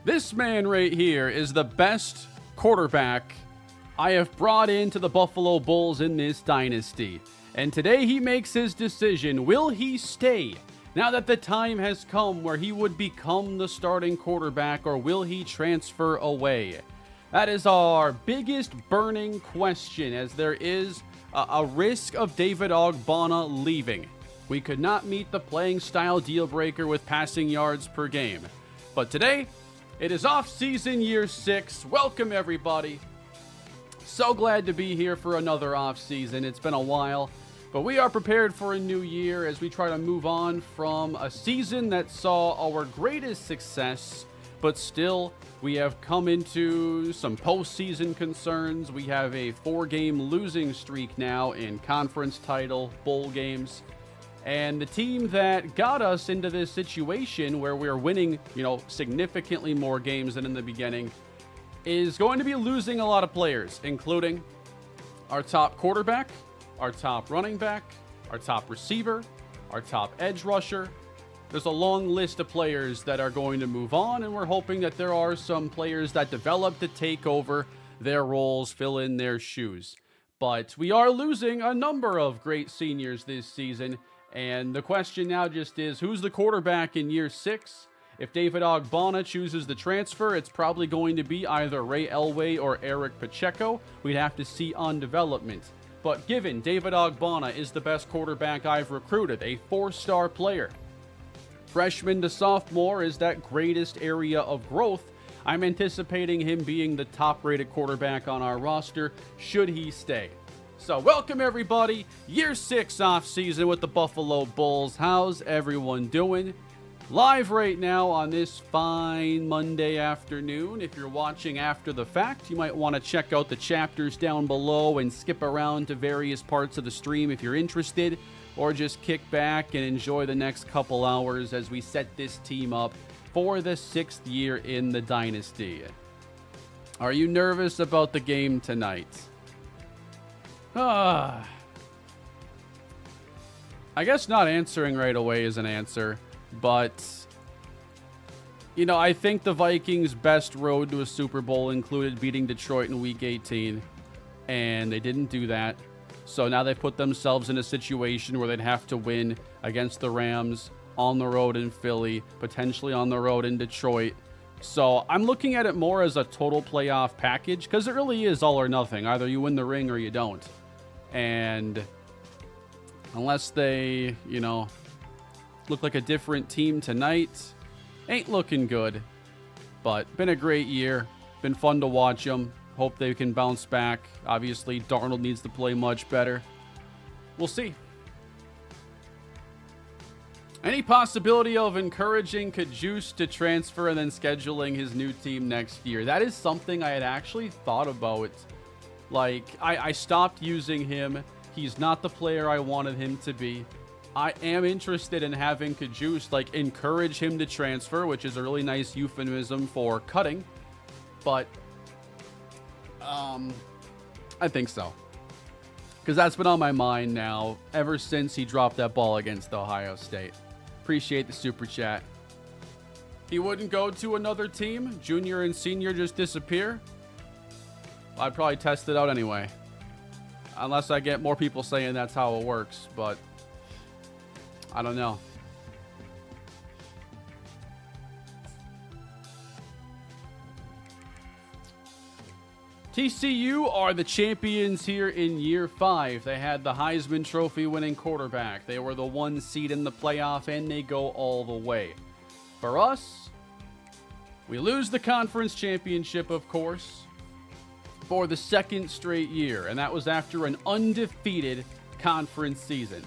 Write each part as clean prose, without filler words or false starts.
This man right here is the best quarterback I have brought into the Buffalo Bulls in this dynasty. And today he makes his decision. Will he stay now that the time has come where he would become the starting quarterback, or will he transfer away? That is our biggest burning question, as there is a risk of David Ogbonna leaving. We could not meet the playing style deal breaker with passing yards per game. But today, it is off-season year 6. Welcome, everybody. So glad to be here for another off-season. It's been a while, but we are prepared for a new year as we try to move on from a season that saw our greatest success, but still, we have come into some postseason concerns. We have a 4-game losing streak now in conference title, bowl games. And the team that got us into this situation where we're winning, significantly more games than in the beginning is going to be losing a lot of players, including our top quarterback, our top running back, our top receiver, our top edge rusher. There's a long list of players that are going to move on, and we're hoping that there are some players that develop to take over their roles, fill in their shoes. But we are losing a number of great seniors this season. And the question now just is, who's the quarterback in year 6? If David Ogbonna chooses the transfer, it's probably going to be either Ray Elway or Eric Pacheco. We'd have to see on development. But given David Ogbonna is the best quarterback I've recruited, a 4-star player, freshman to sophomore is that greatest area of growth, I'm anticipating him being the top-rated quarterback on our roster, should he stay. So welcome everybody, year 6 off season with the Buffalo Bulls. How's everyone doing? Live right now on this fine Monday afternoon. If you're watching after the fact, you might want to check out the chapters down below and skip around to various parts of the stream if you're interested, or just kick back and enjoy the next couple hours as we set this team up for the 6th year in the dynasty. Are you nervous about the game tonight? I guess not answering right away is an answer, but I think the Vikings' best road to a Super Bowl included beating Detroit in Week 18, and they didn't do that. So now they've put themselves in a situation where they'd have to win against the Rams on the road in Philly, potentially on the road in Detroit. So I'm looking at it more as a total playoff package, because it really is all or nothing. Either you win the ring or you don't. And unless they, look like a different team tonight, ain't looking good. But been a great year. Been fun to watch them. Hope they can bounce back. Obviously, Darnold needs to play much better. We'll see. Any possibility of encouraging Kajus to transfer and then scheduling his new team next year? That is something I had actually thought about. I stopped using him. He's not the player I wanted him to be. I am interested in having Kajus, encourage him to transfer, which is a really nice euphemism for cutting. But, I think so. Because that's been on my mind now ever since he dropped that ball against Ohio State. Appreciate the super chat. He wouldn't go to another team? Junior and senior just disappear? I'd probably test it out anyway. Unless I get more people saying that's how it works, but I don't know. TCU are the champions here in year 5. They had the Heisman Trophy winning quarterback. They were the 1 seed in the playoff, and they go all the way. For us, we lose the conference championship, of course, for the 2nd straight year, and that was after an undefeated conference season.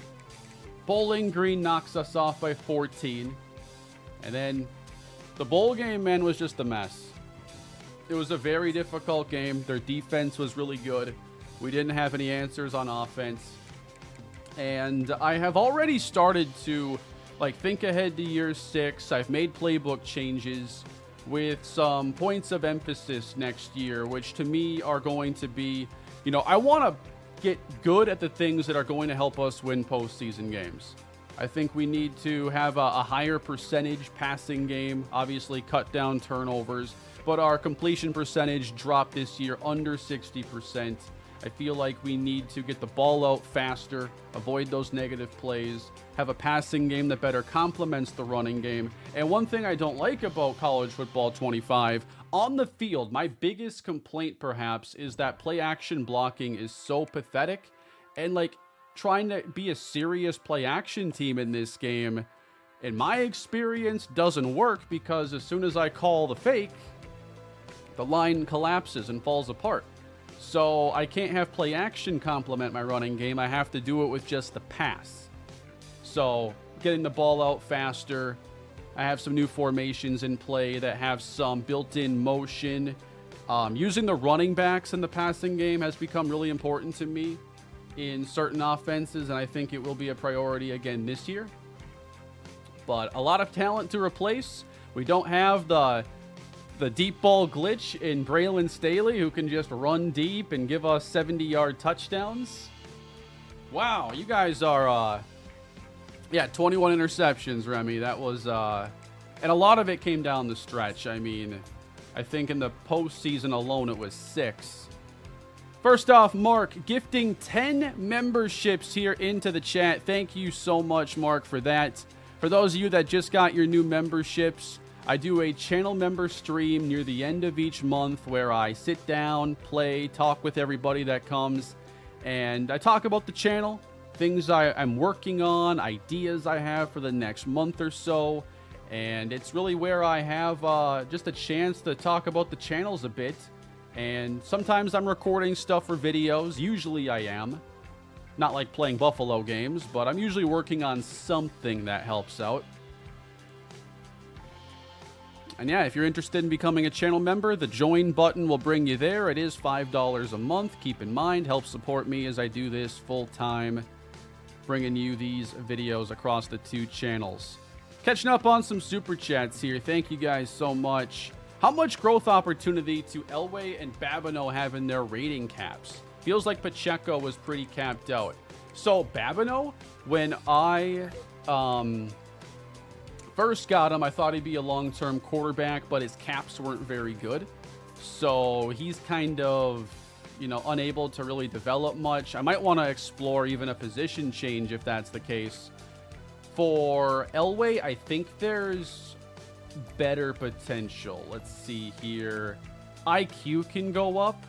Bowling Green knocks us off by 14, and then the bowl game, man, was just a mess. It was a very difficult game. Their defense was really good. We didn't have any answers on offense, and I have already started to think ahead to year 6. I've made playbook changes with some points of emphasis next year, which to me are going to be, I want to get good at the things that are going to help us win postseason games. I think we need to have a higher percentage passing game, obviously cut down turnovers, but our completion percentage dropped this year under 60%. I feel like we need to get the ball out faster, avoid those negative plays, have a passing game that better complements the running game. And one thing I don't like about College Football 25, on the field, my biggest complaint perhaps is that play action blocking is so pathetic. And like trying to be a serious play action team in this game, in my experience, doesn't work because as soon as I call the fake, the line collapses and falls apart. So I can't have play action complement my running game. I have to do it with just the pass. So getting the ball out faster. I have some new formations in play that have some built-in motion. Using the running backs in the passing game has become really important to me in certain offenses, and I think it will be a priority again this year. But a lot of talent to replace. We don't have the deep ball glitch in Braylon Staley, who can just run deep and give us 70-yard touchdowns. Wow, you guys are, 21 interceptions, Remy. That was, and a lot of it came down the stretch. I mean, I think in the postseason alone, it was 6. First off, Mark, gifting 10 memberships here into the chat. Thank you so much, Mark, for that. For those of you that just got your new memberships, I do a channel member stream near the end of each month where I sit down, play, talk with everybody that comes, and I talk about the channel, things I'm working on, ideas I have for the next month or so, and it's really where I have just a chance to talk about the channels a bit, and sometimes I'm recording stuff for videos, usually I am, not like playing Buffalo games, but I'm usually working on something that helps out. And yeah, if you're interested in becoming a channel member, the join button will bring you there. It is $5 a month. Keep in mind, help support me as I do this full time, bringing you these videos across the 2 channels. Catching up on some super chats here. Thank you guys so much. How much growth opportunity do Elway and Babineau have in their rating caps? Feels like Pacheco was pretty capped out. So Babineau, when I first got him, I thought he'd be a long-term quarterback, but his caps weren't very good. So he's kind of, unable to really develop much. I might want to explore even a position change if that's the case. For Elway, I think there's better potential. Let's see here. IQ can go up,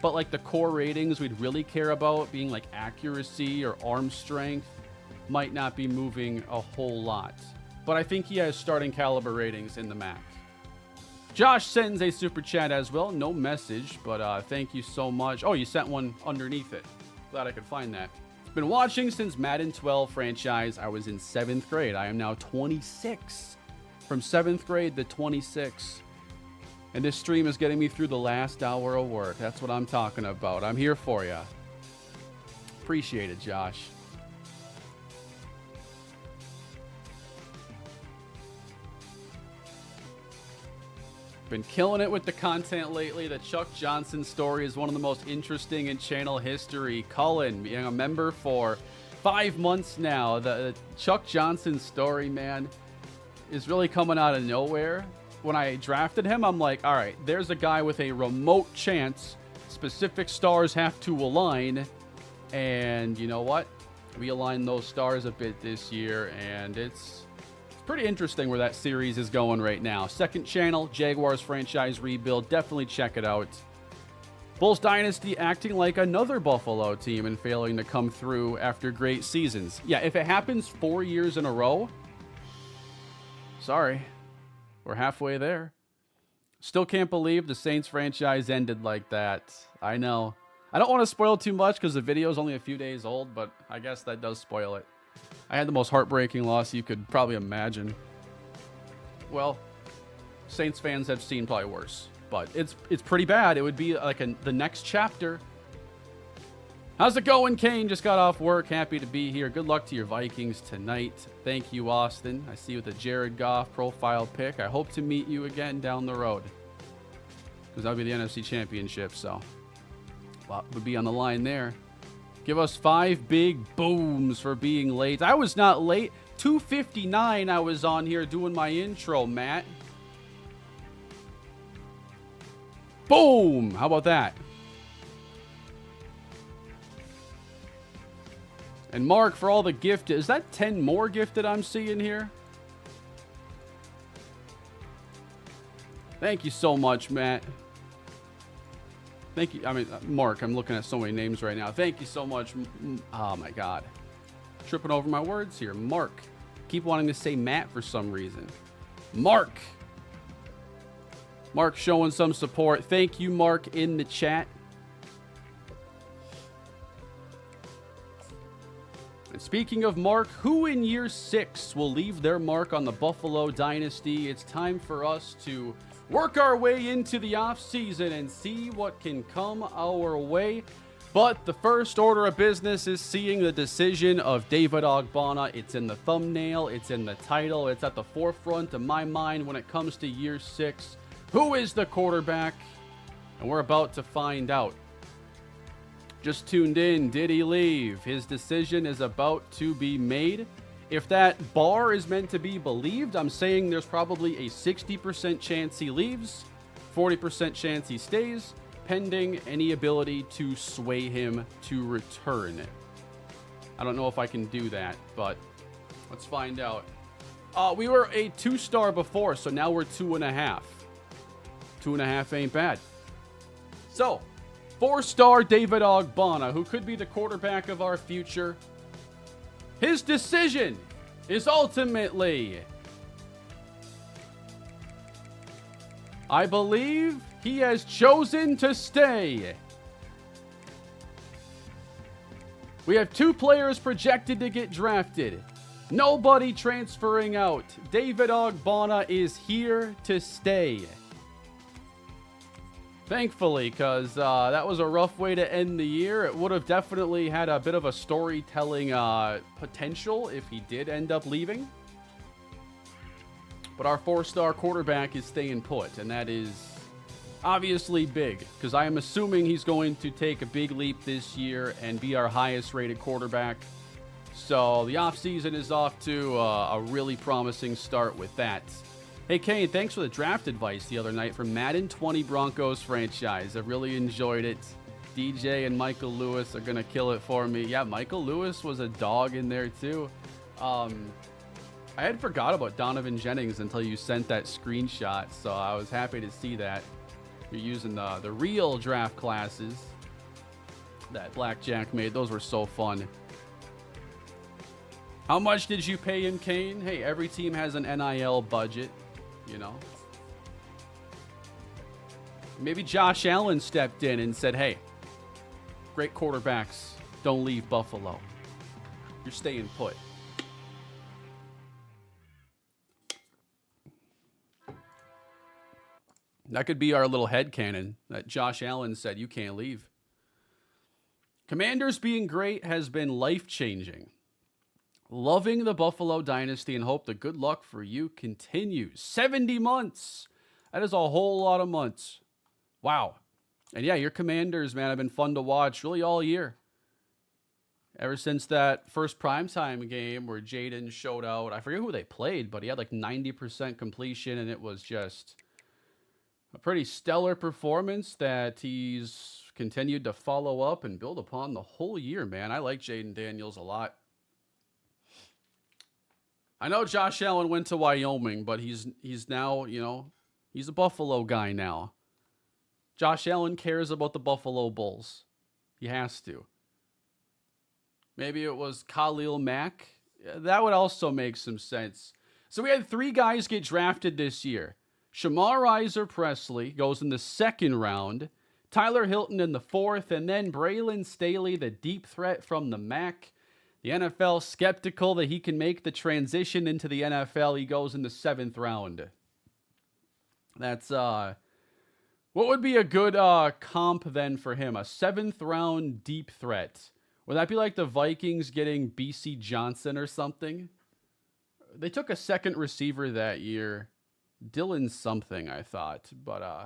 but like the core ratings we'd really care about being like accuracy or arm strength might not be moving a whole lot. But I think he has starting caliber ratings in the MAC. Josh sends a super chat as well. No message, but thank you so much. Oh, you sent one underneath it. Glad I could find that. Been watching since Madden 12 franchise. I was in 7th grade. I am now 26. From 7th grade to 26. And this stream is getting me through the last hour of work. That's what I'm talking about. I'm here for you. Appreciate it, Josh. Been killing it with the content lately. The Chuck Johnson story is one of the most interesting in channel history. Cullen, being a member for 5 months now. The Chuck Johnson story, man, is really coming out of nowhere. When I drafted him, I'm like, all right, there's a guy with a remote chance. Specific stars have to align. And you know what? We aligned those stars a bit this year, and it's pretty interesting where that series is going right now. Second channel, Jaguars franchise rebuild. Definitely check it out. Bulls Dynasty acting like another Buffalo team and failing to come through after great seasons. Yeah, if it happens 4 years in a row, sorry, we're halfway there. Still can't believe the Saints franchise ended like that. I know. I don't want to spoil too much because the video is only a few days old, but I guess that does spoil it. I had the most heartbreaking loss you could probably imagine. Well, Saints fans have seen probably worse, but it's pretty bad. It would be like the next chapter. How's it going, Kane? Just got off work. Happy to be here. Good luck to your Vikings tonight. Thank you, Austin. I see you with the Jared Goff profile pick. I hope to meet you again down the road because that'll be the NFC Championship, so a lot would be on the line there. Give us 5 big booms for being late. I was not late. 2:59 I was on here doing my intro, Matt. Boom! How about that? And Mark, for all the gifted, is that 10 more gifted I'm seeing here? Thank you so much, Matt. Thank you. I mean, Mark, I'm looking at so many names right now. Thank you so much. Oh, my God. Tripping over my words here. Mark. Keep wanting to say Matt for some reason. Mark. Mark showing some support. Thank you, Mark, in the chat. And speaking of Mark, who in year 6 will leave their mark on the Buffalo Dynasty? It's time for us to work our way into the offseason and see what can come our way. But the first order of business is seeing the decision of David Ogbonna. It's in the thumbnail. It's in the title. It's at the forefront of my mind when it comes to year 6. Who is the quarterback? And we're about to find out. Just tuned in. Did he leave? His decision is about to be made. If that bar is meant to be believed, I'm saying there's probably a 60% chance he leaves, 40% chance he stays, pending any ability to sway him to return. I don't know if I can do that, but let's find out. We were a 2-star before, so now we're 2.5. 2.5 ain't bad. So, 4-star David Ogbonna, who could be the quarterback of our future. His decision is ultimately, I believe he has chosen to stay. We have 2 players projected to get drafted. Nobody transferring out. David Ogbonna is here to stay. Thankfully, because that was a rough way to end the year. It would have definitely had a bit of a storytelling potential if he did end up leaving. But our 4-star quarterback is staying put, and that is obviously big, because I am assuming he's going to take a big leap this year and be our highest rated quarterback. So the offseason is off to a really promising start with that. Hey, Kane, thanks for the draft advice the other night from Madden 20 Broncos franchise. I really enjoyed it. DJ and Michael Lewis are going to kill it for me. Yeah, Michael Lewis was a dog in there, too. I had forgot about Donovan Jennings until you sent that screenshot, so I was happy to see that. You're using the real draft classes that Blackjack made. Those were so fun. How much did you pay him, Kane? Hey, every team has an NIL budget. You know, maybe Josh Allen stepped in and said, hey, great quarterbacks don't leave Buffalo. You're staying put. That could be our little headcanon that Josh Allen said, you can't leave. Commanders being great has been life-changing. Loving the Buffalo Dynasty and hope the good luck for you continues. 70 months. That is a whole lot of months. Wow. And yeah, your Commanders, man, have been fun to watch really all year. Ever since that first primetime game where Jaden showed out. I forget who they played, but he had like 90% completion, and it was just a pretty stellar performance that he's continued to follow up and build upon the whole year, man. I like Jaden Daniels a lot. I know Josh Allen went to Wyoming, but he's now, you know, he's a Buffalo guy now. Josh Allen cares about the Buffalo Bulls. He has to. Maybe it was Khalil Mack. That would also make some sense. So we had 3 guys get drafted this year. Shamar Iser Presley goes in the 2nd round. Tyler Hilton in the 4th. And then Braylon Staley, the deep threat from the MAC. The NFL skeptical that he can make the transition into the NFL. He goes in the 7th round. That's, what would be a good comp then for him? A 7th round deep threat. Would that be like the Vikings getting B.C. Johnson or something? They took a 2nd receiver that year. Dylan something, I thought. But I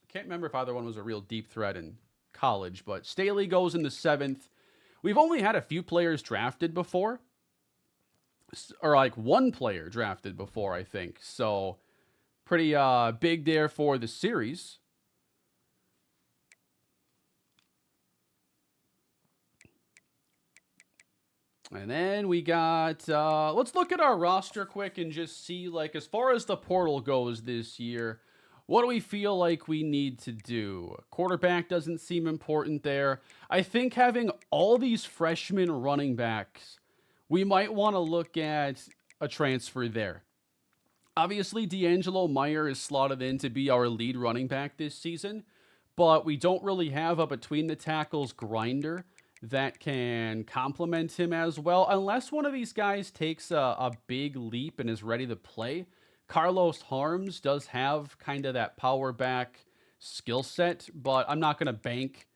can't remember if either one was a real deep threat in college. But Staley goes in the 7th. We've only had a few players drafted before. or like one player drafted before, I think. So pretty big there for the series. And then we got, let's look at our roster quick and just see, like, as far as the portal goes this year, what do we feel like we need to do? Quarterback doesn't seem important there. I think having all these freshman running backs, we might want to look at a transfer there. Obviously, D'Angelo Meyer is slotted in to be our lead running back this season, but we don't really have a between the tackles grinder that can complement him as well, unless one of these guys takes a big leap and is ready to play. Carlos Harms does have kind of that power back skill set, but I'm not going to bank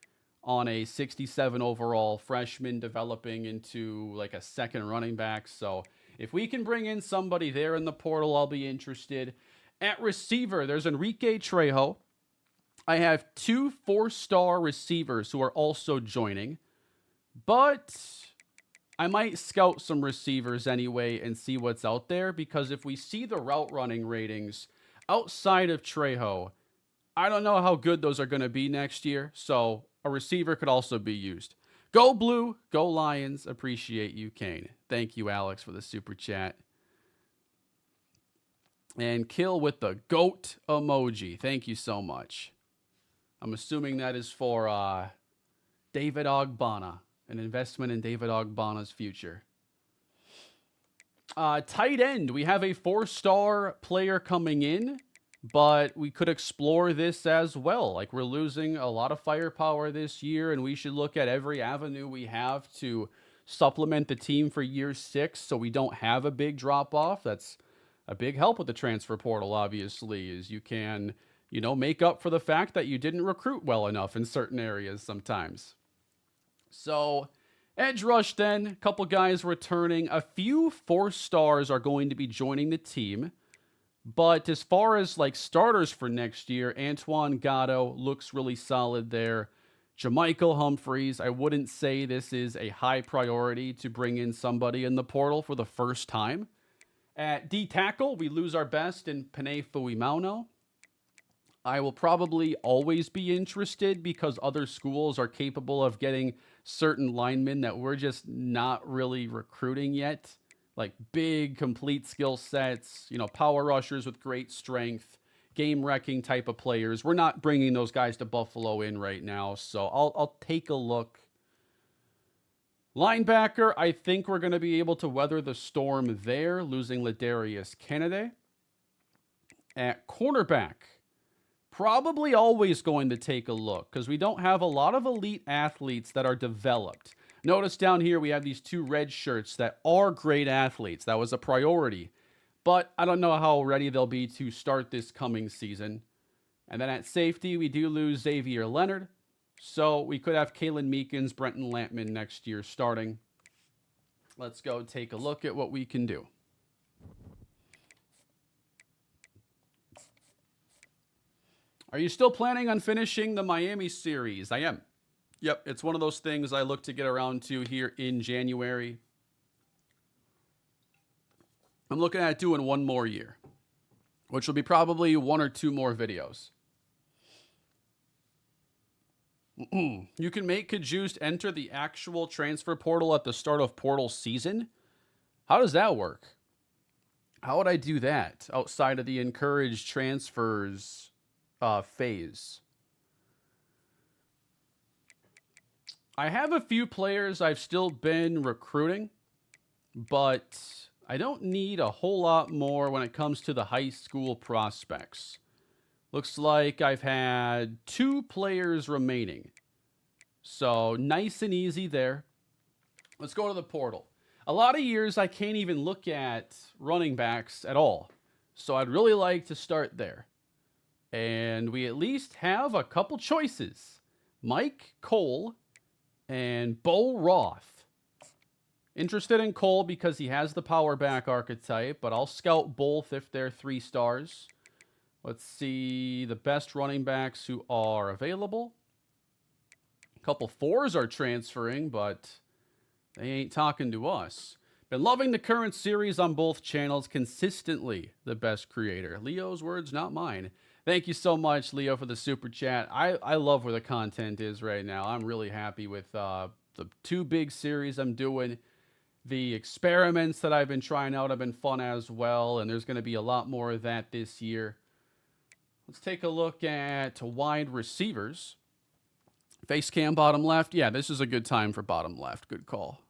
on a 67 overall freshman developing into like a second running back. So if we can bring in somebody there in the portal, I'll be interested. At receiver, there's Enrique Trejo. I have 2 4-star receivers who are also joining. But I might scout some receivers anyway and see what's out there, because if we see the route running ratings outside of Trejo, I don't know how good those are going to be next year. So a receiver could also be used. Go Blue, go Lions. Appreciate you, Kane. Thank you, Alex, for the super chat. And Kill with the GOAT emoji. Thank you so much. I'm assuming that is for David Ogbonna. An investment in David Ogbonna's future. Tight end. We have a 4-star player coming in, but we could explore this as well. Like, we're losing a lot of firepower this year, and we should look at every avenue we have to supplement the team for year 6 so we don't have a big drop-off. That's a big help with the transfer portal, obviously, is you can, make up for the fact that you didn't recruit well enough in certain areas sometimes. So, edge rush then, a couple guys returning. A few 4-stars are going to be joining the team. But as far as like starters for next year, Antoine Gatto looks really solid there. Jermichael Humphreys, I wouldn't say this is a high priority to bring in somebody in the portal for the first time. At D-tackle, we lose our best in Penei Fuimauno. I will probably always be interested because other schools are capable of getting certain linemen that we're just not really recruiting yet. Like big, complete skill sets, power rushers with great strength, game-wrecking type of players. We're not bringing those guys to Buffalo in right now, so I'll take a look. Linebacker, I think we're going to be able to weather the storm there, losing Ladarius Kennedy. At cornerback, probably always going to take a look because we don't have a lot of elite athletes that are developed. Notice down here we have these 2 red shirts that are great athletes. That was a priority. But I don't know how ready they'll be to start this coming season. And then at safety, we do lose Xavier Leonard. So we could have Kalen Meekins, Brenton Lampman next year starting. Let's go take a look at what we can do. Are you still planning on finishing the Miami series? I am. Yep, it's one of those things I look to get around to here in January. I'm looking at doing one more year, which will be probably 1 or 2 more videos. You can make Kajust enter the actual transfer portal at the start of portal season. How does that work? How would I do that outside of the encouraged transfers phase? I have a few players I've still been recruiting, but I don't need a whole lot more when it comes to the high school prospects. Looks like I've had 2 players remaining. So nice and easy there. Let's go to the portal. A lot of years I can't even look at running backs at all. So I'd really like to start there. And we at least have a couple choices. Mike Cole and Bo Roth. Interested in Cole because he has the power back archetype, but I'll scout both if they're 3 stars. Let's see the best running backs who are available. A couple 4s are transferring, but they ain't talking to us. Been loving the current series on both channels. Consistently the best creator. Leo's words, not mine. Thank you so much, Leo, for the super chat. I love where the content is right now. I'm really happy with the 2 big series I'm doing. The experiments that I've been trying out have been fun as well, and there's going to be a lot more of that this year. Let's take a look at wide receivers. Face cam bottom left. Yeah, this is a good time for bottom left. Good call.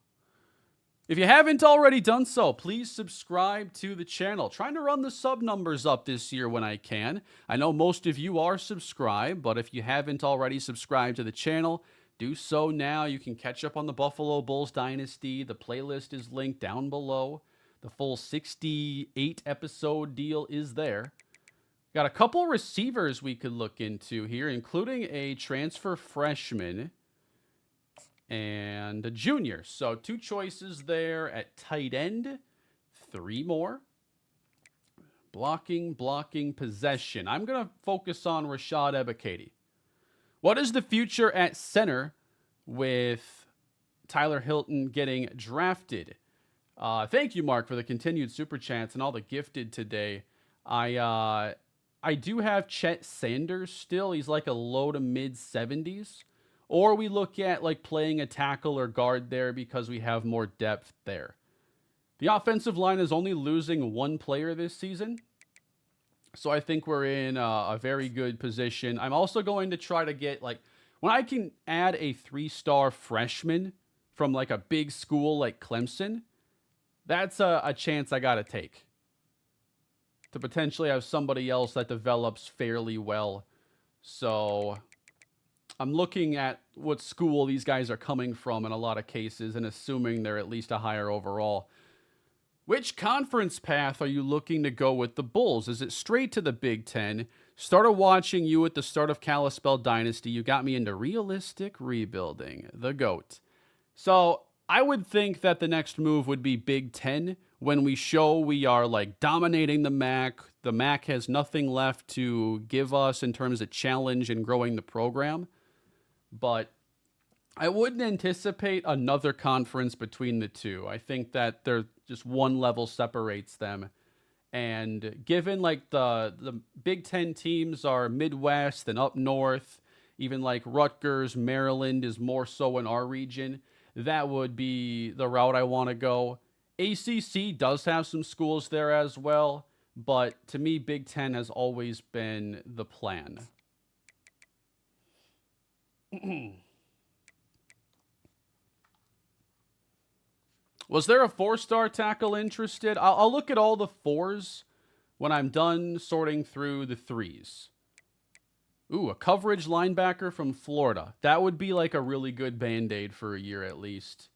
If you haven't already done so, please subscribe to the channel. Trying to run the sub numbers up this year when I can. I know most of you are subscribed, but if you haven't already subscribed to the channel, do so now. You can catch up on the Buffalo Bulls Dynasty. The playlist is linked down below. The full 68 episode deal is there. Got a couple receivers we could look into here, including a transfer freshman and a junior. So 2 choices there at tight end. 3 more. Blocking, possession. I'm going to focus on Rashad Ebiketie. What is the future at center with Tyler Hilton getting drafted? Thank you, Mark, for the continued super chats and all the gifted today. I do have Chet Sanders still. He's like a low to mid 70s. Or we look at like playing a tackle or guard there because we have more depth there. The offensive line is only losing 1 player this season. So I think we're in a very good position. I'm also going to try to get, like, when I can add a 3-star freshman from like a big school like Clemson, that's a chance I got to take. To potentially have somebody else that develops fairly well. So I'm looking at what school these guys are coming from in a lot of cases and assuming they're at least a higher overall. Which conference path are you looking to go with the Bulls? Is it straight to the Big Ten? Started watching you at the start of Kalispell Dynasty. You got me into realistic rebuilding. The GOAT. So I would think that the next move would be Big Ten when we show we are like dominating the MAC. The MAC has nothing left to give us in terms of challenge and growing the program. But I wouldn't anticipate another conference between the two. I think that they're just 1 level separates them. And given like the Big Ten teams are Midwest and up north, even like Rutgers, Maryland is more so in our region, that would be the route I want to go. ACC does have some schools there as well, but to me, Big Ten has always been the plan. Was there a 4-star tackle interested? I'll look at all the 4s when I'm done sorting through the 3s. Ooh, a coverage linebacker from Florida. That would be like a really good Band-Aid for a year at least.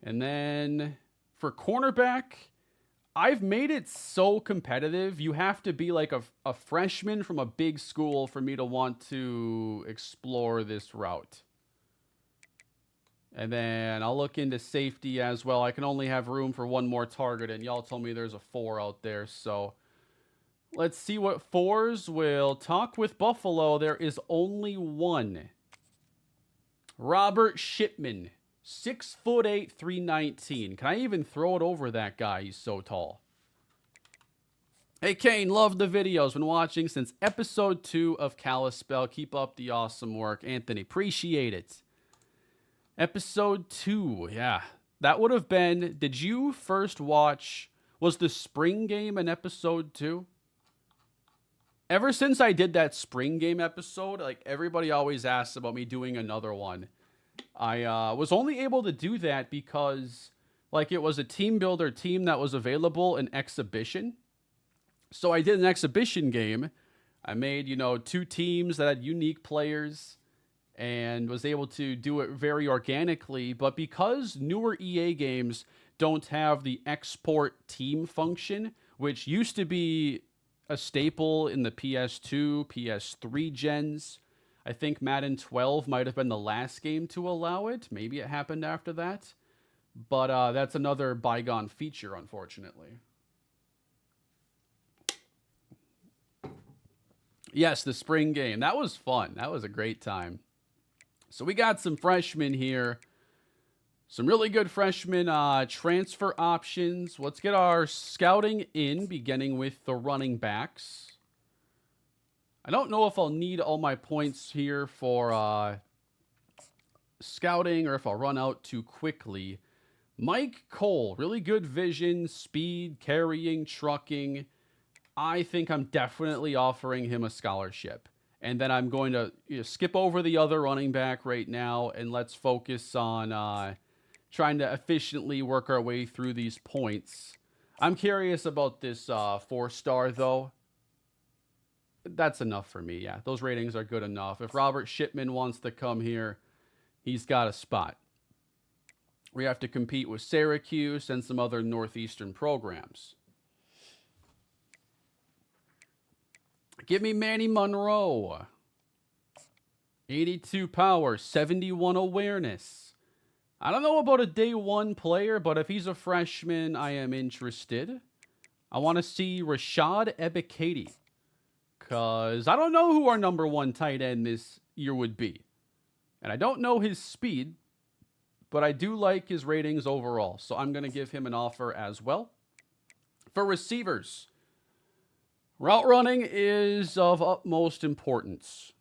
And then for cornerback, I've made it so competitive. You have to be like a freshman from a big school for me to want to explore this route. And then I'll look into safety as well. I can only have room for 1 more target, and y'all told me there's a 4 out there. So let's see what 4s will talk with Buffalo. There is only 1. Robert Shipman, 6'8", 319. Can I even throw it over that guy? He's so tall. Hey, Kane, loved the videos. Been watching since episode 2 of Kalispell. Keep up the awesome work. Anthony, appreciate it. Episode 2, yeah. That would have been, did you first watch, was the spring game in episode 2? Ever since I did that spring game episode, like everybody always asks about me doing another one. I was only able to do that because like it was a team builder team that was available in exhibition. So I did an exhibition game. I made, 2 teams that had unique players and was able to do it very organically. But because newer EA games don't have the export team function, which used to be a staple in the PS2, PS3 gens, I think Madden 12 might have been the last game to allow it. Maybe it happened after that. But that's another bygone feature, unfortunately. Yes, the spring game. That was fun. That was a great time. So we got some freshmen here. Some really good freshman transfer options. Let's get our scouting in, beginning with the running backs. I don't know if I'll need all my points here for scouting or if I'll run out too quickly. Mike Cole, really good vision, speed, carrying, trucking. I think I'm definitely offering him a scholarship. And then I'm going to skip over the other running back right now, and let's focus on trying to efficiently work our way through these points. I'm curious about this 4-star, though. That's enough for me, yeah. Those ratings are good enough. If Robert Shipman wants to come here, he's got a spot. We have to compete with Syracuse and some other Northeastern programs. Give me Manny Monroe. 82 power, 71 awareness. I don't know about a day one player, but if he's a freshman, I am interested. I want to see Rashad Ebiketie, because I don't know who our number one tight end this year would be. And I don't know his speed, but I do like his ratings overall. So I'm going to give him an offer as well. For receivers, route running is of utmost importance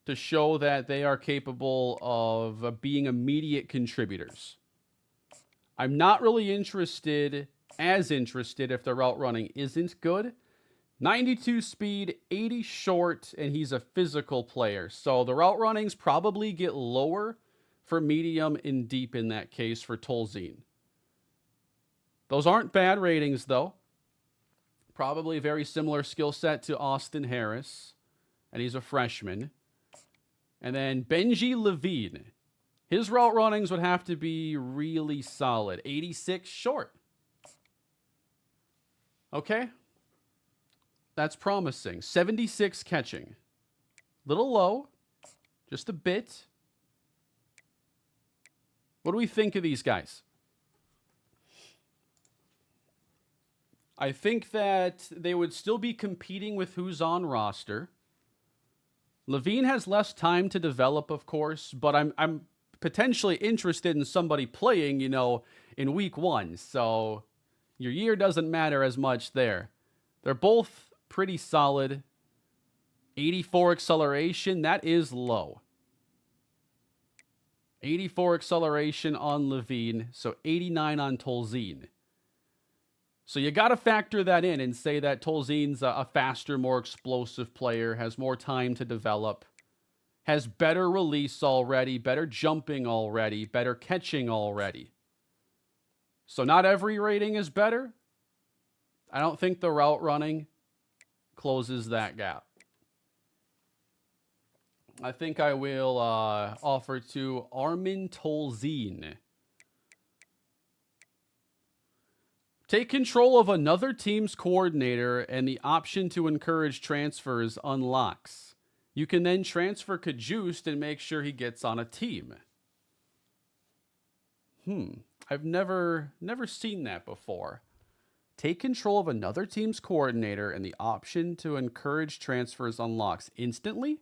to show that they are capable of being immediate contributors. I'm not really as interested if the route running isn't good. 92 speed, 80 short, and he's a physical player. So the route runnings probably get lower for medium and deep in that case for Tolzien. Those aren't bad ratings, though. Probably a very similar skill set to Austin Harris, and he's a freshman. And then Benji Levine. His route runnings would have to be really solid. 86 short. Okay. That's promising. 76 catching. Little low. Just a bit. What do we think of these guys? I think that they would still be competing with who's on roster. Levine has less time to develop, of course, but I'm potentially interested in somebody playing, in week one. So your year doesn't matter as much there. They're both pretty solid. 84 acceleration, that is low. 84 acceleration on Levine, so 89 on Tolzien. So you got to factor that in and say that Tolzien's a faster, more explosive player, has more time to develop, has better release already, better jumping already, better catching already. So not every rating is better. I don't think the route running closes that gap. I think I will offer to Armin Tolzien. Take control of another team's coordinator and the option to encourage transfers unlocks. You can then transfer Cajuste and make sure he gets on a team. I've never seen that before. Take control of another team's coordinator and the option to encourage transfers unlocks instantly?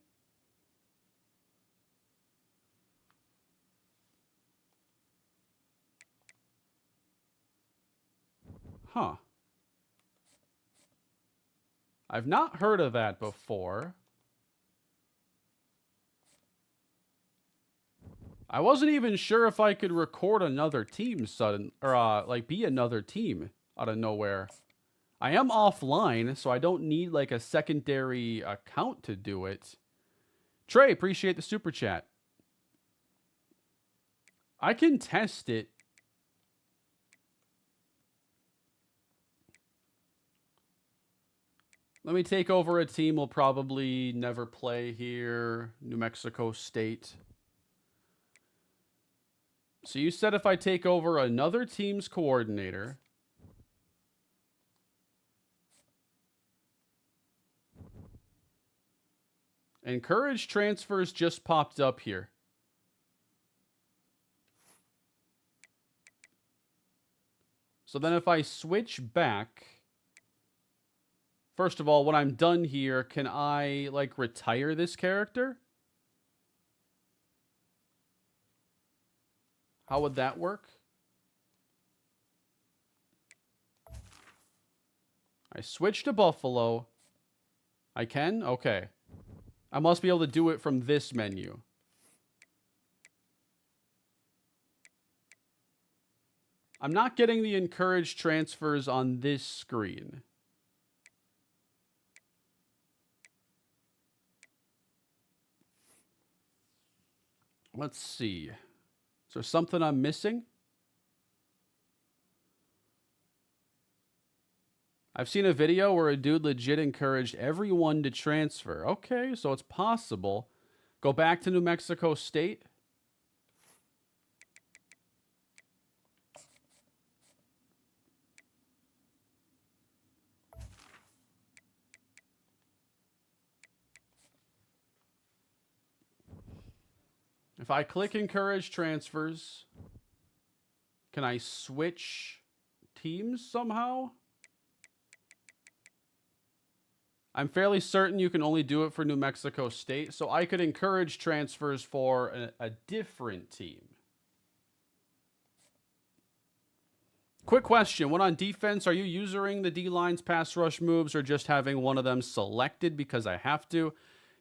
Huh. I've not heard of that before. I wasn't even sure if I could record another team be another team out of nowhere. I am offline, so I don't need a secondary account to do it. Trey, appreciate the super chat. I can test it. Let me take over a team we'll probably never play here. New Mexico State. So you said if I take over another team's coordinator. Encourage transfers just popped up here. So then if I switch back... First of all, when I'm done here, can I, retire this character? How would that work? I switch to Buffalo. I can? Okay. I must be able to do it from this menu. I'm not getting the encouraged transfers on this screen. Let's see. Is there something I'm missing? I've seen a video where a dude legit encouraged everyone to transfer. Okay, so it's possible. Go back to New Mexico State. If I click encourage transfers, can I switch teams somehow? I'm fairly certain you can only do it for New Mexico State, so I could encourage transfers for a different team. Quick question. When on defense, are you using the D-line's pass rush moves or just having one of them selected because I have to?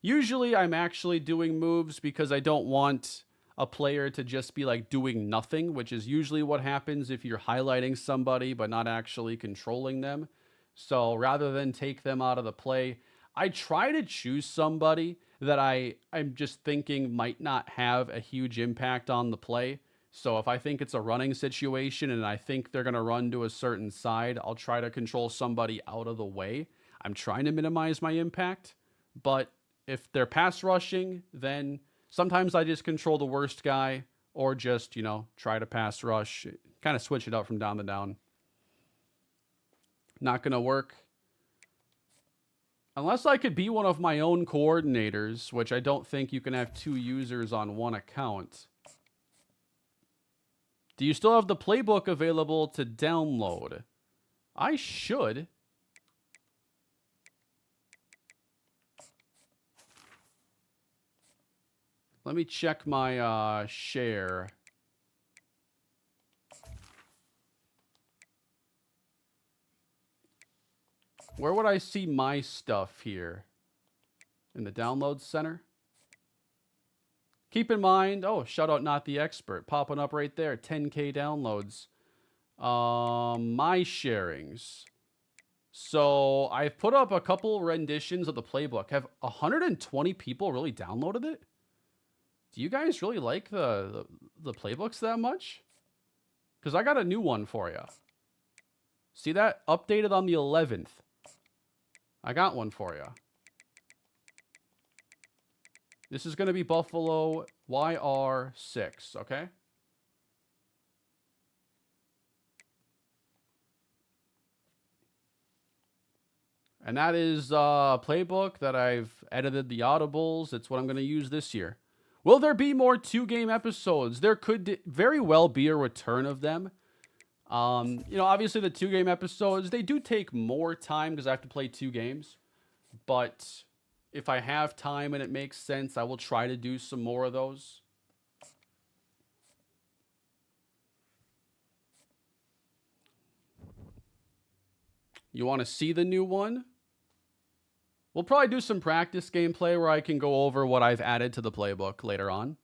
Usually I'm actually doing moves because I don't want a player to just be like doing nothing, which is usually what happens if you're highlighting somebody but not actually controlling them. So rather than take them out of the play, I try to choose somebody that I'm just thinking might not have a huge impact on the play. So if I think it's a running situation and I think they're going to run to a certain side, I'll try to control somebody out of the way. I'm trying to minimize my impact. But if they're pass rushing, then sometimes I just control the worst guy or just, try to pass rush. Kind of switch it up from down to down. Not going to work. Unless I could be one of my own coordinators, which I don't think you can have 2 users on one account. Do you still have the playbook available to download? I should. Let me check my share. Where would I see my stuff here? In the download center? Keep in mind, shout out Not the Expert, popping up right there, 10K downloads. My sharings. So I've put up a couple renditions of the playbook. Have 120 people really downloaded it? Do you guys really like the playbooks that much? Because I got a new one for you. See that? Updated on the 11th. I got one for you. This is going to be Buffalo YR6, okay? And that is a playbook that I've edited the audibles. It's what I'm going to use this year. Will there be more 2-game episodes? There could very well be a return of them. Obviously the 2-game episodes, they do take more time because I have to play 2 games. But if I have time and it makes sense, I will try to do some more of those. You want to see the new one? We'll probably do some practice gameplay where I can go over what I've added to the playbook later on.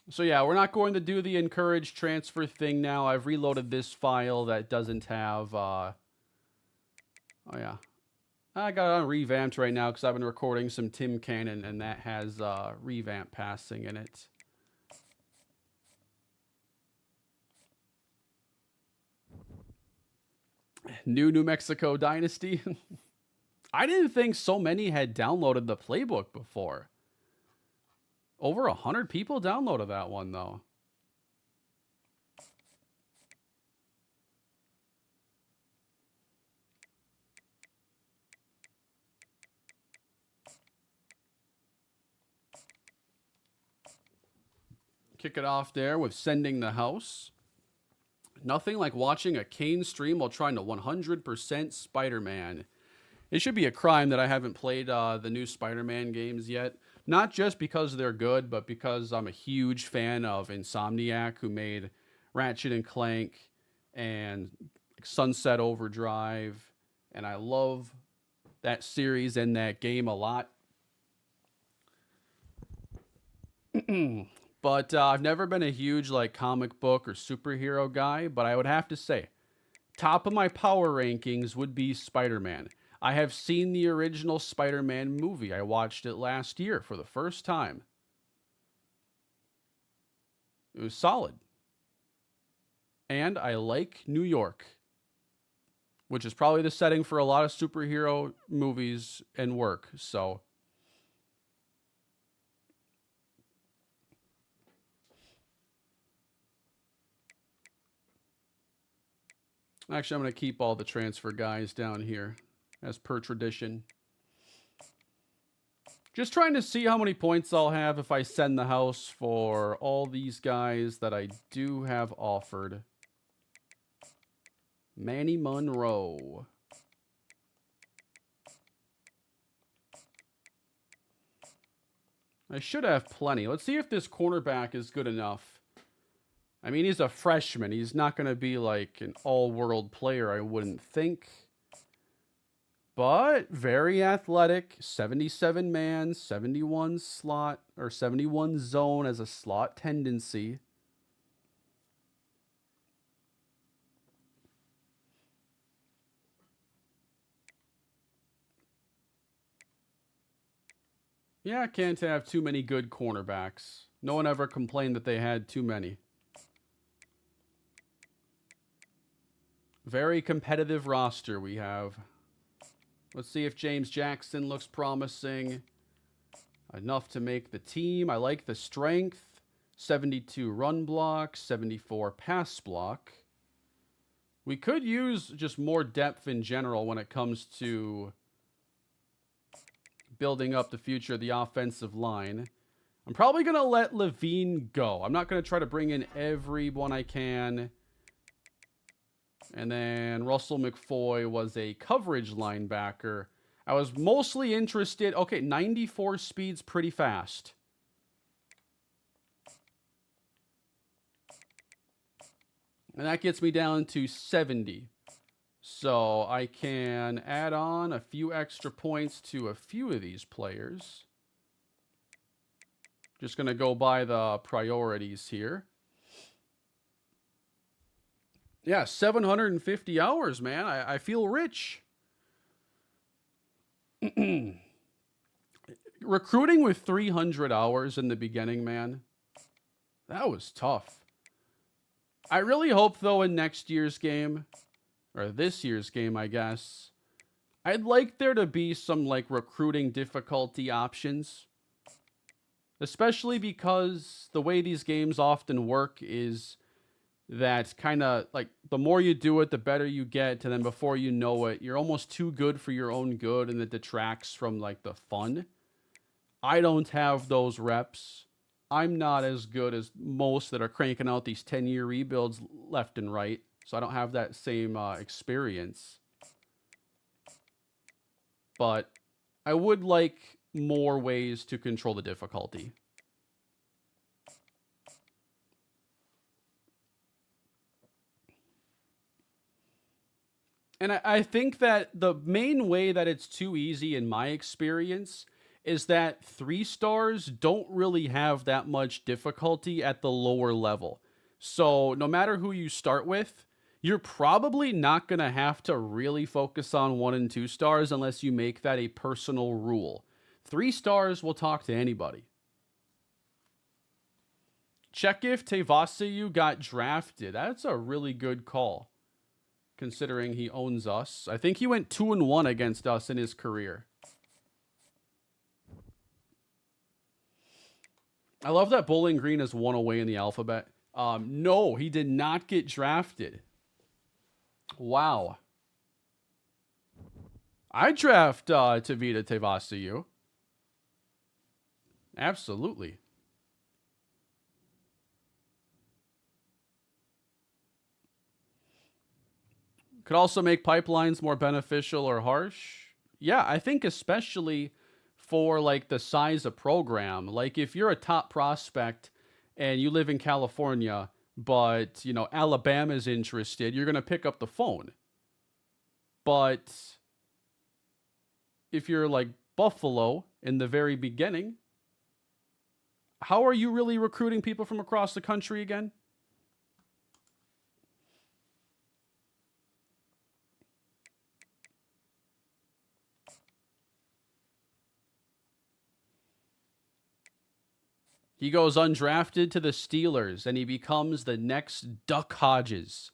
So yeah, we're not going to do the encourage transfer thing now. I've reloaded this file that doesn't have... I got it on revamped right now because I've been recording some Tim Cannon and that has revamp passing in it. New Mexico Dynasty. I didn't think so many had downloaded the playbook before. Over 100 people downloaded that one, though. Kick it off there with Sending the House. Nothing like watching a Kane stream while trying to 100% Spider-Man. It should be a crime that I haven't played the new Spider-Man games yet. Not just because they're good, but because I'm a huge fan of Insomniac, who made Ratchet and Clank and Sunset Overdrive. And I love that series and that game a lot. But I've never been a huge like comic book or superhero guy, but I would have to say, top of my power rankings would be Spider-Man. I have seen the original Spider-Man movie. I watched it last year for the first time. It was solid. And I like New York, which is probably the setting for a lot of superhero movies and work. So actually, I'm going to keep all the transfer guys down here as per tradition. Just trying to see how many points I'll have if I send the house for all these guys that I do have offered. Manny Monroe. I should have plenty. Let's see if this cornerback is good enough. I mean, he's a freshman. He's not going to be like an all-world player, I wouldn't think. But very athletic. 77 man, 71 slot, or 71 zone as a slot tendency. Yeah, can't have too many good cornerbacks. No one ever complained that they had too many. Very competitive roster we have. Let's see if James Jackson looks promising. Enough to make the team. I like the strength. 72 run block, 74 pass block. We could use just more depth in general when it comes to building up the future of the offensive line. I'm probably going to let Levine go. I'm not going to try to bring in everyone I can. And then Russell McFoy was a coverage linebacker. I was mostly interested. Okay, 94 speed's pretty fast. And that gets me down to 70. So I can add on a few extra points to a few of these players. Just going to go by the priorities here. Yeah, 750 hours, man. I feel rich. Recruiting with 300 hours in the beginning, man. That was tough. I really hope, though, in next year's game, or this year's game, I guess, I'd like there to be some, like, recruiting difficulty options. Especially because the way these games often work is that kind of, like, the more you do it, the better you get. And then before you know it, you're almost too good for your own good, and it detracts from, like, the fun. I don't have those reps. I'm not as good as most that are cranking out these 10-year rebuilds left and right. So I don't have that same experience. But I would like more ways to control the difficulty. And I think that the main way that it's too easy in my experience is that 3 stars don't really have that much difficulty at the lower level. So no matter who you start with, you're probably not going to have to really focus on 1 and 2 stars unless you make that a personal rule. 3 stars will talk to anybody. Check if Tevasiu got drafted. That's a really good call, considering he owns us. I think he went 2-1 against us in his career. I love that Bowling Green is 1 away in the alphabet. No, he did not get drafted. Wow. I draft Tavita Tevasiu. Absolutely. Could also make pipelines more beneficial or harsh. Yeah, I think especially for like the size of program. Like if you're a top prospect and you live in California, but you know Alabama's interested, you're going to pick up the phone. But if you're like Buffalo in the very beginning, how are you really recruiting people from across the country again? He goes undrafted to the Steelers, and he becomes the next Duck Hodges.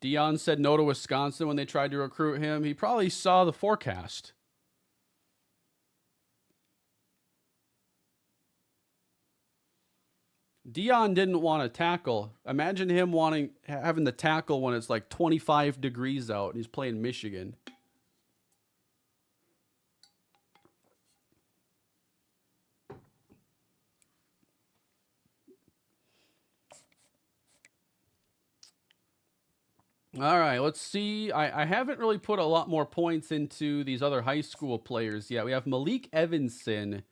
Dion said no to Wisconsin when they tried to recruit him. He probably saw the forecast. Dion didn't want to tackle. Imagine him having to tackle when it's like 25 degrees out and he's playing Michigan. All right, let's see. I haven't really put a lot more points into these other high school players yet. We have Malik Evanson,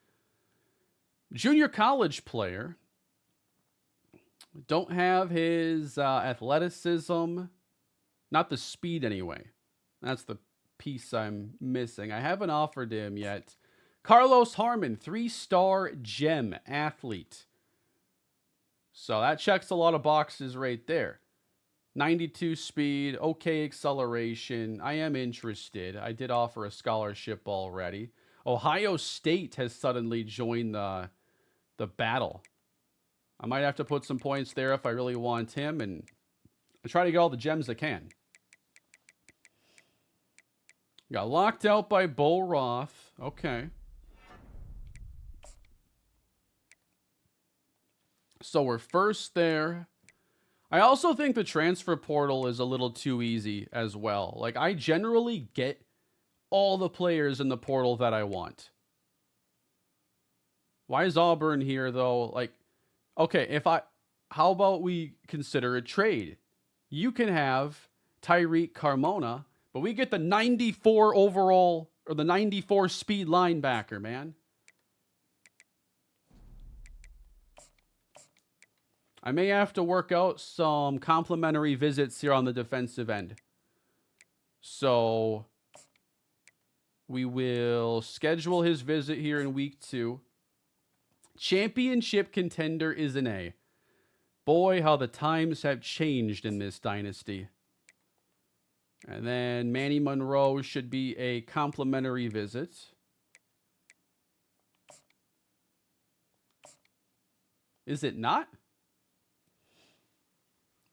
junior college player. Don't have his athleticism, not the speed anyway. That's the piece I'm missing. I haven't offered him yet. Carlos Harmon, 3-star gem athlete. So that checks a lot of boxes right there. 92 speed, okay acceleration. I am interested. I did offer a scholarship already. Ohio State has suddenly joined the battle. I might have to put some points there if I really want him and try to get all the gems I can. Got locked out by Bull Roth. Okay. So we're first there. I also think the transfer portal is a little too easy as well. Like, I generally get all the players in the portal that I want. Why is Auburn here, though? Like, okay, how about we consider a trade? You can have Tyreek Carmona, but we get the 94 overall or the 94 speed linebacker, man. I may have to work out some complimentary visits here on the defensive end. So we will schedule his visit here in week 2. Championship contender is an A. Boy, how the times have changed in this dynasty. And then Manny Monroe should be a complimentary visit. Is it not?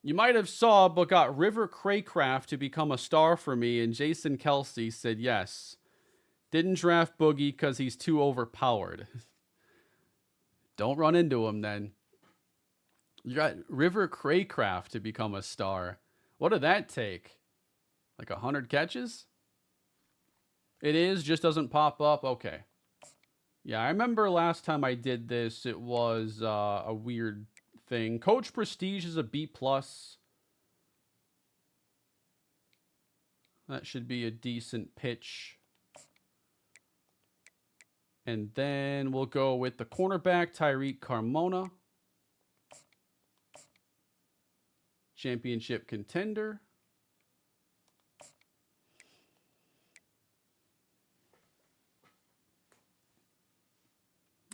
You might have saw, but got River Craycraft to become a star for me, and Jason Kelsey said yes. Didn't draft Boogie because he's too overpowered. Don't run into him then. You got River Craycraft to become a star. What did that take? Like 100 catches? It is, just doesn't pop up? Okay. Yeah, I remember last time I did this, it was a weird thing. Coach Prestige is a B+. That should be a decent pitch. And then we'll go with the cornerback, Tyreek Carmona. Championship contender.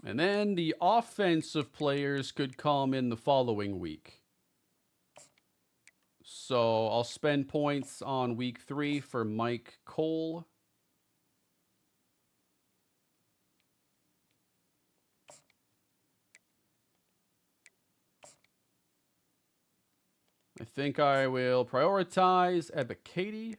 And then the offensive players could come in the following week. So I'll spend points on week 3 for Mike Cole. I think I will prioritize Ep.68.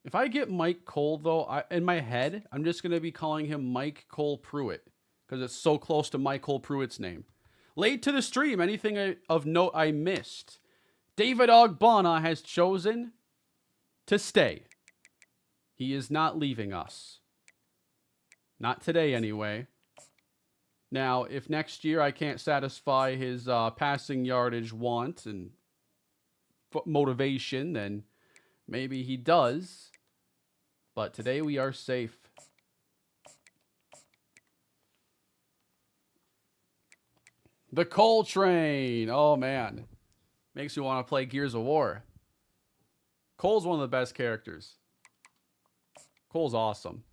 If I get Mike Cole, though, in my head, I'm just going to be calling him Mike Cole Pruitt because it's so close to Michael Pruitt's name. Late to the stream, anything of note I missed? David Ogbonna has chosen to stay. He is not leaving us. Not today, anyway. Now, if next year I can't satisfy his passing yardage want and motivation, then maybe he does. But today we are safe. The Coal Train. Oh, man. Makes me want to play Gears of War. Cole's one of the best characters. Cole's awesome.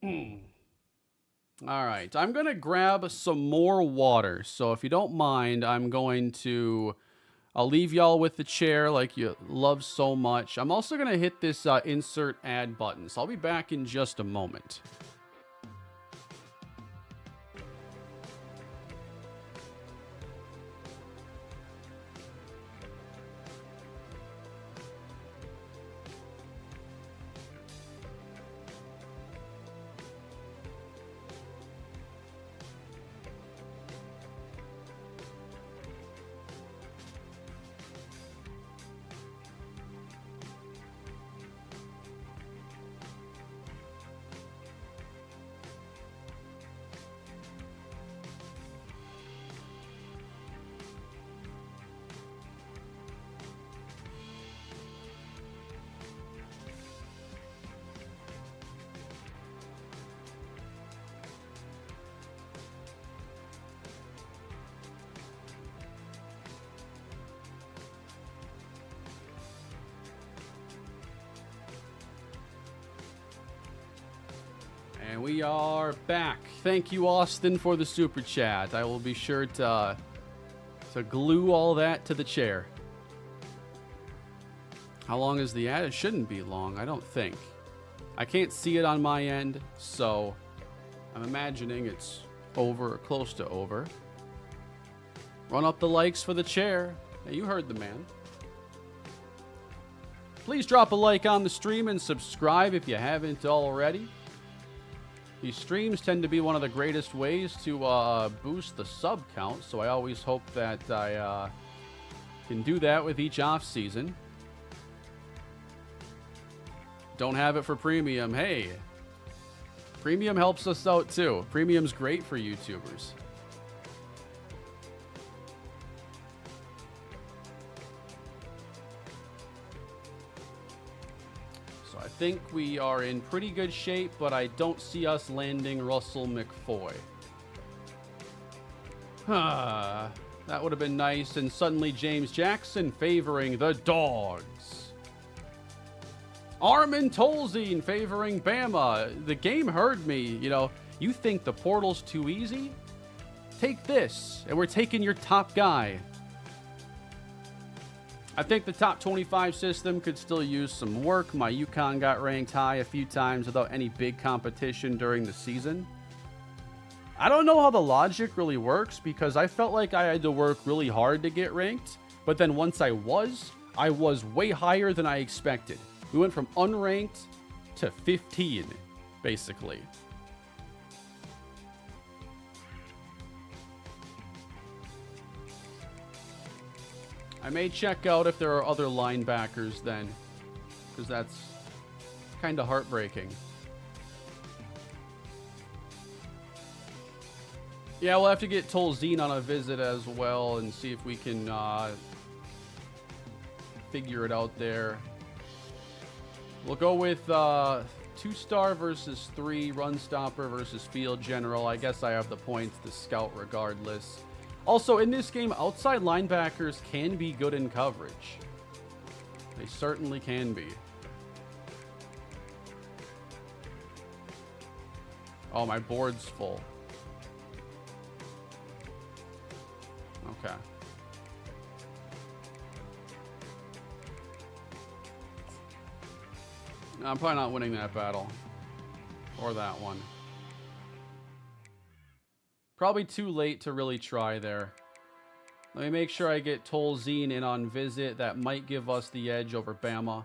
All right. I'm going to grab some more water. So if you don't mind, I'm going to... I'll leave y'all with the chair like you love so much. I'm also going to hit this insert ad button. So I'll be back in just a moment. And we are back. Thank you, Austin, for the super chat. I will be sure to glue all that to the chair. How long is the ad? It shouldn't be long, I don't think. I can't see it on my end, so I'm imagining it's over or close to over. Run up the likes for the chair. Hey, you heard the man. Please drop a like on the stream and subscribe if you haven't already. These streams tend to be one of the greatest ways to boost the sub count, so I always hope that I can do that with each off-season. Don't have it for premium. Hey, premium helps us out too. Premium's great for YouTubers. I think we are in pretty good shape, but I don't see us landing Russell McFoy. That would have been nice. And suddenly James Jackson favoring the Dogs. Armin Tolzien favoring Bama. The game heard me. You know, you think the portal's too easy? Take this, and we're taking your top guy. I think the top 25 system could still use some work. My UConn got ranked high a few times without any big competition during the season. I don't know how the logic really works because I felt like I had to work really hard to get ranked. But then once I was way higher than I expected. We went from unranked to 15, basically. I may check out if there are other linebackers then, because that's kind of heartbreaking. Yeah, we'll have to get Tolzien on a visit as well and see if we can figure it out there. We'll go with 2-star versus 3, run stopper versus field general. I guess I have the points to scout regardless. Also, in this game, outside linebackers can be good in coverage. They certainly can be. Oh, my board's full. Okay. No, I'm probably not winning that battle. Or that one. Probably too late to really try there. Let me make sure I get Tolzien in on visit. That might give us the edge over Bama.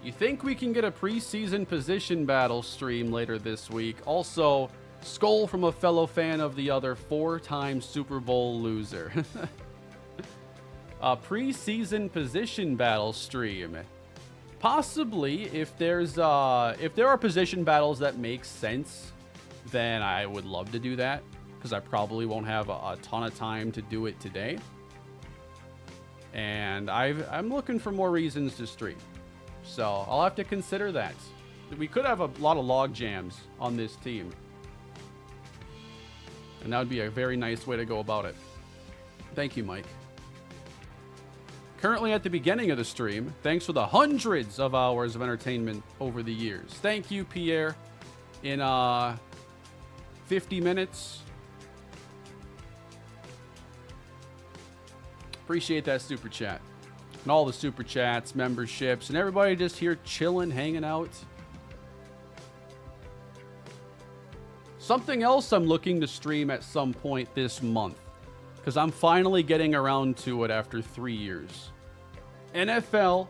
You think we can get a preseason position battle stream later this week? Also, skull from a fellow fan of the other 4-time Super Bowl loser. A preseason position battle stream. Possibly, if there are position battles that make sense, then I would love to do that, because I probably won't have a ton of time to do it today. And I'm looking for more reasons to stream. So I'll have to consider that. We could have a lot of log jams on this team. And that would be a very nice way to go about it. Thank you, Mike. Currently at the beginning of the stream, thanks for the hundreds of hours of entertainment over the years. Thank you, Pierre. In 50 minutes. Appreciate that super chat. And all the super chats, memberships, and everybody just here chilling, hanging out. Something else I'm looking to stream at some point this month, because I'm finally getting around to it after 3 years. NFL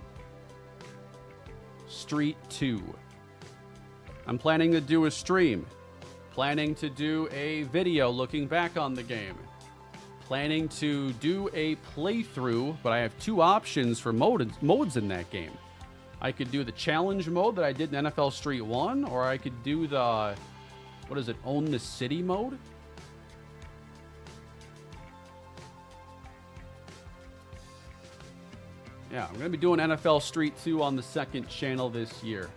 Street 2. I'm planning to do a stream. Planning to do a video looking back on the game. Planning to do a playthrough, but I have 2 options for modes in that game. I could do the challenge mode that I did in NFL Street 1, or I could do the, what is it, Own the City mode? Yeah, I'm going to be doing NFL Street 2 on the 2nd channel this year.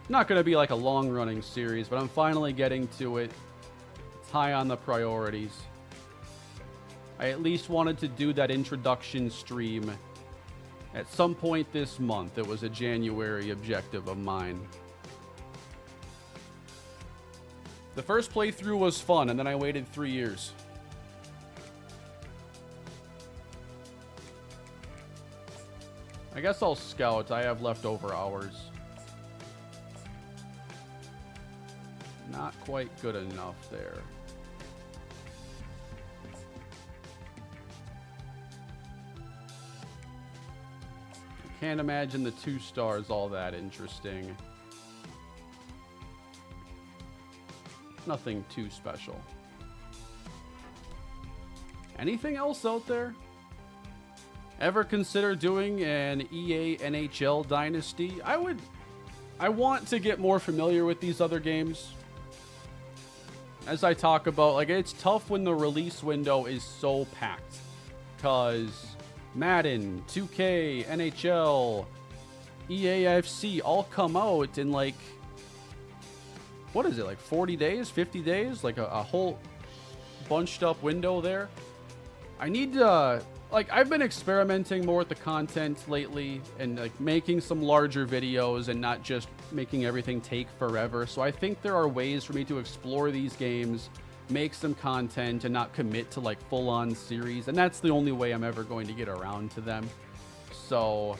Not going to be like a long-running series, but I'm finally getting to it. It's high on the priorities. I at least wanted to do that introduction stream at some point this month. It was a January objective of mine. The first playthrough was fun, and then I waited 3 years. I guess I'll scout. I have leftover hours. Not quite good enough there. Can't imagine the 2 stars all that interesting. Nothing too special. Anything else out there? Ever consider doing an EA NHL Dynasty? I want to get more familiar with these other games. As I talk about, like, it's tough when the release window is so packed. Because Madden, 2K, NHL, EAFC all come out in like, what is it, like 40 days, 50 days? Like a whole bunched up window there. I need to, like, I've been experimenting more with the content lately and like making some larger videos and not just making everything take forever. So I think there are ways for me to explore these games, make some content, and not commit to like full-on series. And that's the only way I'm ever going to get around to them. So,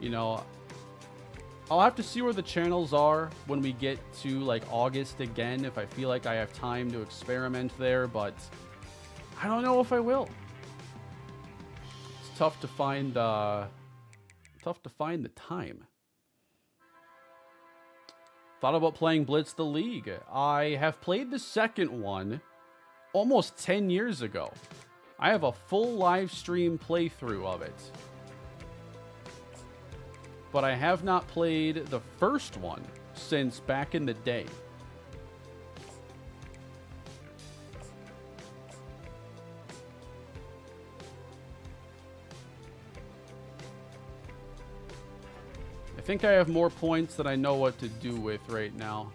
you know, I'll have to see where the channels are when we get to like August again, if I feel like I have time to experiment there, but I don't know if I will. It's tough to find the time. Thought about playing Blitz the League. I have played the second one almost 10 years ago. I have a full live stream playthrough of it. But I have not played the first one since back in the day. I think I have more points than I know what to do with right now.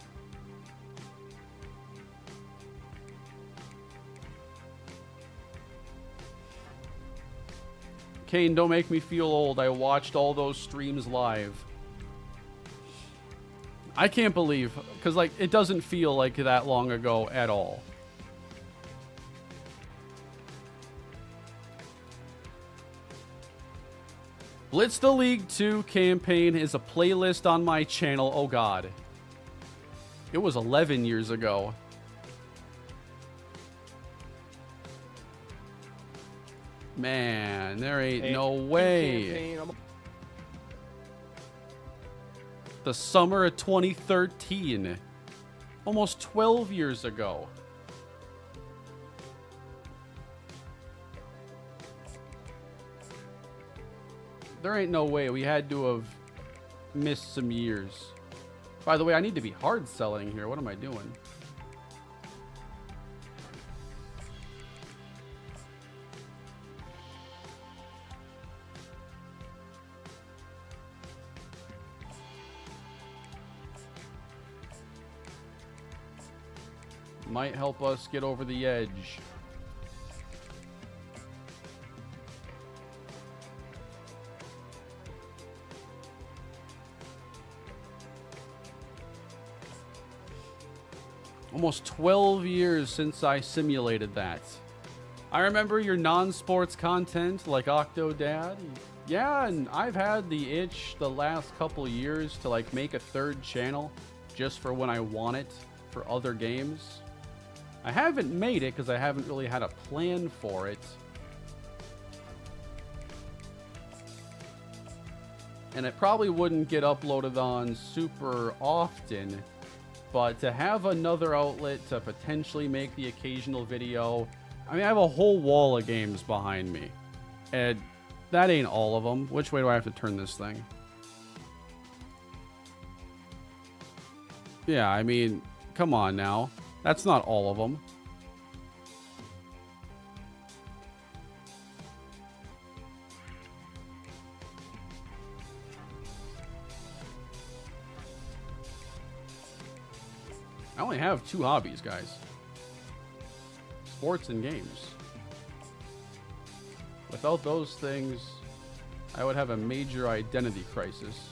Kane, don't make me feel old. I watched all those streams live. I can't believe, because like it doesn't feel like that long ago at all. Blitz the League 2 campaign is a playlist on my channel. Oh God. It was 11 years ago. Man, there ain't no way. The summer of 2013. Almost 12 years ago. There ain't no way. We had to have missed some years. By the way, I need to be hard selling here. What am I doing? Might help us get over the edge. Almost 12 years since I simulated that. I remember your non-sports content like Octodad. Yeah, and I've had the itch the last couple years to like make a third channel just for when I want it for other games. I haven't made it because I haven't really had a plan for it. And it probably wouldn't get uploaded on super often. But to have another outlet to potentially make the occasional video. I mean, I have a whole wall of games behind me. And that ain't all of them. Which way do I have to turn this thing? Yeah, I mean, come on now. That's not all of them. I only have 2 hobbies, guys. Sports and games. Without those things, I would have a major identity crisis.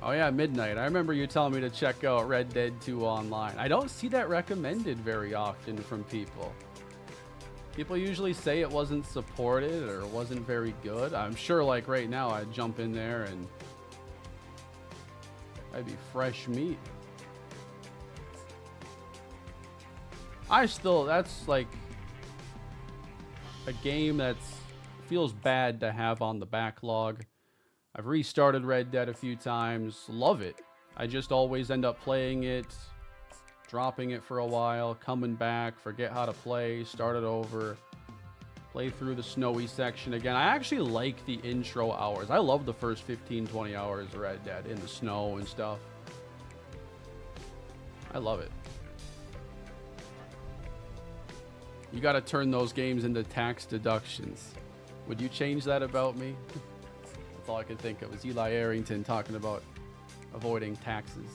Oh yeah, Midnight. I remember you telling me to check out Red Dead 2 online. I don't see that recommended very often from people. People usually say it wasn't supported or wasn't very good. I'm sure like right now I'd jump in there and I'd be fresh meat. That's like a game that feels bad to have on the backlog. I've restarted Red Dead a few times. Love it. I just always end up playing it, dropping it for a while, coming back, forget how to play, start it over, play through the snowy section again. I actually like the intro hours. I love the first 15, 20 hours of Red Dead in the snow and stuff. I love it. You got to turn those games into tax deductions. Would you change that about me? All I could think of was Eli Arrington talking about avoiding taxes.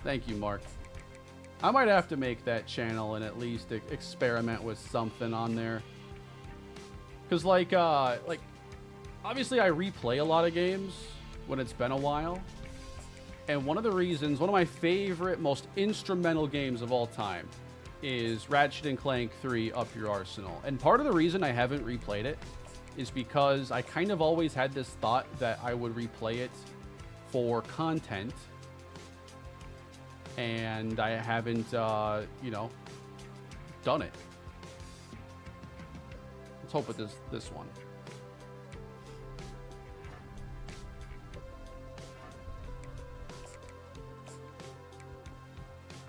Thank you, Mark. I might have to make that channel and at least experiment with something on there. Because like obviously I replay a lot of games when it's been a while. And one of my favorite, most instrumental games of all time is Ratchet & Clank 3 Up Your Arsenal. And part of the reason I haven't replayed it is because I kind of always had this thought that I would replay it for content. And I haven't, done it. Let's hope with this one.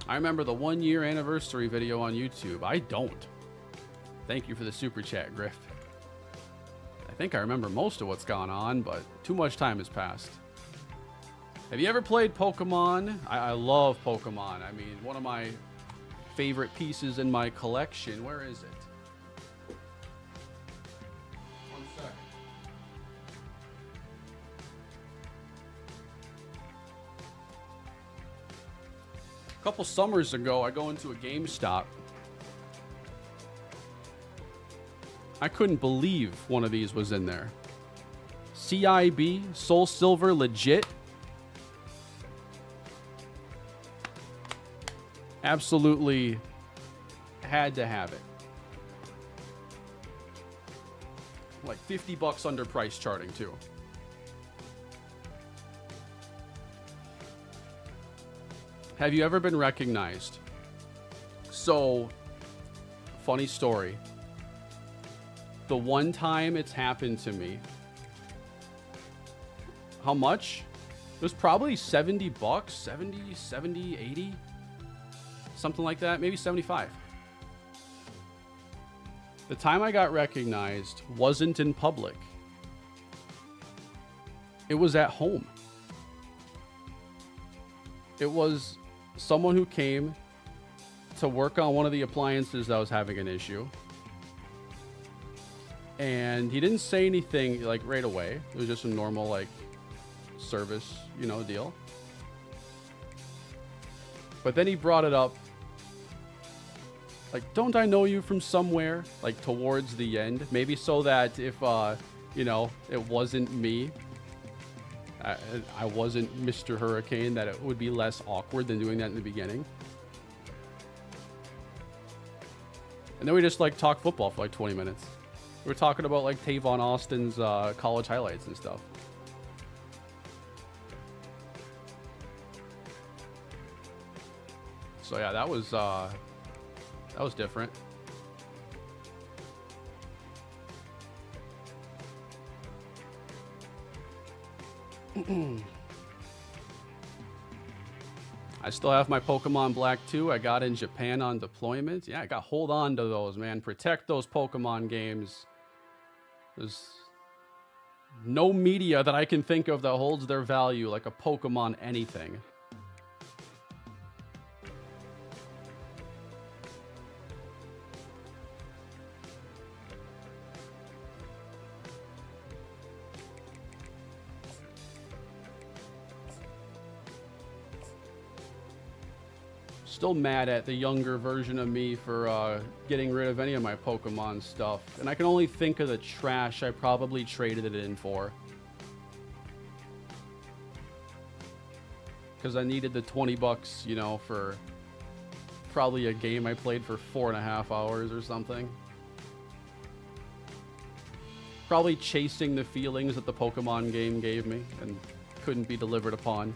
I remember the 1-year anniversary video on YouTube. I don't. Thank you for the super chat, Griff. I think I remember most of what's gone on, but too much time has passed. Have you ever played Pokemon? I love Pokemon. I mean, one of my favorite pieces in my collection. Where is it? One second. A couple summers ago, I go into a GameStop. I couldn't believe one of these was in there. CIB, Soul Silver, legit. Absolutely had to have it. Like $50 under price charting too. Have you ever been recognized? So, funny story. The one time it's happened to me, how much? It was probably 70 bucks, 70, 80, something like that, maybe 75. The time I got recognized wasn't in public. It was at home. It was someone who came to work on one of the appliances that was having an issue. And he didn't say anything like right away. It was just a normal like service, you know, deal. But then he brought it up. Like, don't I know you from somewhere? Like towards the end, maybe so that if, you know, it wasn't me, I wasn't MrHurriicane, that it would be less awkward than doing that in the beginning. And then we just like talked football for like 20 minutes. We were talking about like Tavon Austin's college highlights and stuff. So yeah, that was different. I still have my Pokemon Black 2. I got in Japan on deployment. Yeah, I got hold on to those, man. Protect those Pokemon games. There's no media that I can think of that holds their value like a Pokemon anything. Still mad at the younger version of me for getting rid of any of my Pokemon stuff. And I can only think of the trash I probably traded it in for. Because I needed the 20 bucks, you know, for probably a game I played for 4.5 hours or something. Probably chasing the feelings that the Pokemon game gave me and couldn't be delivered upon.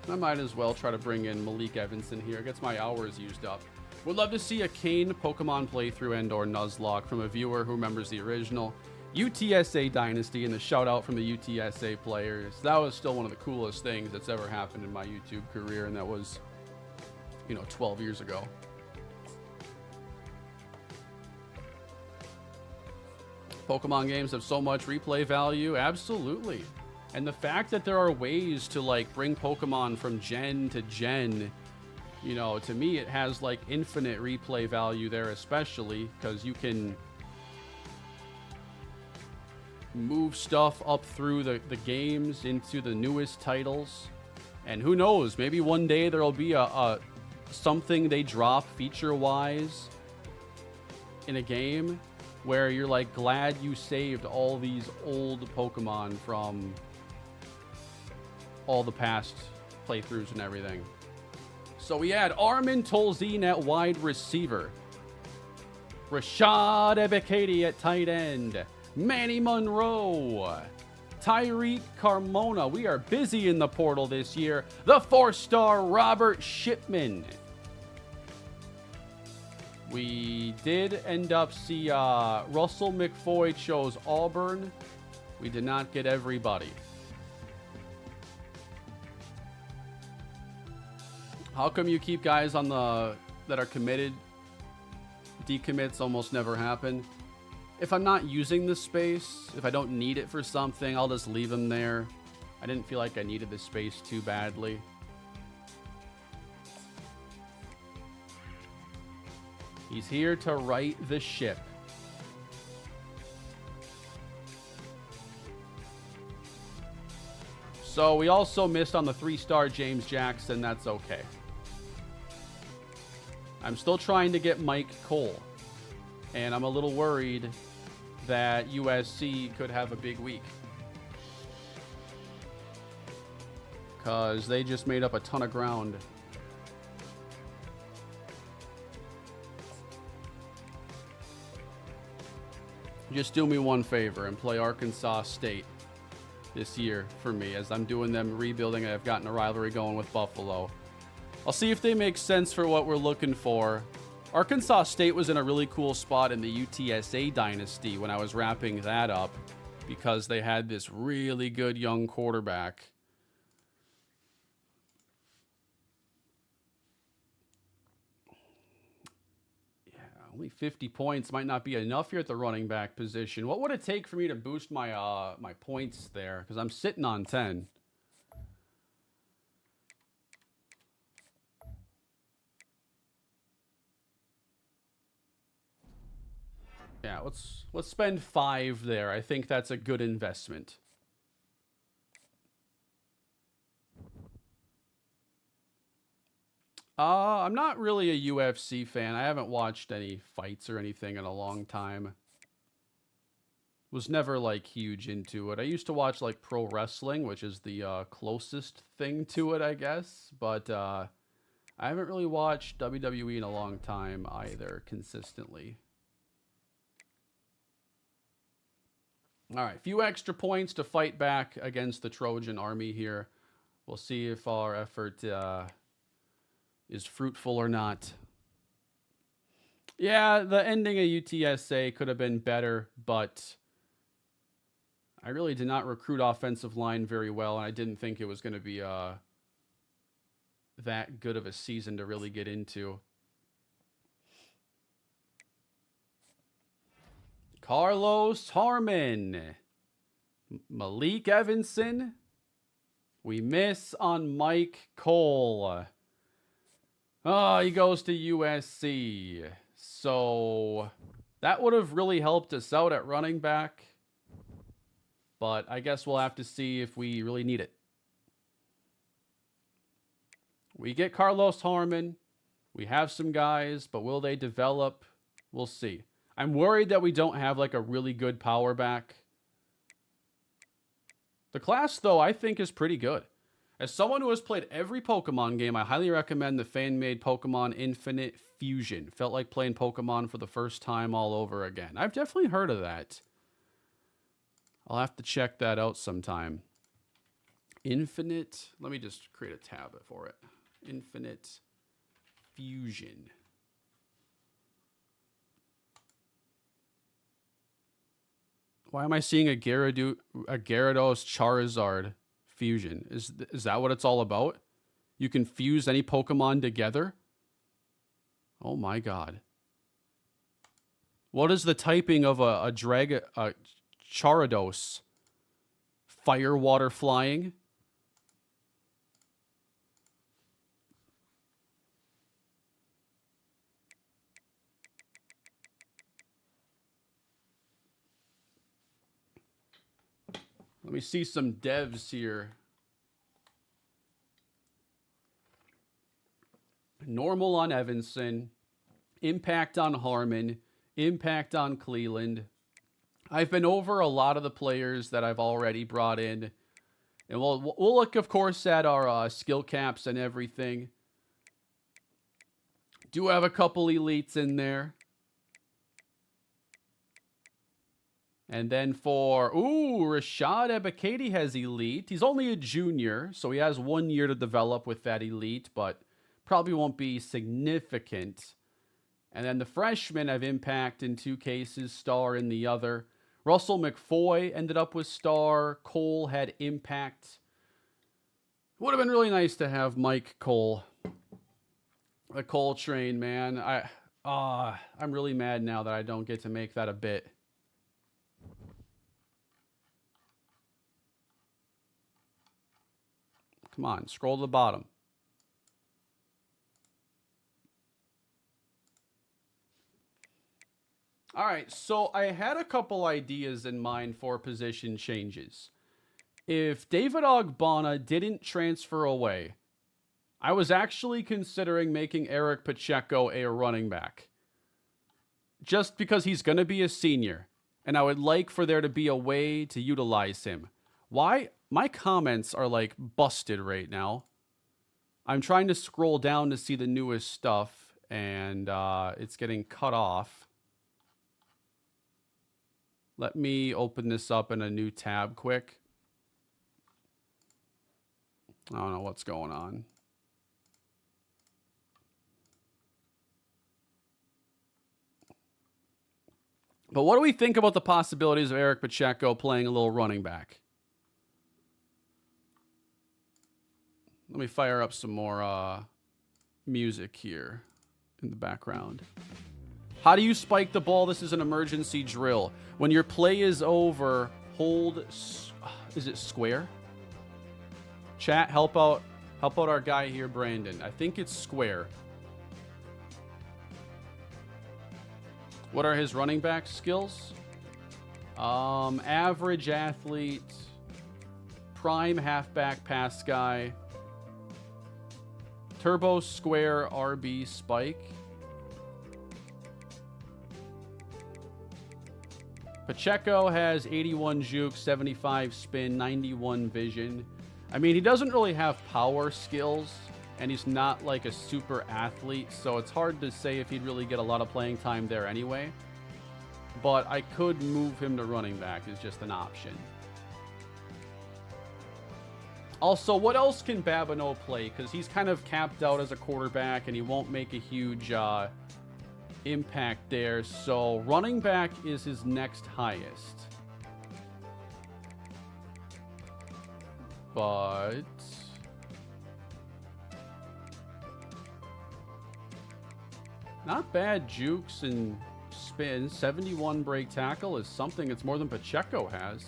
I might as well try to bring in Malik Evanson here. Gets my hours used up. Would love to see a Kane Pokemon playthrough and or Nuzlocke from a viewer who remembers the original UTSA Dynasty, and the shout out from the UTSA players. That was still one of the coolest things that's ever happened in my YouTube career, and that was, you know, 12 years ago. Pokemon games have so much replay value. Absolutely. And the fact that there are ways to like bring Pokemon from gen to gen, you know, to me it has like infinite replay value there, especially because you can move stuff up through the games into the newest titles. And who knows, maybe one day there'll be a something they drop feature wise in a game where you're like glad you saved all these old Pokemon from all the past playthroughs and everything. So we had Armin Tolzien at wide receiver, Rashad Ebekati at tight end, Manny Monroe, Tyreek Carmona. We are busy in the portal this year. The 4-star Robert Shipman. We did end up see Russell McFoy chose Auburn. We did not get everybody. How come you keep guys on the that are committed? Decommits almost never happen. If I'm not using the space, if I don't need it for something, I'll just leave them there. I didn't feel like I needed the space too badly. He's here to right the ship. So we also missed on the 3-star James Jackson. That's okay. I'm still trying to get Mike Cole, and I'm a little worried that USC could have a big week because they just made up a ton of ground Just do me one favor and play Arkansas State this year for me, as I'm doing them rebuilding. I've gotten a rivalry going with Buffalo. I'll see if they make sense for what we're looking for. Arkansas State was in a really cool spot in the UTSA Dynasty when I was wrapping that up, because they had this really good young quarterback. Only 50 points might not be enough here at the running back position. What would it take for me to boost my my points there? Because I'm sitting on 10. Yeah, let's spend 5 there. I think that's a good investment. I'm not really a UFC fan. I haven't watched any fights or anything in a long time. Was never, like, huge into it. I used to watch, like, pro wrestling, which is the closest thing to it, I guess. But I haven't really watched WWE in a long time either, consistently. All right, a few extra points to fight back against the Trojan army here. We'll see if our effort is fruitful or not. Yeah, the ending of UTSA could have been better, but I really did not recruit offensive line very well, and I didn't think it was going to be that good of a season to really get into. Carlos Harmon. Malik Evanson. We miss on Mike Cole. Oh, he goes to USC. So that would have really helped us out at running back. But I guess we'll have to see if we really need it. We get Carlos Harmon. We have some guys, but will they develop? We'll see. I'm worried that we don't have like a really good power back. The class, though, I think is pretty good. As someone who has played every Pokemon game, I highly recommend the fan-made Pokemon Infinite Fusion. Felt like playing Pokemon for the first time all over again. I've definitely heard of that. I'll have to check that out sometime. Infinite, let me just create a tab for it. Infinite Fusion. Why am I seeing a Gyarados Charizard fusion? Is that what it's all about? You can fuse any Pokemon together? Oh my god. What is the typing of a Charados? Fire, water, flying? Let me see some devs here. Normal on Evanson. Impact on Harmon. Impact on Cleland. I've been over a lot of the players that I've already brought in. And we'll look, of course, at our skill caps and everything. Do have a couple elites in there. And then for, Rashad Ebiketie has elite. He's only a junior, so he has 1 year to develop with that elite, but probably won't be significant. And then the freshmen have impact in 2 cases, star in the other. Russell McFoy ended up with star. Cole had impact. Would have been really nice to have Mike Cole. The Cole train, man. I'm really mad now that I don't get to make that a bit. Come on, scroll to the bottom. All right, so I had a couple ideas in mind for position changes. If David Ogbonna didn't transfer away, I was actually considering making Eric Pacheco a running back. Just because he's going to be a senior, and I would like for there to be a way to utilize him. Why? My comments are like busted right now. I'm trying to scroll down to see the newest stuff, and it's getting cut off. Let me open this up in a new tab quick. I don't know what's going on. But what do we think about the possibilities of Eric Pacheco playing a little running back? Let me fire up some more music here in the background. How do you spike the ball? This is an emergency drill. When your play is over, hold... Is it square? Chat, help out our guy here, Brandon. I think it's square. What are his running back skills? Average athlete, prime halfback pass guy, turbo square RB spike. Pacheco has 81 juke, 75 spin, 91 vision. I mean, he doesn't really have power skills, and he's not like a super athlete, so it's hard to say if he'd really get a lot of playing time there anyway. But I could move him to running back is just an option. Also, what else can Babineau play? Because he's kind of capped out as a quarterback, and he won't make a huge impact there. So running back is his next highest. But... not bad jukes and spin. 71 break tackle is something. It's more than Pacheco has.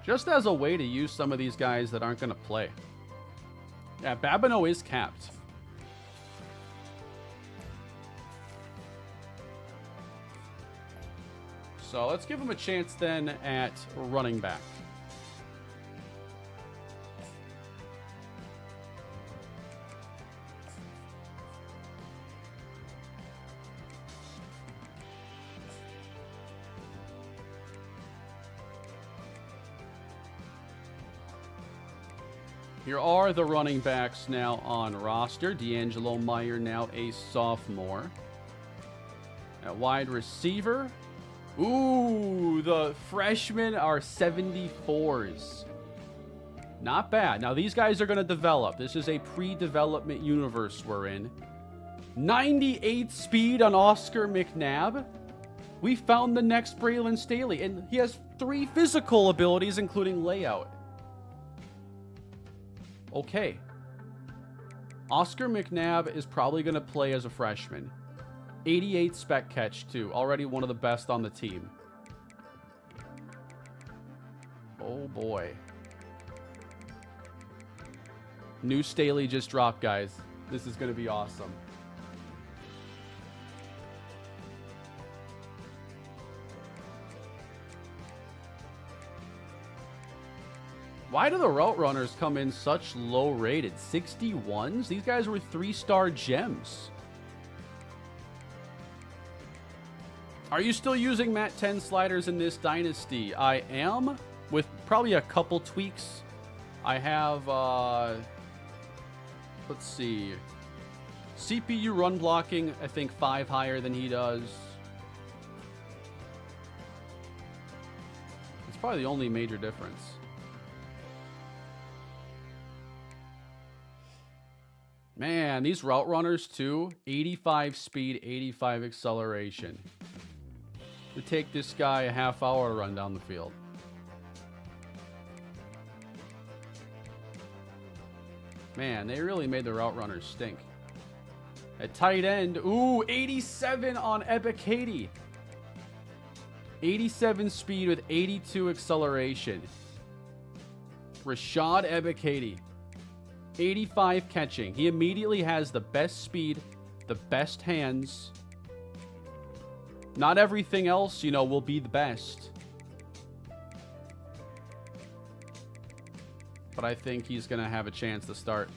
Just as a way to use some of these guys that aren't going to play. Yeah, Babineau is capped. So let's give him a chance then at running back. Here are the running backs now on roster. D'Angelo Meyer now a sophomore. At wide receiver. Ooh, the freshmen are 74s. Not bad. Now, these guys are going to develop. This is a pre-development universe we're in. 98 speed on Oscar McNabb. We found the next Braylon Staley, and he has 3 physical abilities, including layout. Okay. Oscar McNabb is probably going to play as a freshman. 88 spec catch, too. Already one of the best on the team. Oh, boy. New Staley just dropped, guys. This is going to be awesome. Why do the route runners come in such low rated? 61s? These guys were 3-star gems. Are you still using Mat 10 sliders in this dynasty? I am, with probably a couple tweaks. I have, let's see. CPU run blocking, I think 5 higher than he does. It's probably the only major difference. Man, these route runners too. 85 speed, 85 acceleration. It would take this guy a half hour to run down the field. Man, they really made the route runners stink. At tight end, ooh, 87 on Ep.68. 87 speed with 82 acceleration. Rashad Ep.68. 85 catching. He immediately has the best speed, the best hands. Not everything else, you know, will be the best. But I think he's going to have a chance to start.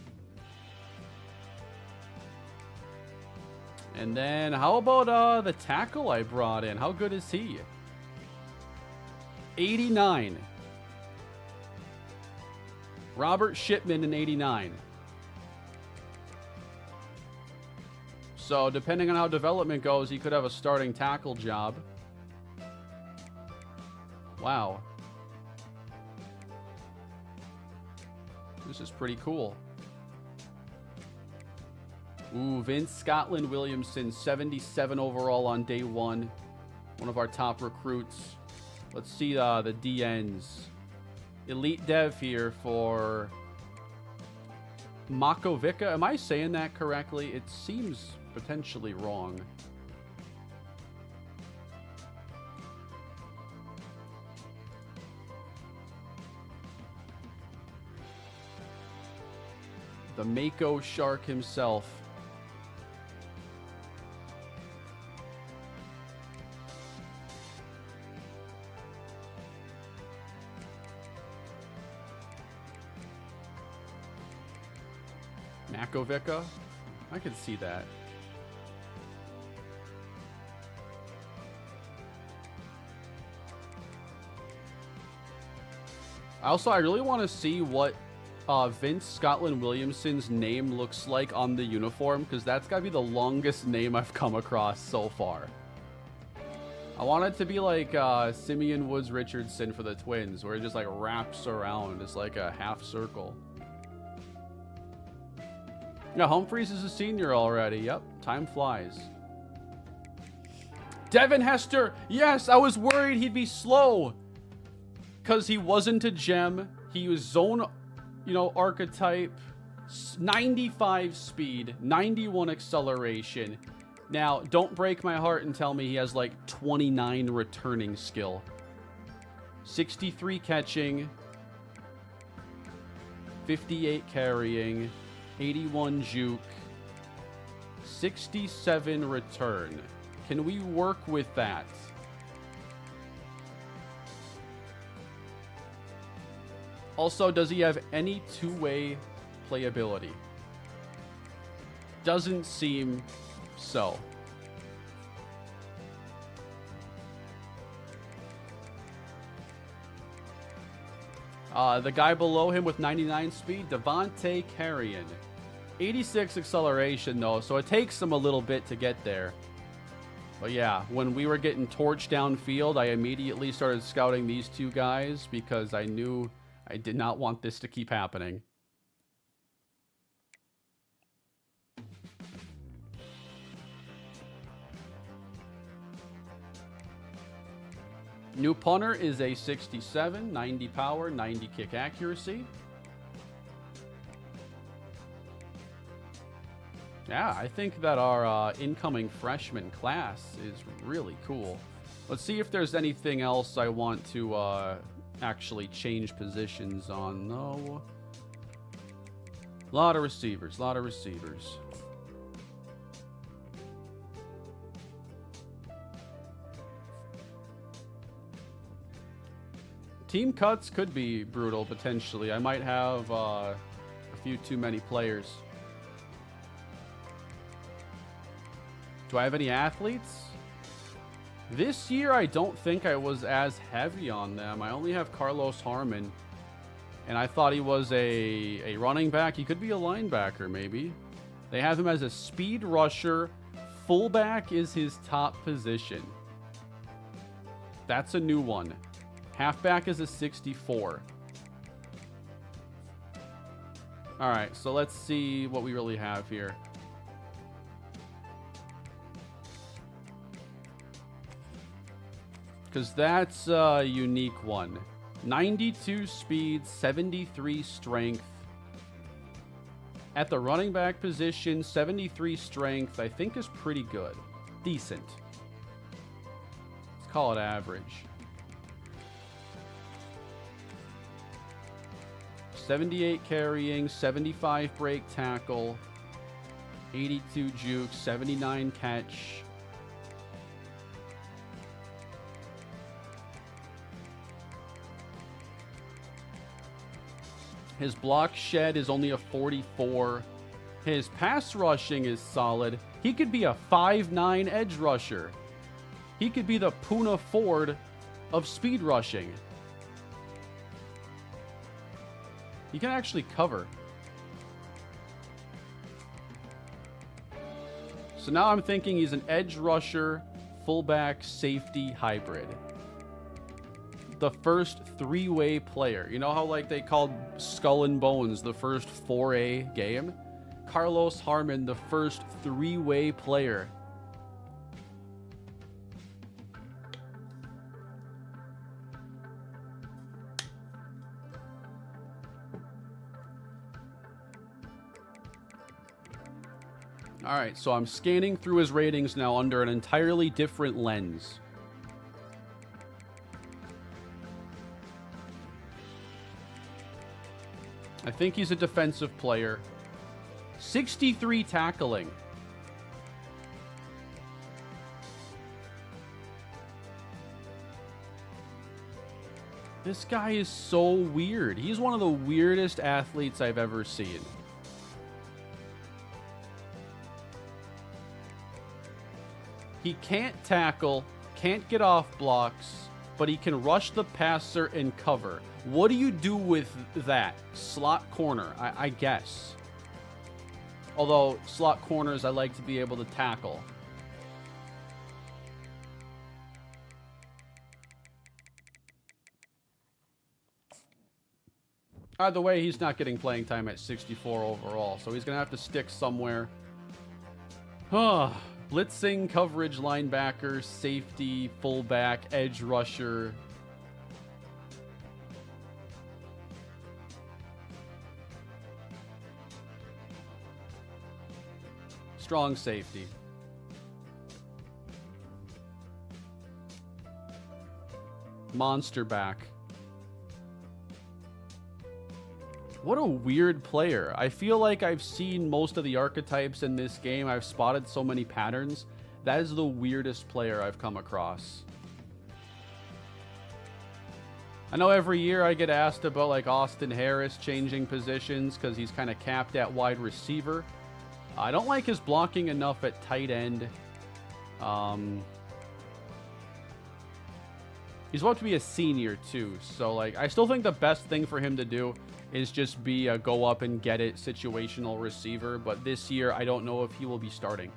And then, how about the tackle I brought in? How good is he? 89. Robert Shipman in 89. So depending on how development goes, he could have a starting tackle job. Wow. This is pretty cool. Ooh, Vince Scotland Williamson, 77 overall on day one. One of our top recruits. Let's see the DNs. Elite Dev here for Makovica. Am I saying that correctly? It seems potentially wrong. The Mako Shark himself. Makovica? I could see that. I really want to see what Vince Scotland Williamson's name looks like on the uniform, because that's got to be the longest name I've come across so far. I want it to be like Simeon Woods Richardson for the Twins, where it just like wraps around. It's like a half circle. Yeah, Humphreys is a senior already. Yep, time flies. Devin Hester. Yes, I was worried he'd be slow because he wasn't a gem. He was zone, archetype, 95 speed, 91 acceleration. Now, don't break my heart and tell me he has like 29 returning skill. 63 catching, 58 carrying, 81 juke, 67 return. Can we work with that? Also, does he have any two-way playability? Doesn't seem so. The guy below him with 99 speed, Devontae Carrion. 86 acceleration, though, so it takes him a little bit to get there. But yeah, when we were getting torched downfield, I immediately started scouting these two guys because I knew I did not want this to keep happening. New punter is a 67, 90 power, 90 kick accuracy. Yeah, I think that our incoming freshman class is really cool. Let's see if there's anything else I want to actually change positions on. No. A lot of receivers, a lot of receivers. Team cuts could be brutal, potentially. I might have a few too many players. Do I have any athletes? This year, I don't think I was as heavy on them. I only have Carlos Harmon, and I thought he was a running back. He could be a linebacker, maybe. They have him as a speed rusher. Fullback is his top position. That's a new one. Halfback is a 64. All right, so let's see what we really have here. Because that's a unique one. 92 speed, 73 strength. At the running back position, 73 strength, I think is pretty good. Decent. Let's call it average. 78 carrying, 75 break tackle, 82 juke, 79 catch. His block shed is only a 44. His pass rushing is solid. He could be a 5'9" edge rusher. He could be the Poona Ford of speed rushing. He can actually cover. So now I'm thinking he's an edge rusher, fullback, safety hybrid. The first three-way player. You know how like they called Skull and Bones the first 4A game? Carlos Harmon, the first three-way player. All right, so I'm scanning through his ratings now under an entirely different lens. I think he's a defensive player. 63 tackling. This guy is so weird. He's one of the weirdest athletes I've ever seen. He can't tackle, can't get off blocks, but he can rush the passer and cover. What do you do with that? Slot corner, I guess. Although, slot corners, I like to be able to tackle. Either way, he's not getting playing time at 64 overall, so he's going to have to stick somewhere. Blitzing, coverage, linebacker, safety, fullback, edge rusher. Strong safety. Monster back. What a weird player. I feel like I've seen most of the archetypes in this game. I've spotted so many patterns. That is the weirdest player I've come across. I know every year I get asked about like Austin Harris changing positions because he's kind of capped at wide receiver. I don't like his blocking enough at tight end. He's about to be a senior too, so like I still think the best thing for him to do is just be a go up and get it situational receiver, but this year I don't know if he will be starting.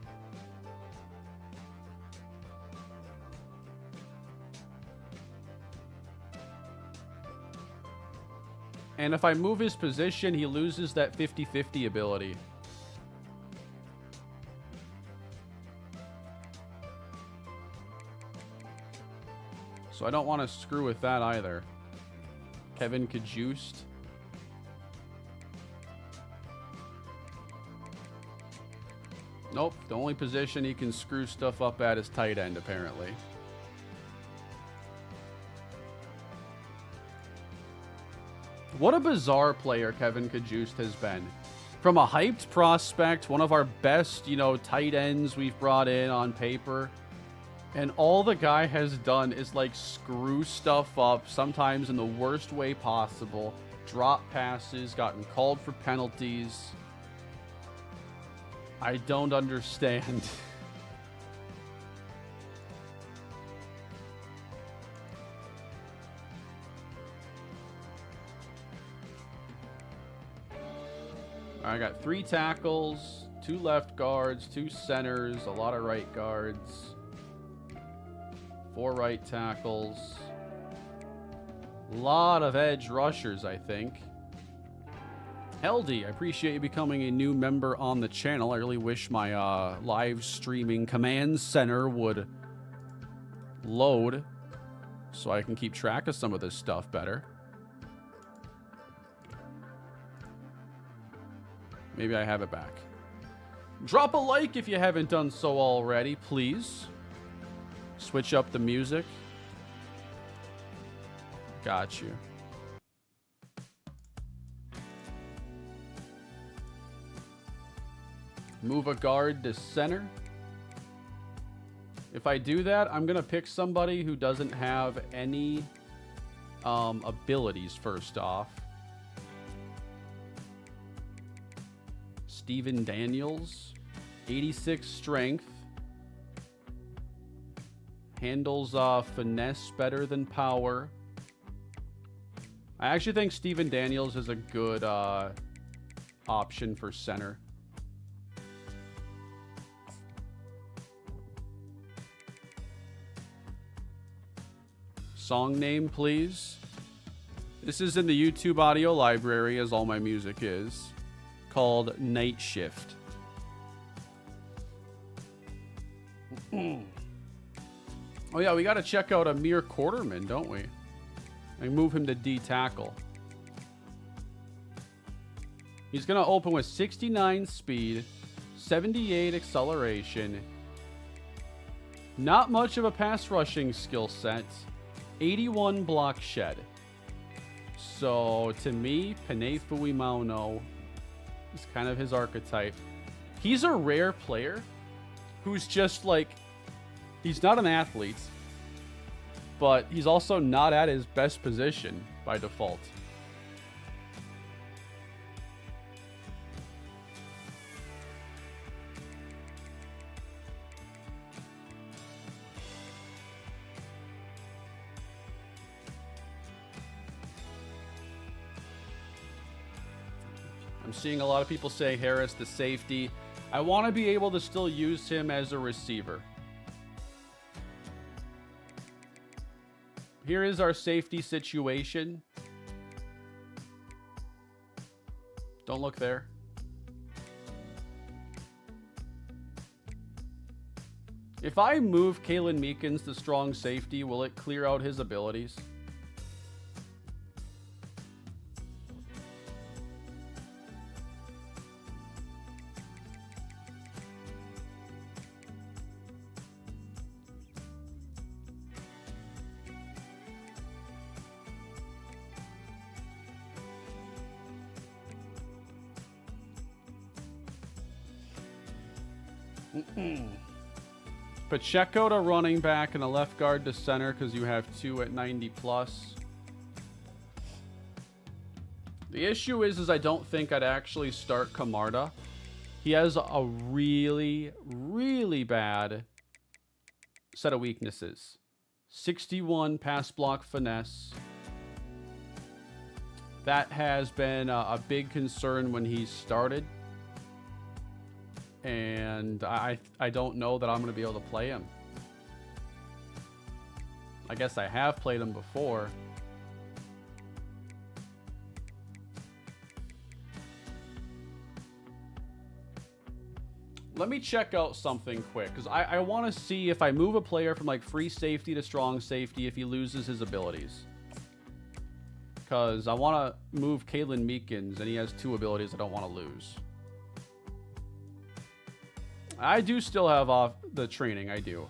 And if I move his position, he loses that 50-50 ability. So I don't want to screw with that either. Kevin Kajust. Nope, the only position he can screw stuff up at is tight end, apparently. What a bizarre player Kevin Kajust has been. From a hyped prospect, one of our best, tight ends we've brought in on paper. And all the guy has done is, like, screw stuff up, sometimes in the worst way possible. Drop passes, gotten called for penalties. I don't understand. I got 3 tackles, 2 left guards, 2 centers, a lot of right guards, 4 right tackles, a lot of edge rushers, I think. Heldy, I appreciate you becoming a new member on the channel. I really wish my live streaming command center would load so I can keep track of some of this stuff better. Maybe I have it back. Drop a like if you haven't done so already, please. Switch up the music. Got you. Move a guard to center. If I do that, I'm going to pick somebody who doesn't have any abilities first off. Steven Daniels, 86 strength. Handles finesse better than power. I actually think Steven Daniels is a good option for center. Song name, please. This is in the YouTube audio library, as all my music is, called Night Shift. Oh yeah, we got to check out Amir Quarterman, don't we? And move him to D tackle. He's going to open with 69 speed, 78 acceleration. Not much of a pass rushing skill set. 81 block shed. So to me, Penei Fuimauno is kind of his archetype. He's a rare player who's just like, he's not an athlete, but he's also not at his best position by default. I'm seeing a lot of people say Harris the safety. I want to be able to still use him as a receiver. Here is our safety situation. Don't look there. If I move Kalen Meekins to strong safety, will it clear out his abilities? Pacheco to running back and a left guard to center because you have two at 90 plus. The issue is I don't think I'd actually start Camarda. He has a really, really bad set of weaknesses. 61 pass block finesse. That has been a big concern when he started. And I don't know that I'm going to be able to play him. I guess I have played him before. Let me check out something quick, because I want to see if I move a player from like free safety to strong safety if he loses his abilities. Because I want to move Kalen Meekins, and he has two abilities I don't want to lose. I do still have off the training, I do.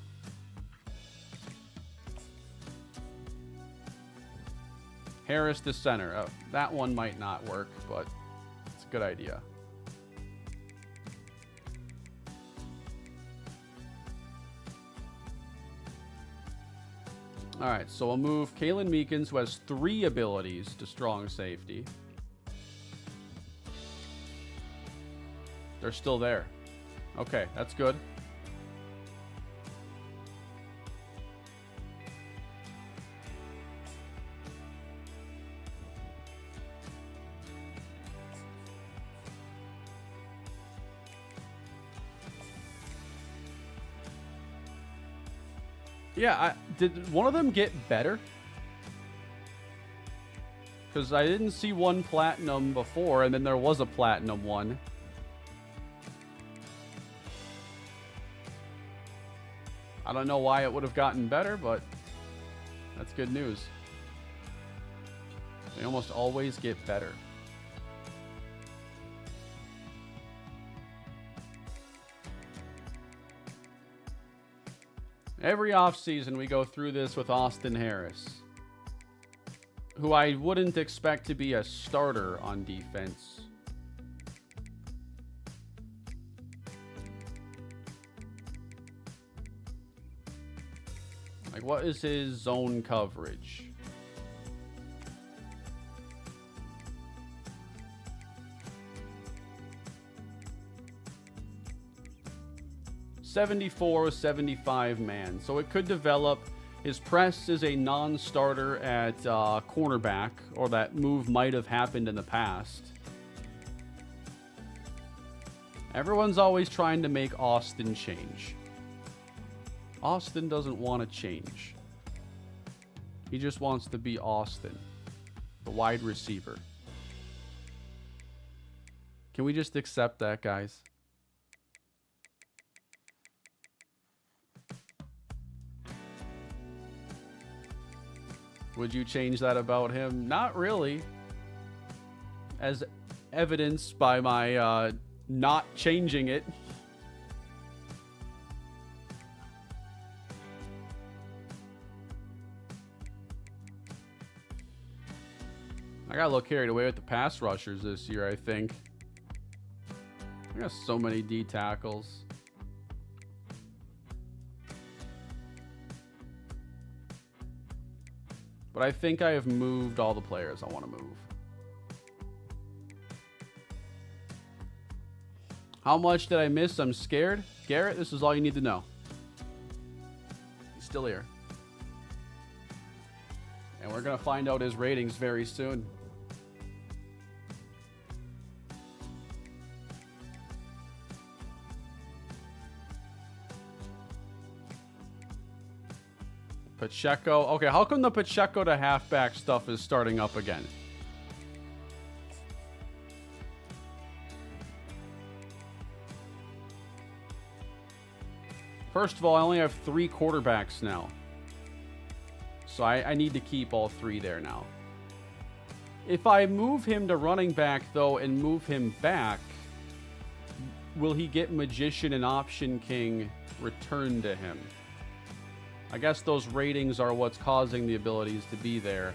Harris to center. Oh, that one might not work, but it's a good idea. All right, so we'll move Kalen Meekins, who has 3 abilities, to strong safety. They're still there. Okay, that's good. Yeah, did one of them get better? Because I didn't see one platinum before, and then there was a platinum one. I don't know why it would have gotten better, but that's good news. They almost always get better. Every offseason, we go through this with Austin Harris, who I wouldn't expect to be a starter on defense. Like, what is his zone coverage? '74 with 75 man. So it could develop. His press is a non-starter at cornerback, or that move might have happened in the past. Everyone's always trying to make Austin change. Austin doesn't want to change. He just wants to be Austin, the wide receiver. Can we just accept that, guys? Would you change that about him? Not really. As evidenced by my not changing it. I got a little carried away with the pass rushers this year, I think. I got so many D tackles. But I think I have moved all the players I want to move. How much did I miss? I'm scared. Garrett, this is all you need to know. He's still here. And we're going to find out his ratings very soon. Pacheco. Okay, how come the Pacheco to halfback stuff is starting up again? First of all, I only have 3 quarterbacks now. So I need to keep all 3 there now. If I move him to running back, though, and move him back, will he get Magician and Option King returned to him? I guess those ratings are what's causing the abilities to be there.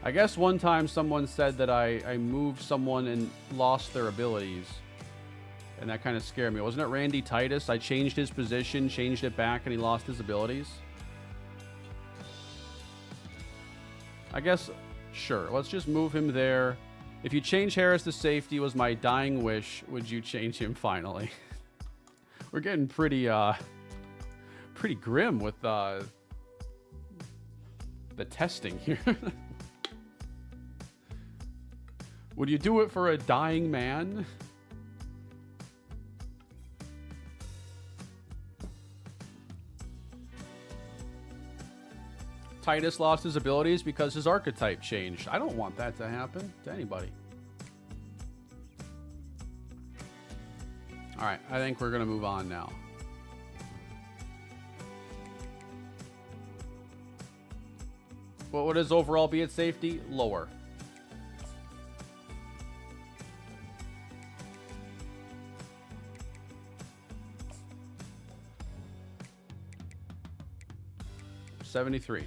I guess one time someone said that I moved someone and lost their abilities. And that kind of scared me. Wasn't it Randy Titus? I changed his position, changed it back, and he lost his abilities. I guess, sure. Let's just move him there. If you change Harris to safety was my dying wish, would you change him finally? We're getting pretty grim with the testing here. Would you do it for a dying man? Titus lost his abilities because his archetype changed. I don't want that to happen to anybody. All right, I think we're going to move on now. What would his overall be at safety? Lower. $73.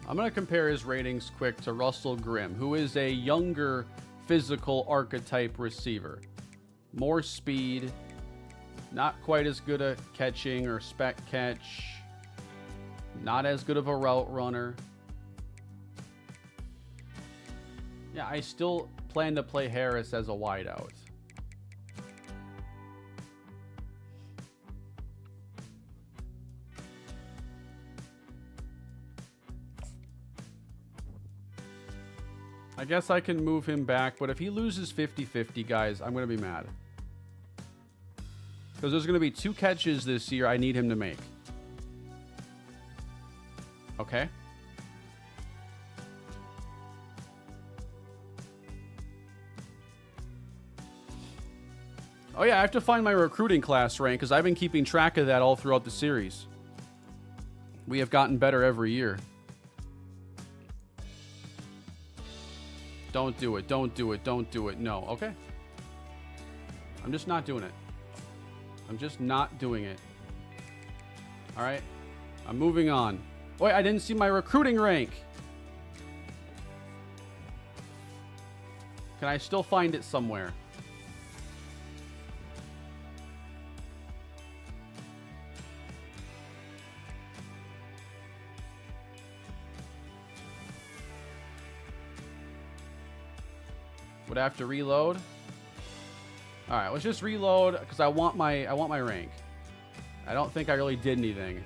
I'm going to compare his ratings quick to Russell Grimm, who is a younger physical archetype receiver. More speed, not quite as good at catching or spec catch, not as good of a route runner. Yeah, I still plan to play Harris as a wideout. I guess I can move him back, but if he loses 50-50, guys, I'm going to be mad. Because there's going to be 2 catches this year I need him to make. Okay? Oh yeah, I have to find my recruiting class rank because I've been keeping track of that all throughout the series. We have gotten better every year. Don't do it. Don't do it. Don't do it. No. Okay. I'm just not doing it. I'm just not doing it. All right. I'm moving on. Wait, I didn't see my recruiting rank. Can I still find it somewhere? Would I have to reload? All right, let's just reload because I want my rank. I don't think I really did anything.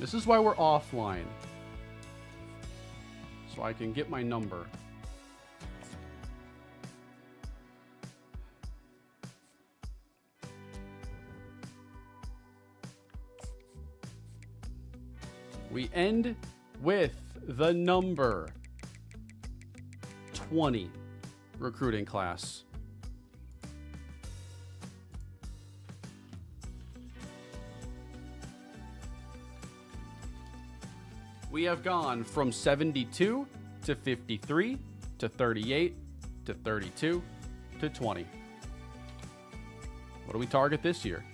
This is why we're offline. So I can get my number. We end with the number 20 recruiting class. We have gone from 72 to 53 to 38 to 32 to 20. What do we target this year?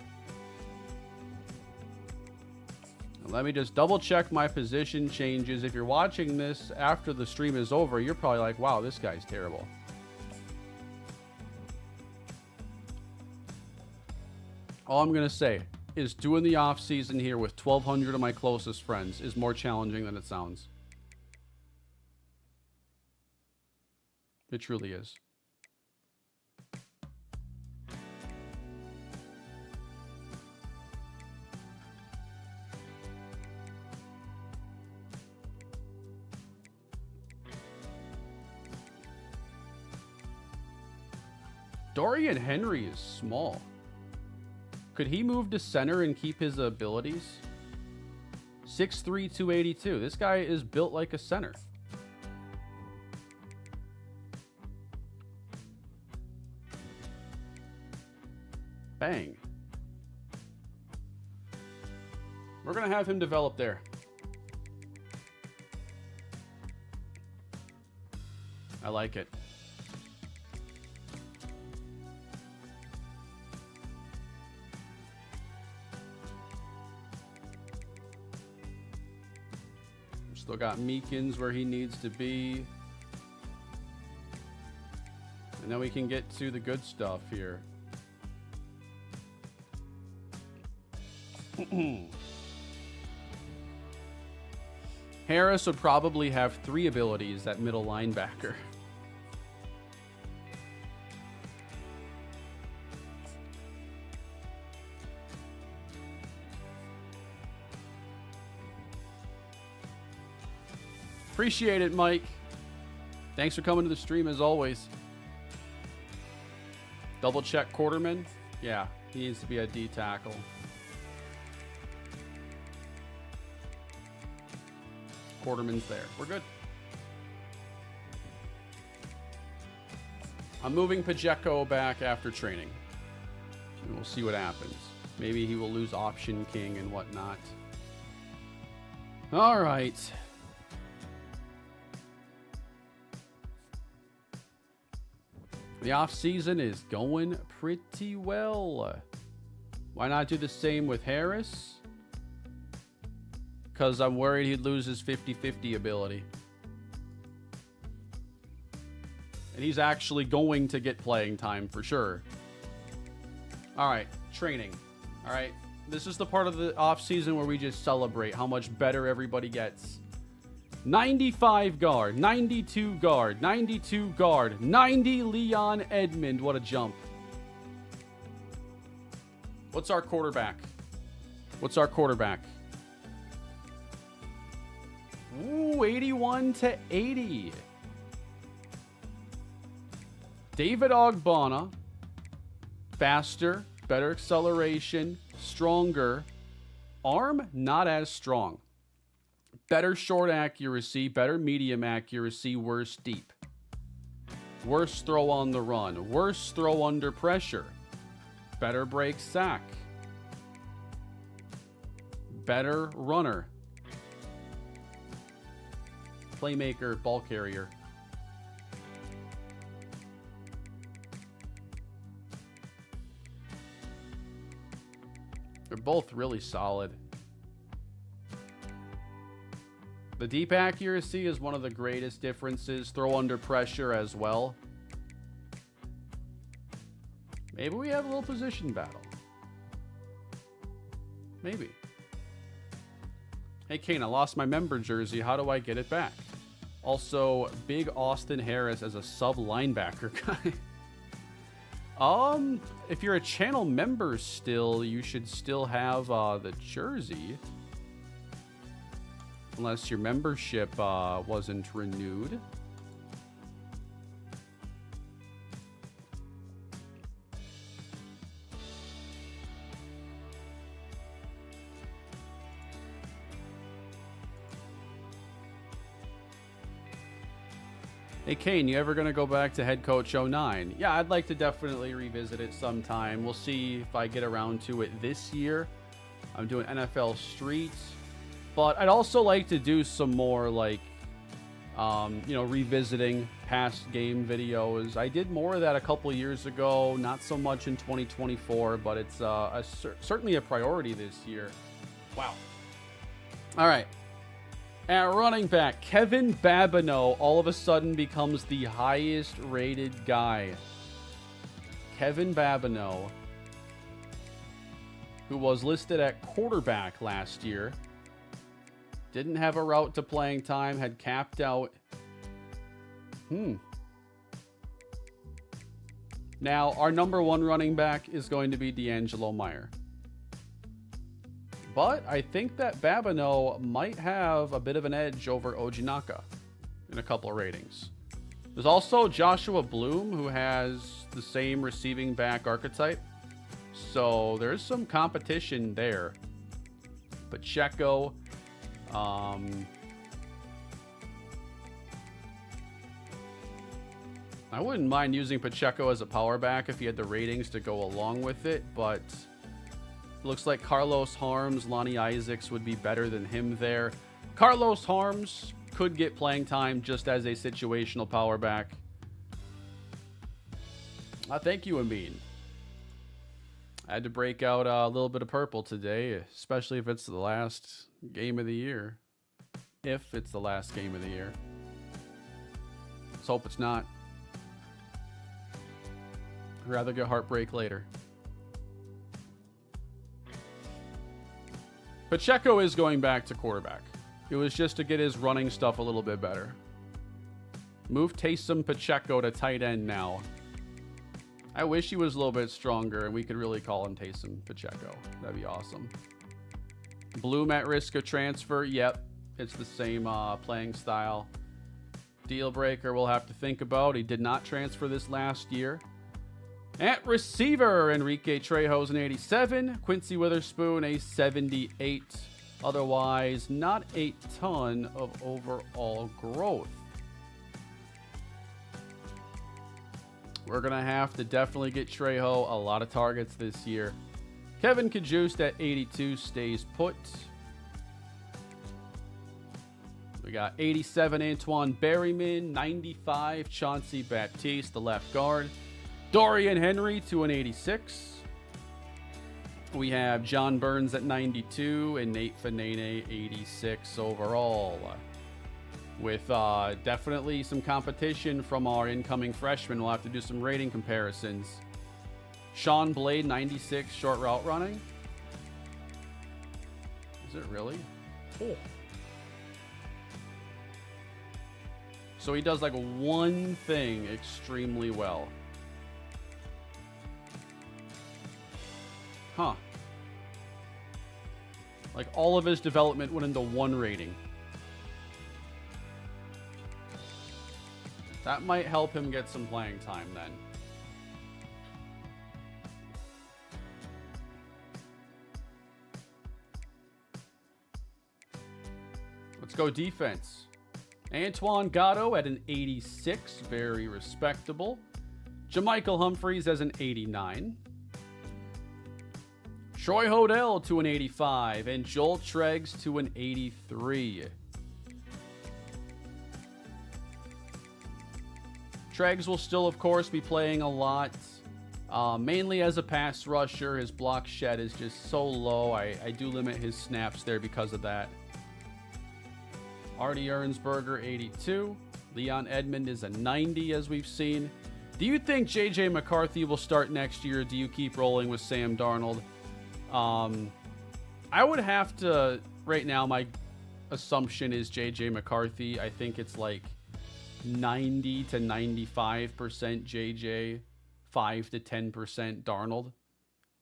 Let me just double check my position changes. If you're watching this after the stream is over, you're probably like, wow, this guy's terrible. All I'm going to say is doing the off season here with 1,200 of my closest friends is more challenging than it sounds. It truly is. Dorian Henry is small. Could he move to center and keep his abilities? 6'3", 282. This guy is built like a center. Bang. We're going to have him develop there. I like it. Still got Meekins where he needs to be. And then we can get to the good stuff here. Harris would probably have 3 abilities at middle linebacker. Appreciate it, Mike. Thanks for coming to the stream as always. Double check Quarterman. Yeah, he needs to be a D tackle. Quarterman's there. We're good. I'm moving Pacheco back after training. And we'll see what happens. Maybe he will lose Option King and whatnot. All right. The off season is going pretty well. Why not do the same with Harris? Because I'm worried he'd lose his 50-50 ability. And he's actually going to get playing time for sure. All right, training. All right, this is the part of the off season where we just celebrate how much better everybody gets. 95 guard, 92 guard, 92 guard, 90 Leon Edmond. What a jump. What's our quarterback? What's our quarterback? Ooh, 81 to 80. David Ogbonna. Faster, better acceleration, stronger. Arm, not as strong. Better short accuracy, better medium accuracy, worse deep. Worse throw on the run, worse throw under pressure. Better break sack. Better runner. Playmaker, ball carrier. They're both really solid. The deep accuracy is one of the greatest differences. Throw under pressure as well. Maybe we have a little position battle. Maybe. Hey, Kane, I lost my member jersey. How do I get it back? Also, big Austin Harris as a sub linebacker guy. If you're a channel member still, you should still have the jersey. Unless your membership wasn't renewed. Hey, Kane, you ever going to go back to head coach 09? Yeah, I'd like to definitely revisit it sometime. We'll see if I get around to it this year. I'm doing NFL Street. But I'd also like to do some more, like, revisiting past game videos. I did more of that a couple years ago. Not so much in 2024, but it's certainly a priority this year. Wow. All right. At running back, Kevin Babineau all of a sudden becomes the highest rated guy. Kevin Babineau, who was listed at quarterback last year, didn't have a route to playing time, had capped out. Now, our number one running back is going to be D'Angelo Meyer. But I think that Babineau might have a bit of an edge over Ojinaka in a couple of ratings. There's also Joshua Bloom, who has the same receiving back archetype. So there's some competition there. Pacheco. I wouldn't mind using Pacheco as a power back if he had the ratings to go along with it, but looks like Carlos Harms, Lonnie Isaacs would be better than him there. Carlos Harms could get playing time just as a situational power back. Thank you, Amin. I had to break out a little bit of purple today, especially if it's the last game of the year. If it's the last game of the year. Let's hope it's not. I'd rather get heartbreak later. Pacheco is going back to quarterback. It was just to get his running stuff a little bit better. Move Taysom Pacheco to tight end now. I wish he was a little bit stronger and we could really call him Taysom Pacheco. That'd be awesome. Bloom at risk of transfer. Yep, it's the same playing style. Deal breaker we'll have to think about. He did not transfer this last year. At receiver, Enrique Trejo's an 87. Quincy Witherspoon, a 78. Otherwise, not a ton of overall growth. We're going to have to definitely get Trejo a lot of targets this year. Kevin Cajuste at 82 stays put. We got 87 Antoine Berryman, 95 Chauncey Baptiste, the left guard. Dorian Henry to an 86. We have John Burns at 92 and Nate Fanene 86 overall. With definitely some competition from our incoming freshmen. We'll have to do some rating comparisons. Sean Blade 96 short route running. Is it really? Oh. So he does like one thing extremely well. Huh. Like all of his development went into one rating. That might help him get some playing time then. Let's go defense. Antoine Gatto at an 86. Very respectable. Jermichael Humphreys as an 89. Troy Hodel to an 85, and Joel Treggs to an 83. Treggs will still, of course, be playing a lot, mainly as a pass rusher. His block shed is just so low. I do limit his snaps there because of that. Artie Ernsberger, 82. Leon Edmond is a 90, as we've seen. Do you think J.J. McCarthy will start next year? Or do you keep rolling with Sam Darnold? I would have to, right now, my assumption is JJ McCarthy. I think it's like 90 to 95% JJ, 5 to 10% Darnold.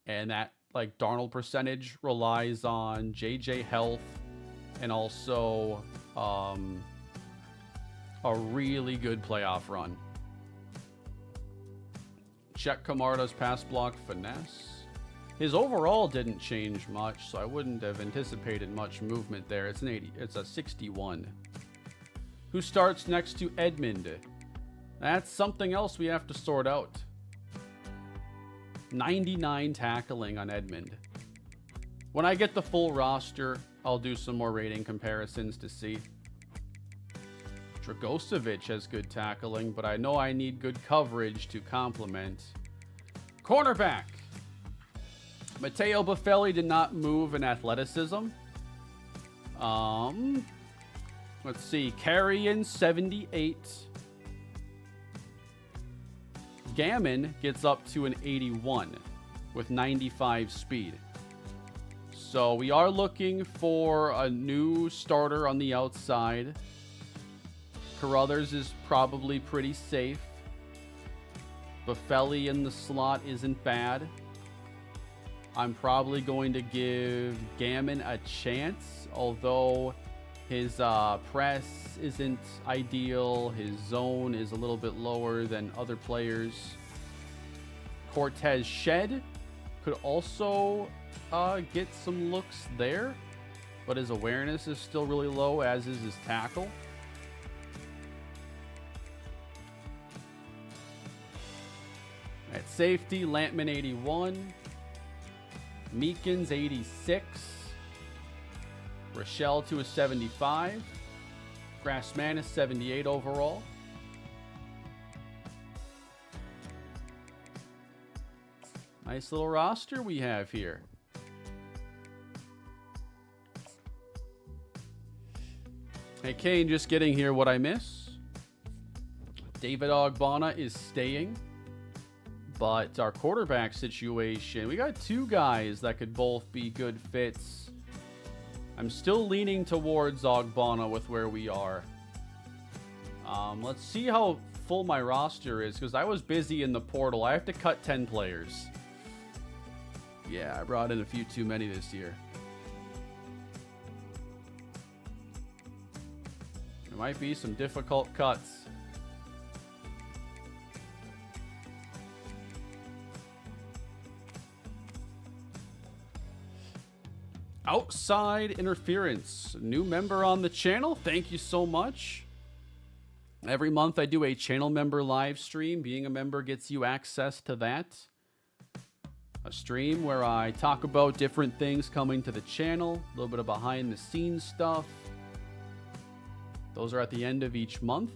And that like Darnold percentage relies on JJ health and also a really good playoff run. Check Camarda's pass block finesse. His overall didn't change much, so I wouldn't have anticipated much movement there. It's an 80. It's a 61. Who starts next to Edmund? That's something else we have to sort out. 99 tackling on Edmund. When I get the full roster, I'll do some more rating comparisons to see. Dragocevic has good tackling, but I know I need good coverage to complement. Cornerback. Matteo Buffelli did not move in athleticism. Let's see. Carrion, 78. Gammon gets up to an 81 with 95 speed. So we are looking for a new starter on the outside. Carruthers is probably pretty safe. Buffelli in the slot isn't bad. I'm probably going to give Gammon a chance, although his press isn't ideal. His zone is a little bit lower than other players. Cortez Shed could also get some looks there, but his awareness is still really low, as is his tackle. At safety, Lampman 81. Meekins 86. Rochelle to a 75. Grassman is 78 overall. Nice little roster we have here. Hey, Kane, just getting here. What I miss? David Ogbonna is staying. But our quarterback situation, we got two guys that could both be good fits. I'm still leaning towards Ogbonna with where we are. Let's see how full my roster is, because I was busy in the portal. I have to cut 10 players. Yeah, I brought in a few too many this year. There might be some difficult cuts. Outside Interference, new member on the channel. Thank you so much. Every month I do a channel member live stream. Being a member gets you access to that. A stream where I talk about different things coming to the channel, a little bit of behind the scenes stuff. Those are at the end of each month.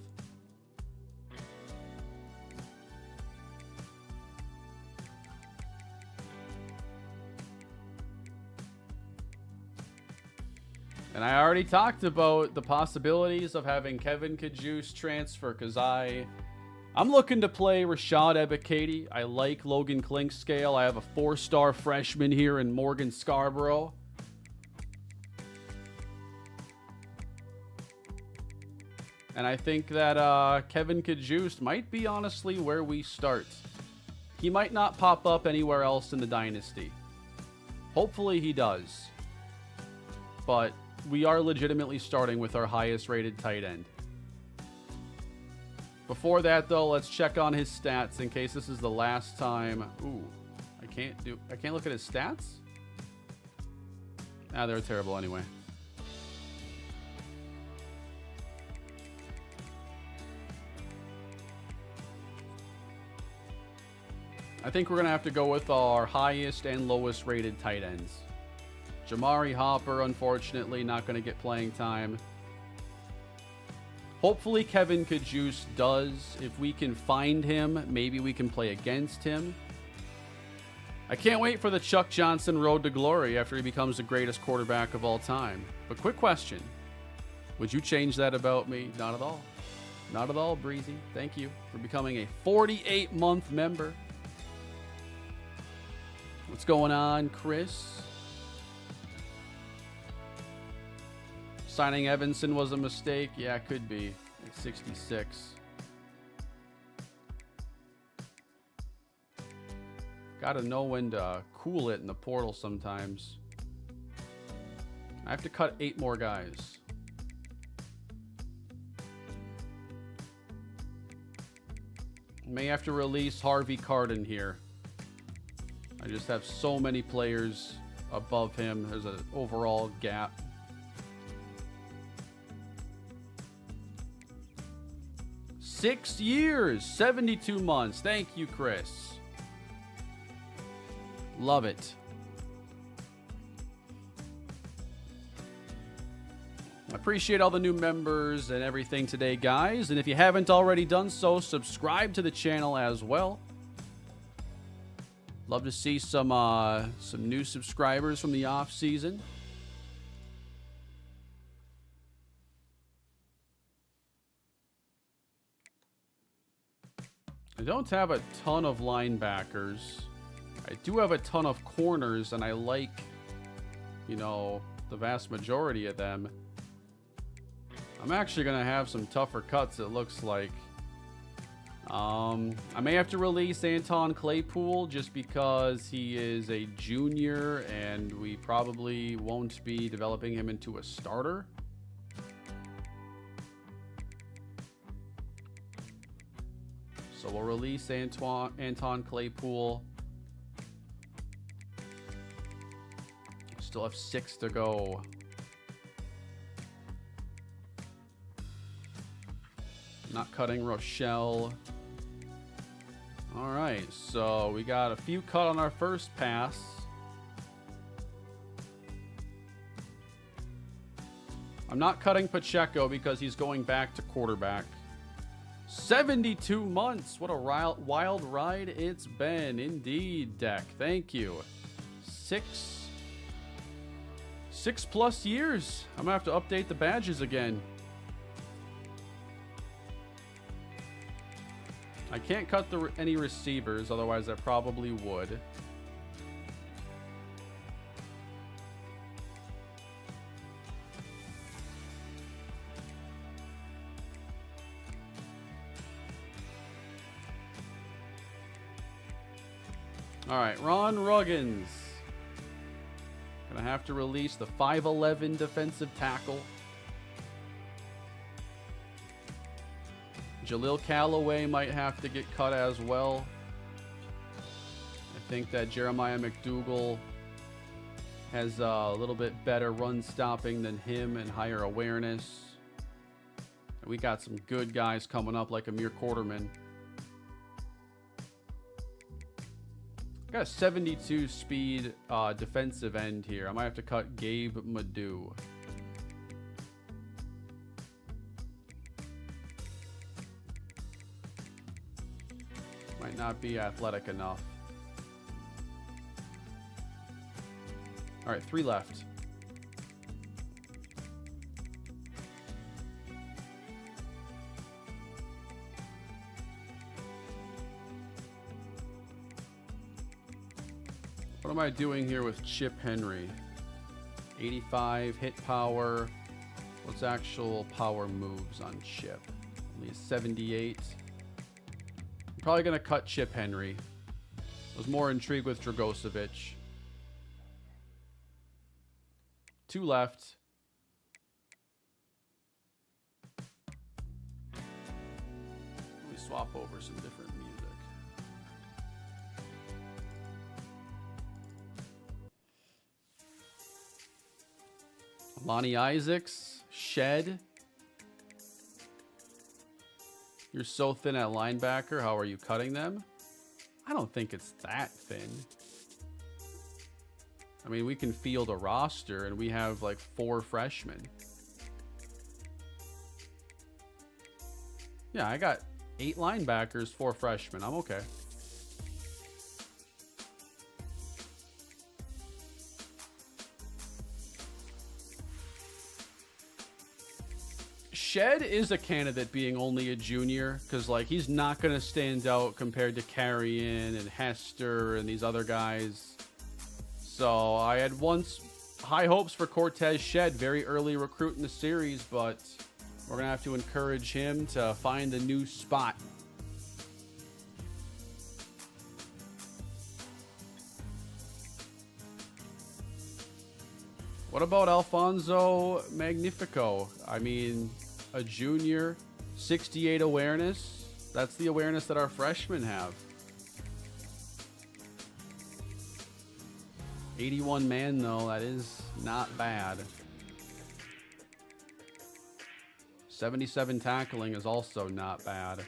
And I already talked about the possibilities of having Kevin Kajus transfer, because I'm looking to play Rashad Ebiketie. I like Logan Clinkscale. I have a 4-star freshman here in Morgan Scarborough. And I think that Kevin Kajus might be honestly where we start. He might not pop up anywhere else in the Dynasty. Hopefully he does. But we are legitimately starting with our highest rated tight end. Before that, though, let's check on his stats in case this is the last time. Ooh, I can't look at his stats? Ah, they're terrible anyway. I think we're going to have to go with our highest and lowest rated tight ends. Jamari Hopper, unfortunately, not going to get playing time. Hopefully Kevin Kajus does. If we can find him, maybe we can play against him. I can't wait for the Chuck Johnson road to glory after he becomes the greatest quarterback of all time. But quick question. Would you change that about me? Not at all. Not at all, Breezy. Thank you for becoming a 48-month member. What's going on, Chris? Signing Evanson was a mistake. Yeah, it could be. At 66. Gotta know when to cool it in the portal sometimes. I have to cut 8 more guys. May have to release Harvey Carden here. I just have so many players above him. There's an overall gap. Six years, 72 months. Thank you, Chris. Love it. I appreciate all the new members and everything today, guys. And if you haven't already done so, subscribe to the channel as well. Love to see some new subscribers from the off season. I don't have a ton of linebackers. I do have a ton of corners, and I like, you know, the vast majority of them. I'm actually going to have some tougher cuts, it looks like. I may have to release Anton Claypool just because he is a junior, and we probably won't be developing him into a starter. So we'll release Anton Claypool. Still have 6 to go. Not cutting Rochelle. All right, so we got a few cut on our first pass. I'm not cutting Pacheco because he's going back to quarterback. 72 months. What a wild ride it's been. Indeed, Deck. Thank you. 6+ years. I'm gonna have to update the badges again. I can't cut any receivers, otherwise I probably would. All right, Ron Ruggins. Gonna have to release the 5'11" defensive tackle. Jaleel Callaway might have to get cut as well. I think that Jeremiah McDougal has a little bit better run stopping than him and higher awareness. And we got some good guys coming up like Amir Quarterman. Got a 72 speed defensive end here. I might have to cut Gabe Madu. Might not be athletic enough. All right, 3 left. What am I doing here with Chip Henry? 85 hit power. What's actual power moves on Chip? Only 78. I'm probably going to cut Chip Henry. I was more intrigued with Dragocevic. 2 left. Let me swap over some different music. Lonnie Isaacs, Shed. You're so thin at linebacker. How are you cutting them? I don't think it's that thin. I mean, we can field a roster and we have like 4 freshmen. Yeah, I got 8 linebackers, 4 freshmen. I'm okay. Shed is a candidate being only a junior because, like, he's not going to stand out compared to Carrion and Hester and these other guys. So I had once high hopes for Cortez Shed. Very early recruit in the series, but we're going to have to encourage him to find a new spot. What about Alfonso Magnifico? I mean, a junior, 68 awareness. That's the awareness that our freshmen have. 81 man, though. That is not bad. 77 tackling is also not bad.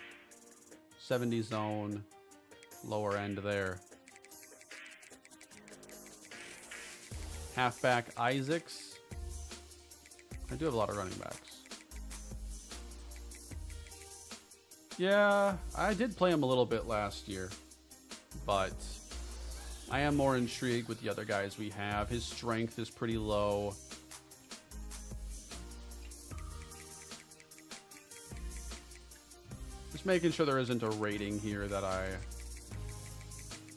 70 zone, lower end there. Halfback Isaacs. I do have a lot of running backs. Yeah, I did play him a little bit last year, but I am more intrigued with the other guys we have. His strength is pretty low. Just making sure there isn't a rating here that I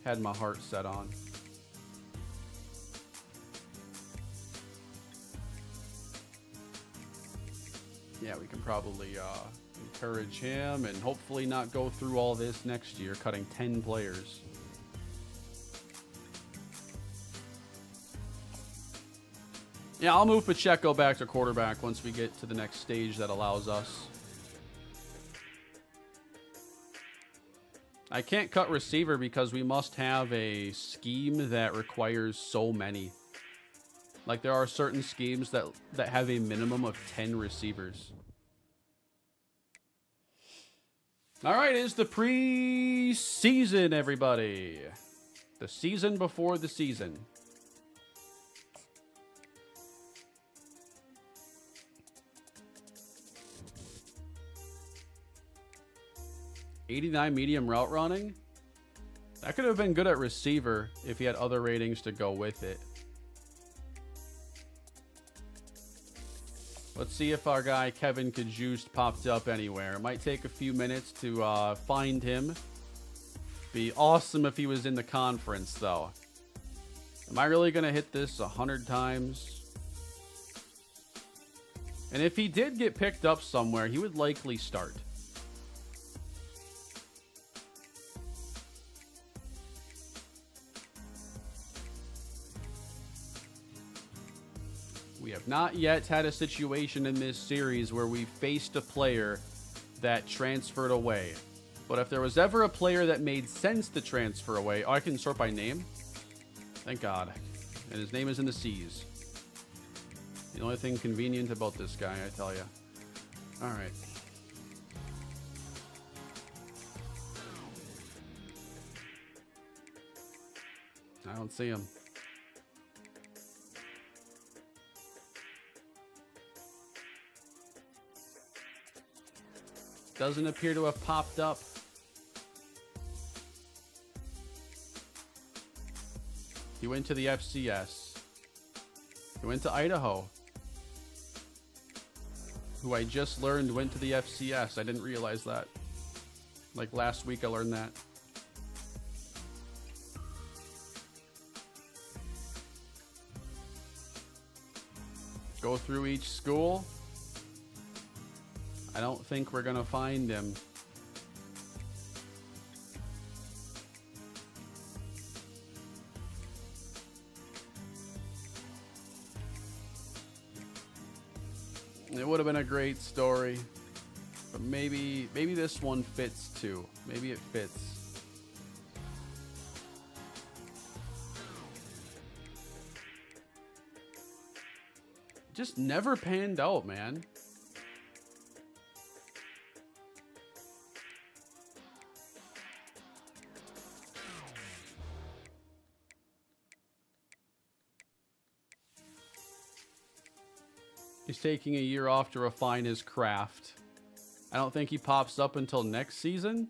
had my heart set on. Yeah, we can probably encourage him and hopefully not go through all this next year, cutting 10 players. Yeah, I'll move Pacheco back to quarterback once we get to the next stage that allows us. I can't cut receiver because we must have a scheme that requires so many. Like, there are certain schemes that have a minimum of 10 receivers. All right, it's the preseason, everybody. The season before the season. '89 medium route running. That could have been good at receiver if he had other ratings to go with it. Let's see if our guy Kevin Kajust popped up anywhere. It might take a few minutes to find him. Be awesome if he was in the conference, though. Am I really going to hit this 100 times? And if he did get picked up somewhere, he would likely start. We have not yet had a situation in this series where we faced a player that transferred away. But if there was ever a player that made sense to transfer away... Oh, I can sort by name? Thank God. And his name is in the C's. The only thing convenient about this guy, I tell you. All right. I don't see him. Doesn't appear to have popped up. He went to the FCS. He went to Idaho, who I just learned went to the FCS. I didn't realize that. Like last week I learned that. Go through each school. I don't think we're going to find him. It would have been a great story. But maybe this one fits too. Maybe it fits. Just never panned out, man. He's taking a year off to refine his craft. I don't think he pops up until next season.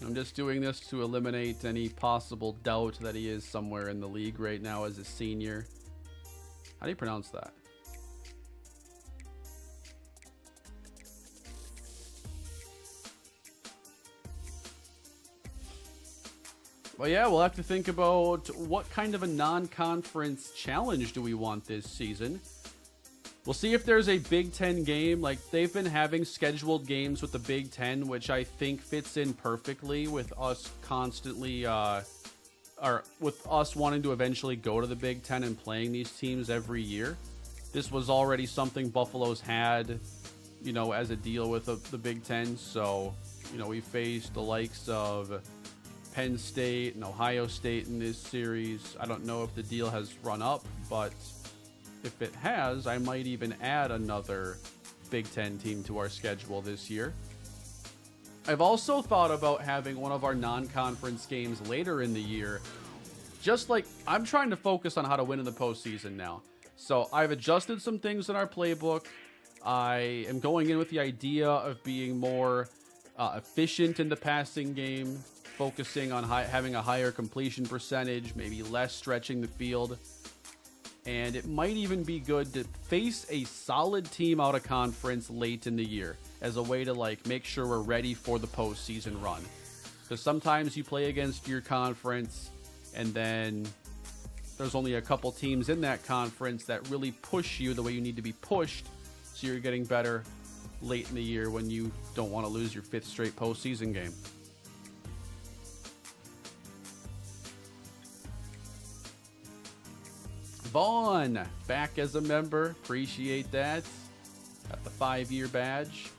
I'm just doing this to eliminate any possible doubt that he is somewhere in the league right now as a senior. How do you pronounce that? Well, yeah, we'll have to think about what kind of a non-conference challenge do we want this season. We'll see if there's a Big Ten game. Like, they've been having scheduled games with the Big Ten, which I think fits in perfectly with us constantly, or with us wanting to eventually go to the Big Ten and playing these teams every year. This was already something Buffalo's had, you know, as a deal with the Big Ten. So, you know, we faced the likes of Penn State and Ohio State in this series. I don't know if the deal has run up, but if it has, I might even add another Big Ten team to our schedule this year. I've also thought about having one of our non-conference games later in the year. Just like, I'm trying to focus on how to win in the postseason now. So I've adjusted some things in our playbook. I am going in with the idea of being more efficient in the passing game, focusing on having a higher completion percentage, maybe less stretching the field. And it might even be good to face a solid team out of conference late in the year as a way to, like, make sure we're ready for the postseason run. Because sometimes you play against your conference and then there's only a couple teams in that conference that really push you the way you need to be pushed, so you're getting better late in the year when you don't want to lose your 5th straight postseason game. Vaughn, back as a member. Appreciate that. Got the 5-year badge.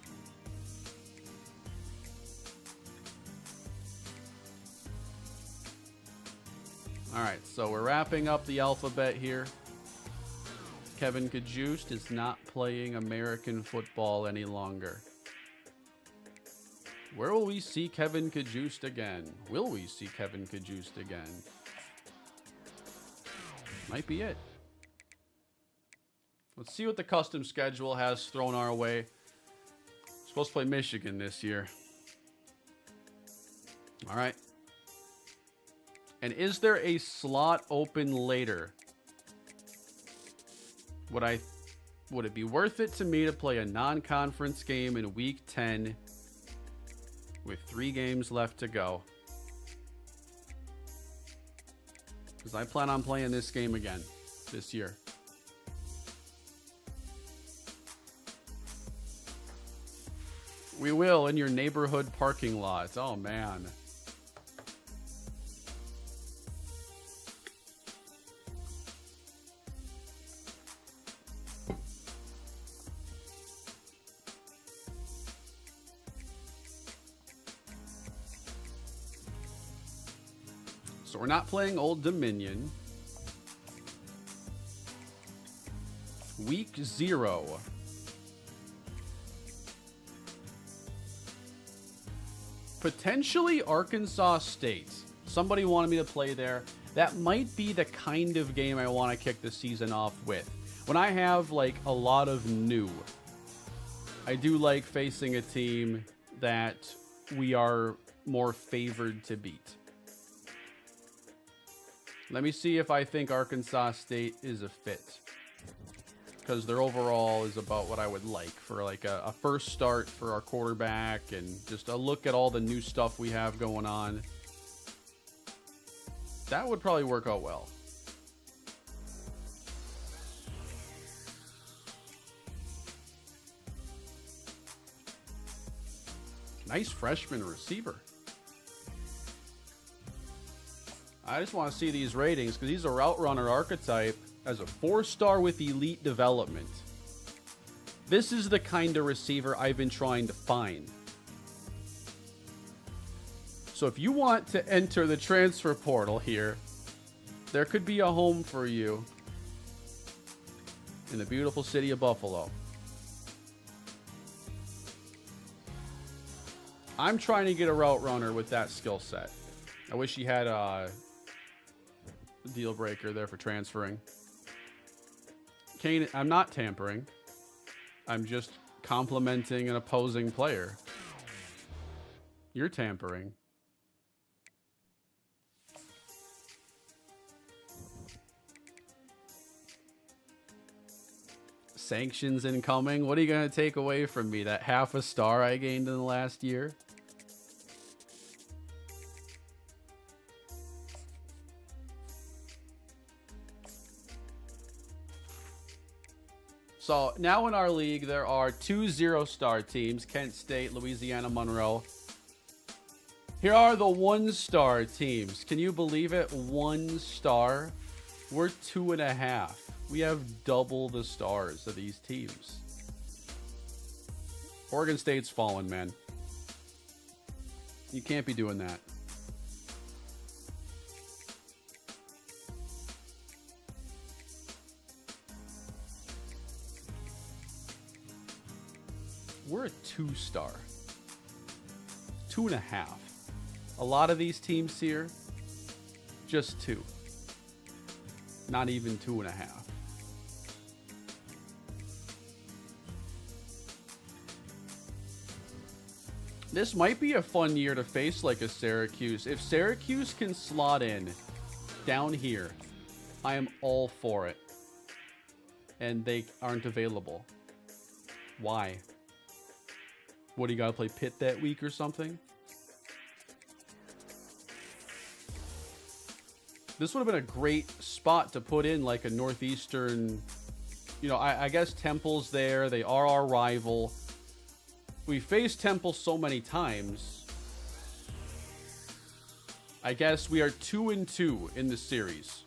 All right, so we're wrapping up the alphabet here. Kevin Cajuste is not playing American football any longer. Where will we see Kevin Cajuste again? Will we see Kevin Cajuste again? Might be it. Let's see what the custom schedule has thrown our way. We're supposed to play Michigan this year. All right. And is there a slot open later? Would it be worth it to me to play a non-conference game in week 10 with 3 games left to go? Because I plan on playing this game again this year. We will, in your neighborhood parking lot. Oh, man. So we're not playing Old Dominion. Week 0. Potentially Arkansas State. Somebody wanted me to play there. That might be the kind of game I want to kick the season off with. When I have, like, a lot of new, I do like facing a team that we are more favored to beat. Let me see if I think Arkansas State is a fit, because their overall is about what I would like for, like, a first start for our quarterback and just a look at all the new stuff we have going on. That would probably work out well. Nice freshman receiver. I just want to see these ratings because he's a route runner archetype as a 4-star with elite development. This is the kind of receiver I've been trying to find. So if you want to enter the transfer portal here, there could be a home for you in the beautiful city of Buffalo. I'm trying to get a route runner with that skill set. I wish he had a deal breaker there for transferring. Kane, I'm not tampering. I'm just complimenting an opposing player. You're tampering. Sanctions incoming. What are you going to take away from me? That half a star I gained in the last year? So now in our league, there are 2 0-star teams, Kent State, Louisiana Monroe. Here are the 1-star teams. Can you believe it? 1 star. We're 2.5. We have double the stars of these teams. Oregon State's fallen, man. You can't be doing that. We're a 2-star. 2.5. A lot of these teams here, just 2. Not even 2.5. This might be a fun year to face like a Syracuse. If Syracuse can slot in down here, I am all for it. And they aren't available. Why? What, do you got to play Pitt that week or something? This would have been a great spot to put in like a Northeastern, you know, I guess Temple's there. They are our rival. We faced Temple so many times. I guess we are 2-2 in the series.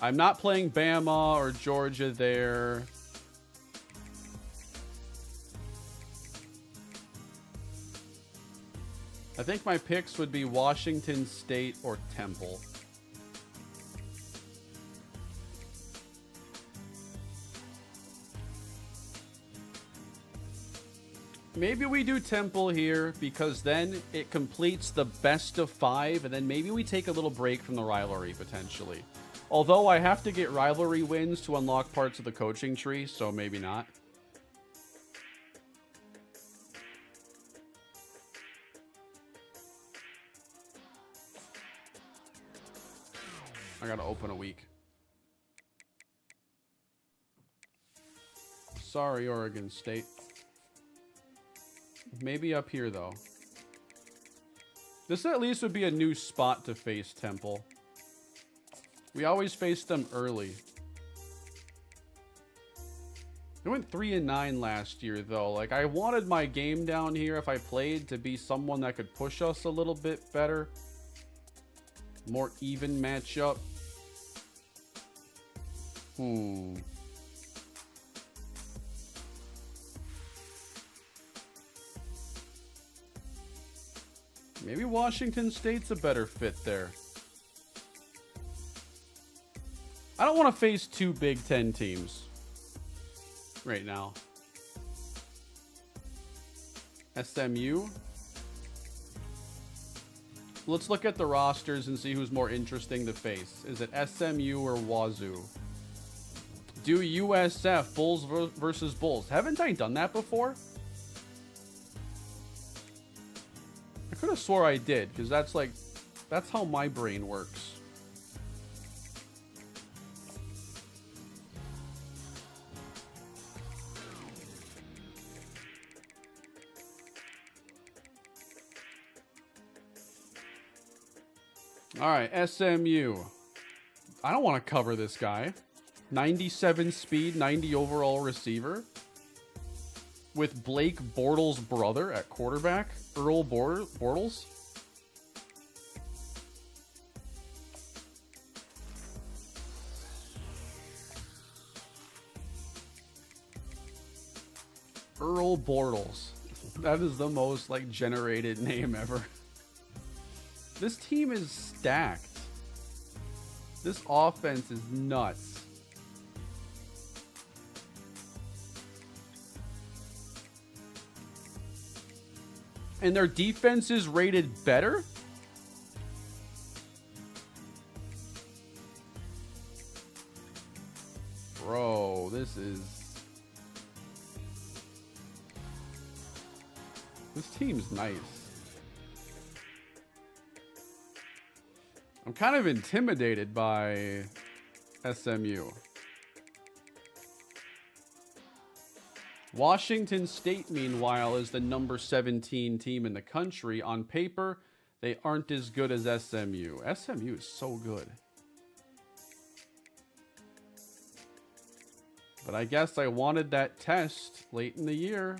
I'm not playing Bama or Georgia there. I think my picks would be Washington State or Temple. Maybe we do Temple here because then it completes the best of 5, and then maybe we take a little break from the rivalry potentially. Although I have to get rivalry wins to unlock parts of the coaching tree, so maybe not. I gotta open a week. Sorry, Oregon State. Maybe up here, though. This at least would be a new spot to face Temple. We always face them early. They went 3-9 last year, though. Like, I wanted my game down here, if I played, to be someone that could push us a little bit better. More even matchup. Maybe Washington State's a better fit there. I don't want to face 2 Big Ten teams right now. SMU. Let's look at the rosters and see who's more interesting to face. Is it SMU or Wazoo? Do USF, Bulls versus Bulls. Haven't I done that before? I could have swore I did, because that's how my brain works. All right, SMU. I don't want to cover this guy. 97 speed, 90 overall receiver. With Blake Bortles' brother at quarterback. Earl Bortles. Earl Bortles. That is the most, like, generated name ever. This team is stacked. This offense is nuts. And their defense is rated better? Bro, this team's nice. I'm kind of intimidated by SMU. Washington State, meanwhile, is the number 17 team in the country. On paper, they aren't as good as SMU. SMU is so good. But I guess I wanted that test late in the year.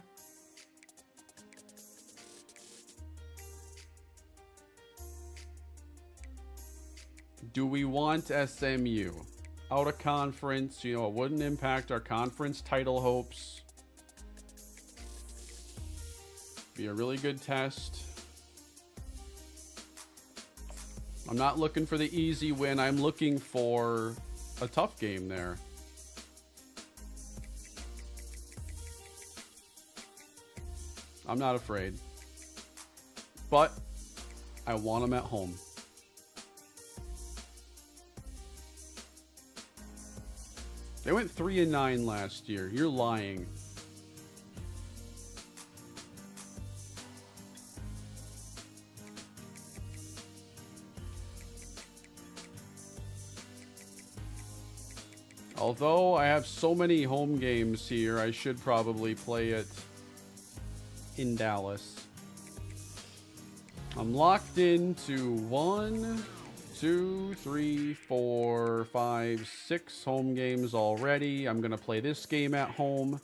Do we want SMU? Out of conference, you know, it wouldn't impact our conference title hopes. Be a really good test. I'm not looking for the easy win. I'm looking for a tough game there. I'm not afraid. But I want them at home. They went 3-9 last year. You're lying. Although I have so many home games here, I should probably play it in Dallas. I'm locked into 1, 2, 3, 4, 5, 6 home games already. I'm gonna play this game at home,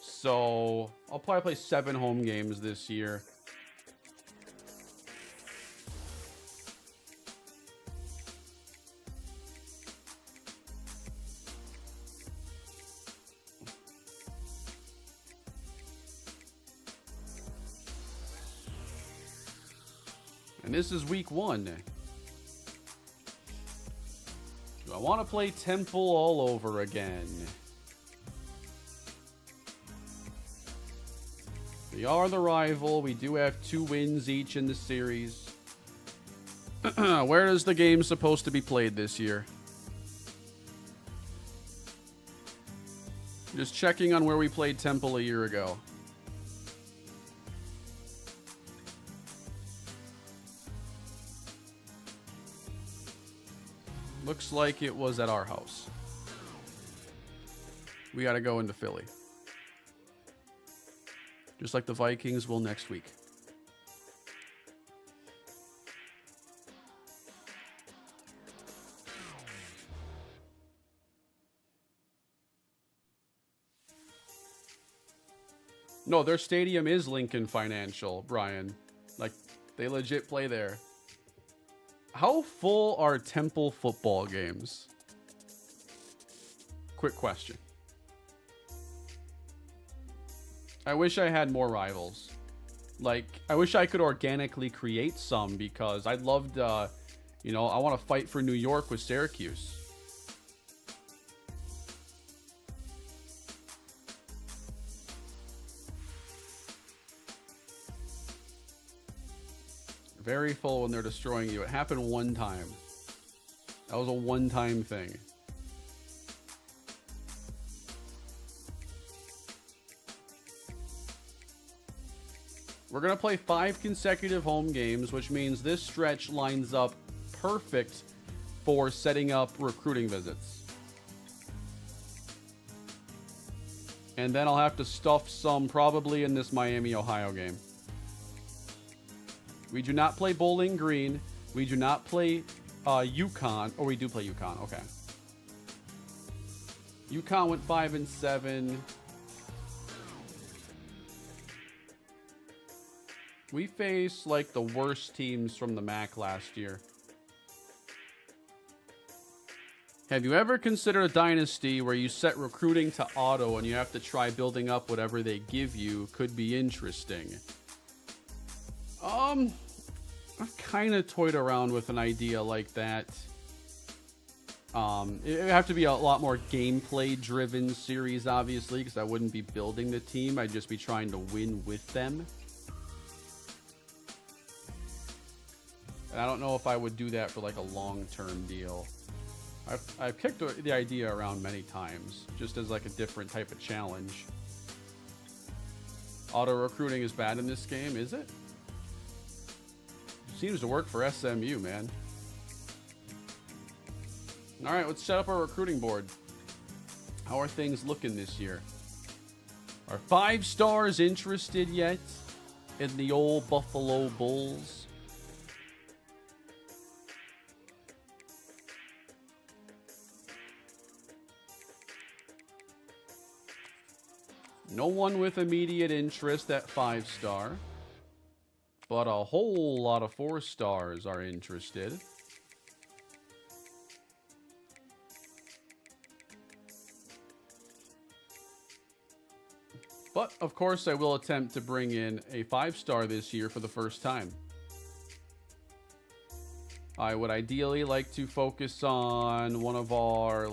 so I'll probably play 7 home games this year. And this is week 1. I want to play Temple all over again. We are the rival. We do have 2 wins each in the series. Where is the game supposed to be played this year? Just checking on where we played Temple a year ago. Looks like it was at our house. We got to go into Philly. Just like the Vikings will next week. No, their stadium is Lincoln Financial, Brian. Like, they legit play there. How full are Temple football games? Quick question. I wish I had more rivals. Like, I wish I could organically create some, because I'd love to, you know, I want to fight for New York with Syracuse. Very full when they're destroying you. It happened one time. That was a one-time thing. We're going to play 5 consecutive home games, which means this stretch lines up perfect for setting up recruiting visits. And then I'll have to stuff some probably in this Miami, Ohio game. We do not play Bowling Green. We do not play UConn. Or we do play UConn. Okay. UConn went 5-7. We faced like the worst teams from the MAC last year. Have you ever considered a dynasty where you set recruiting to auto and you have to try building up whatever they give you? Could be interesting. I've kind of toyed around with an idea like that. It would have to be a lot more gameplay driven series, obviously, because I wouldn't be building the team. I'd just be trying to win with them. And I don't know if I would do that for like a long-term deal. I've kicked the idea around many times, just as like a different type of challenge. Auto recruiting is bad in this game, is it? Seems to work for SMU, man. All right, let's set up our recruiting board. How are things looking this year? Are 5 stars interested yet in the old Buffalo Bulls? No one with immediate interest at 5-star. But a whole lot of 4-stars are interested. But, of course, I will attempt to bring in a 5-star this year for the first time. I would ideally like to focus on one of our,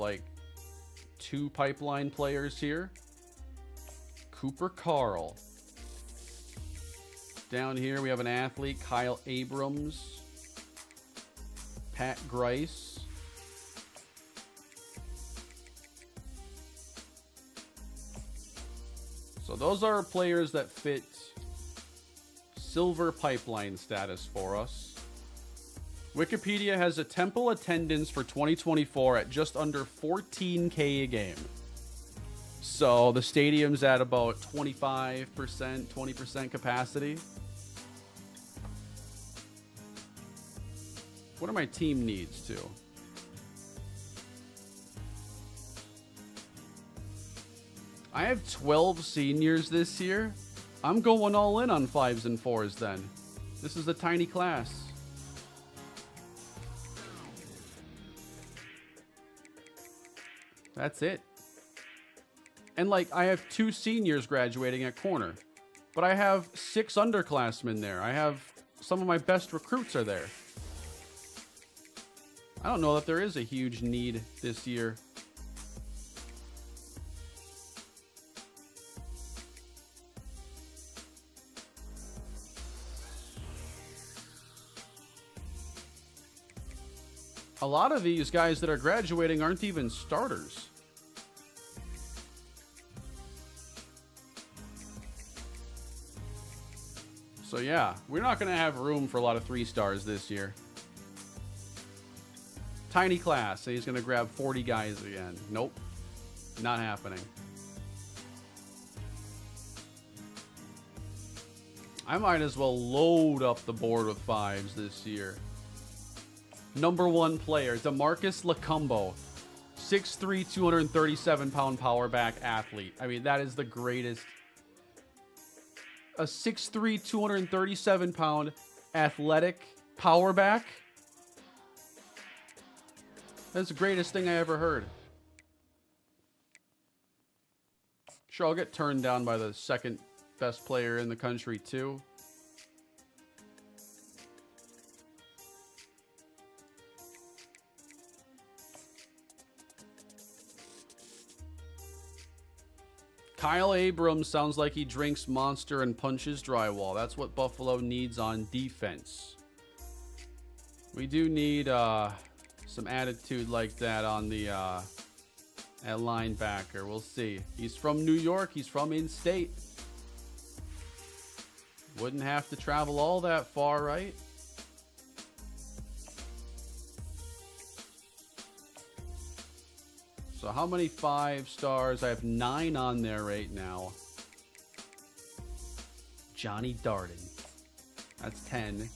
2 pipeline players here. Cooper Carl. Down here, we have an athlete, Kyle Abrams. Pat Grice. So those are players that fit silver pipeline status for us. Wikipedia has a Temple attendance for 2024 at just under 14K a game. So the stadium's at about 25%, 20% capacity. What do my team needs to? I have 12 seniors this year. I'm going all in on 5s and 4s then. This is a tiny class. That's it. And I have 2 seniors graduating at corner. But I have 6 underclassmen there. I have some of my best recruits are there. I don't know that there is a huge need this year. A lot of these guys that are graduating aren't even starters. So yeah, we're not going to have room for a lot of 3-stars this year. Tiny class, and he's going to grab 40 guys again. Nope, not happening. I might as well load up the board with 5s this year. Number 1 player, DeMarcus Lacumbo. 6'3", 237-pound power back athlete. I mean, that is the greatest. A 6'3", 237-pound athletic power back. That's the greatest thing I ever heard. Sure, I'll get turned down by the second best player in the country, too. Kyle Abrams sounds like he drinks Monster and punches drywall. That's what Buffalo needs on defense. We do need some attitude like that on the at linebacker. We'll see. He's from New York. He's from in-state. Wouldn't have to travel all that far, right? So how many 5-stars? I have 9 on there right now. Johnny Darden. That's 10.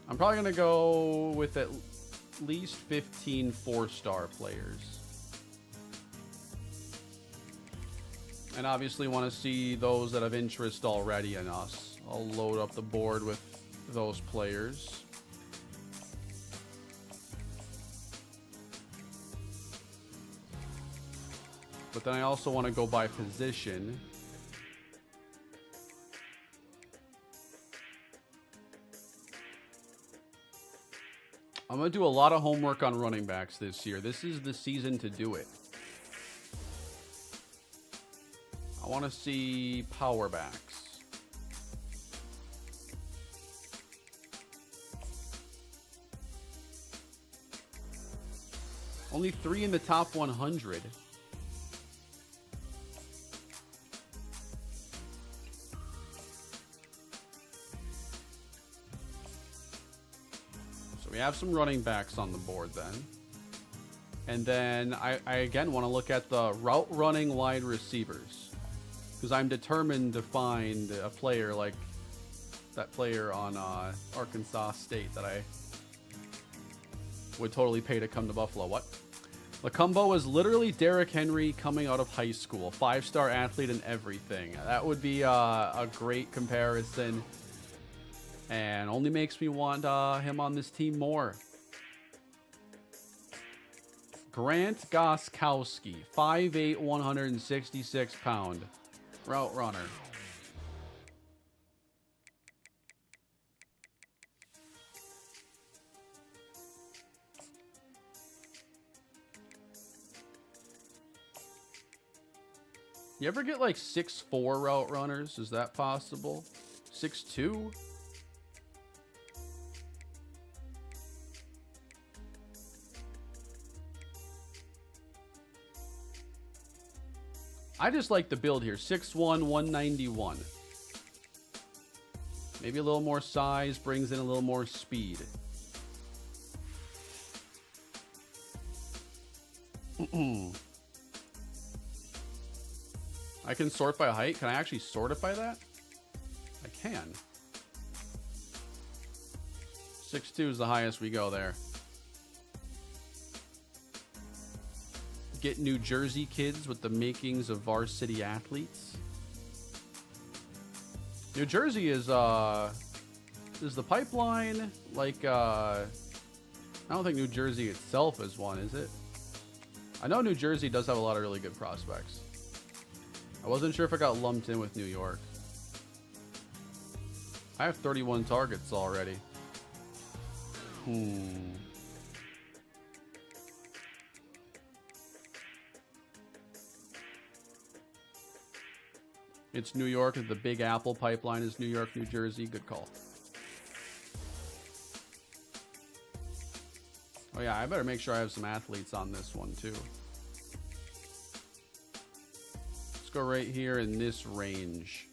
I'm probably going to go with at least 15 4-star players. And obviously want to see those that have interest already in us. I'll load up the board with those players. But then I also want to go by position. I'm going to do a lot of homework on running backs this year. This is the season to do it. I want to see power backs. Only 3 in the top 100. We have some running backs on the board then. And then I again want to look at the route running wide receivers. Because I'm determined to find a player like that player on Arkansas State that I would totally pay to come to Buffalo. What? Lacumbo is literally Derrick Henry coming out of high school. 5-star athlete and everything. That would be a great comparison. And only makes me want him on this team more. Grant Goskowski, 5'8", 166 pound. Route runner. You ever get like 6'4" route runners? Is that possible? 6'2"? I just like the build here. 6'1", 191. Maybe a little more size brings in a little more speed. I can sort by height. Can I actually sort it by that? I can. 6'2" is the highest we go there. Get New Jersey kids with the makings of varsity athletes. New Jersey is the pipeline like I don't think New Jersey itself is one, is it? I know New Jersey does have a lot of really good prospects. I wasn't sure if I got lumped in with New York. I have 31 targets already. It's New York. The Big Apple pipeline is New York, New Jersey. Good call. Oh yeah, I better make sure I have some athletes on this one too. Let's go right here in this range.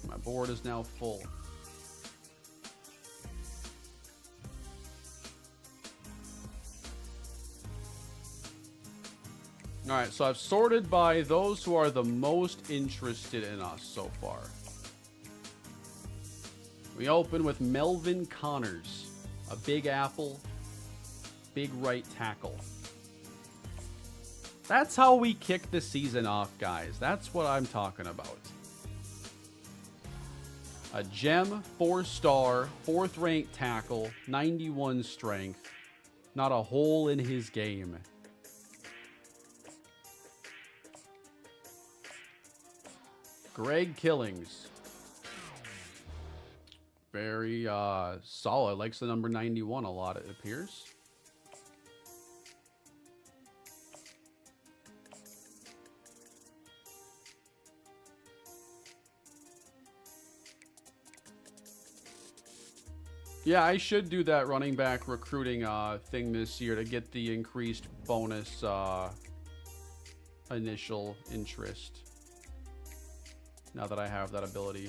My board is now full. All right, so I've sorted by those who are the most interested in us so far. We open with Melvin Connors, a Big Apple, big right tackle. That's how we kick the season off, guys. That's what I'm talking about. A gem, 4-star, 4th-ranked tackle, 91 strength. Not a hole in his game. Greg Killings. Very solid. Likes the number 91 a lot, it appears. Yeah, I should do that running back recruiting thing this year to get the increased bonus initial interest. Now that I have that ability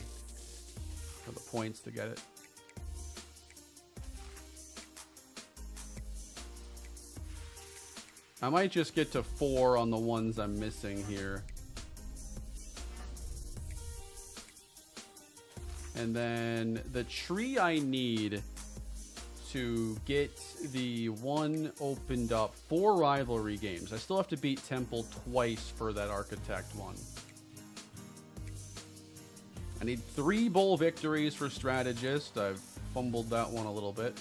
for the points to get it. I might just get to 4 on the ones I'm missing here. And then the tree I need to get the one opened up 4 rivalry games. I still have to beat Temple twice for that Architect one. I need 3 bowl victories for Strategist. I've fumbled that one a little bit.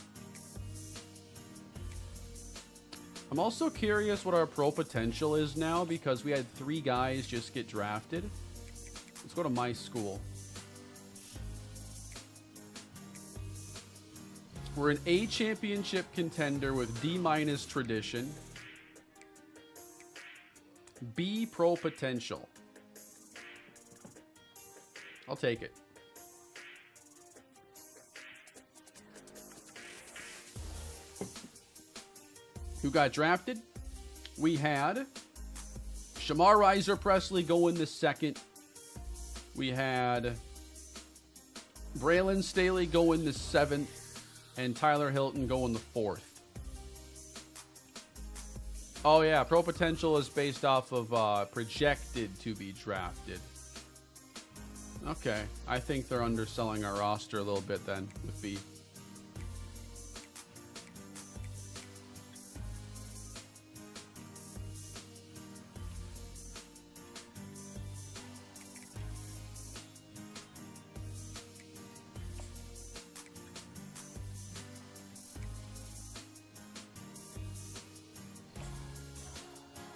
I'm also curious what our pro potential is now because we had 3 guys just get drafted. Let's go to my school. We're an A championship contender with D- tradition. B pro potential. I'll take it. Who got drafted? We had Shamar Riser Presley go in the 2nd. We had Braylon Staley go in the 7th. And Tyler Hilton go in the 4th. Oh yeah, pro potential is based off of projected to be drafted. Okay, I think they're underselling our roster a little bit then with B.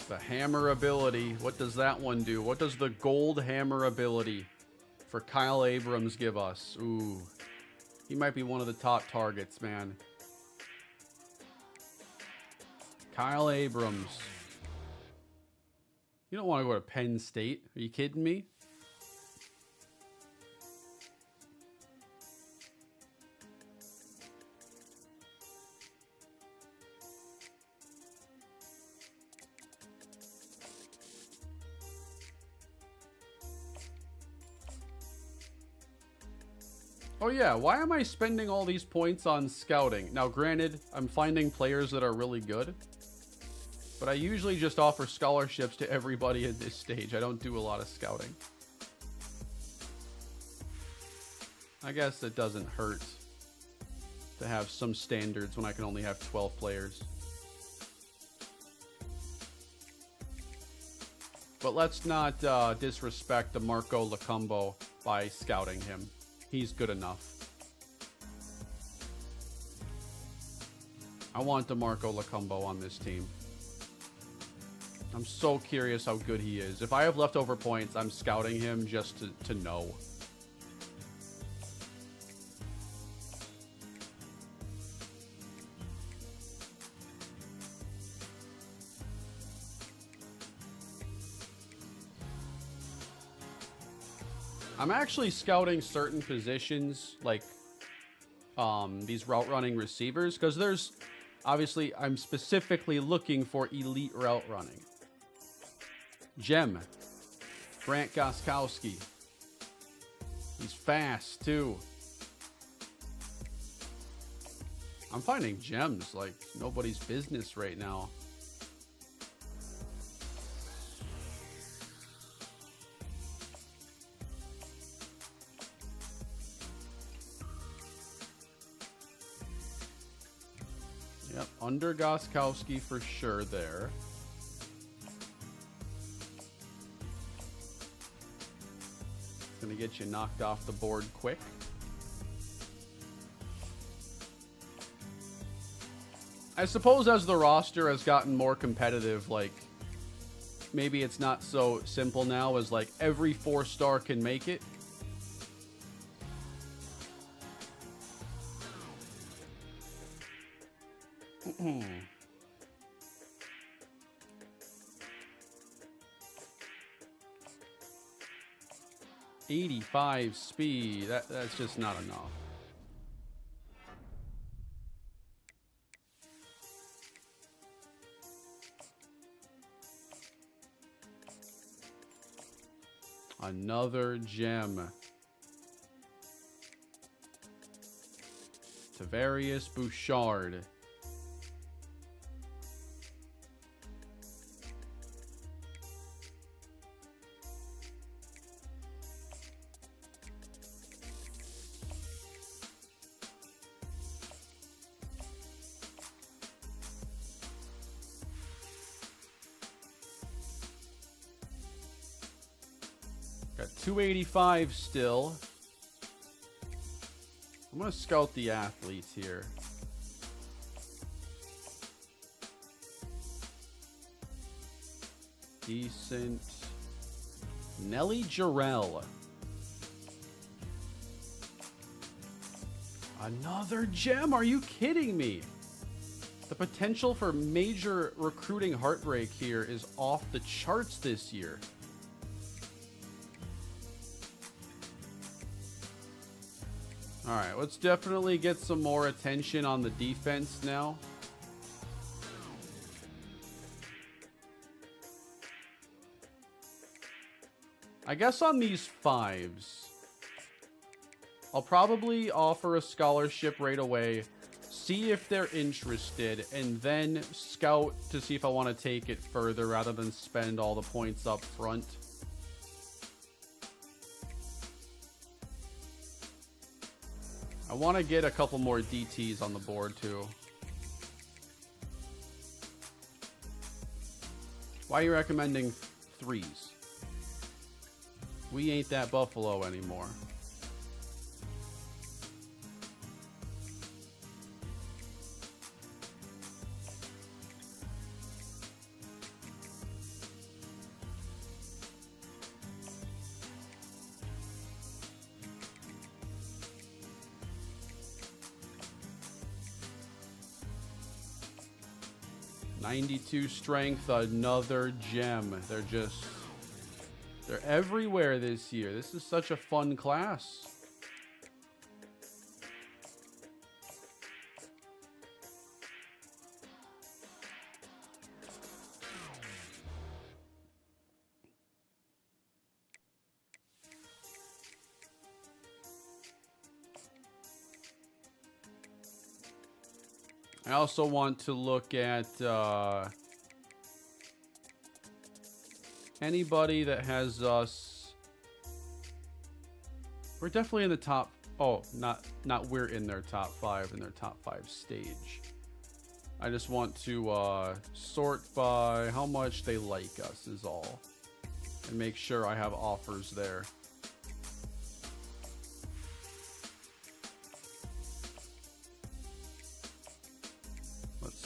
The hammer ability. What does that one do? What does the gold hammer ability for Kyle Abrams give us? Ooh. He might be one of the top targets, man. Kyle Abrams. You don't want to go to Penn State. Are you kidding me? Oh yeah, why am I spending all these points on scouting? Now granted, I'm finding players that are really good, but I usually just offer scholarships to everybody at this stage. I don't do a lot of scouting. I guess it doesn't hurt to have some standards when I can only have 12 players. But let's not disrespect DeMarco Lacumbo by scouting him. He's good enough. I want DeMarco Lacumbo on this team. I'm so curious how good he is. If I have leftover points, I'm scouting him just to know. I'm actually scouting certain positions, like these route running receivers, because there's obviously, I'm specifically looking for elite route running. Gem, Grant Goskowski. He's fast too. I'm finding gems like nobody's business right now. Yep, under Goskowski for sure there. Gonna get you knocked off the board quick. I suppose as the roster has gotten more competitive, like, maybe it's not so simple now as, like, every 4-star can make it. .85 speed. That's just not enough. Another gem. Tavarius Bouchard. Got 285 still. I'm going to scout the athletes here. Decent. Nelly Jarrell. Another gem? Are you kidding me? The potential for major recruiting heartbreak here is off the charts this year. All right, let's definitely get some more attention on the defense now. I guess on these fives, I'll probably offer a scholarship right away, see if they're interested, and then scout to see if I want to take it further rather than spend all the points up front. I want to get a couple more DTs on the board, too. Why are you recommending 3s? We ain't that Buffalo anymore. .92 strength, another gem. They're everywhere this year. This is such a fun class. I also want to look at anybody that has us. We're definitely in the top. Oh, not we're in their top 5 in their top 5 stage. I just want to sort by how much they like us is all, and make sure I have offers there.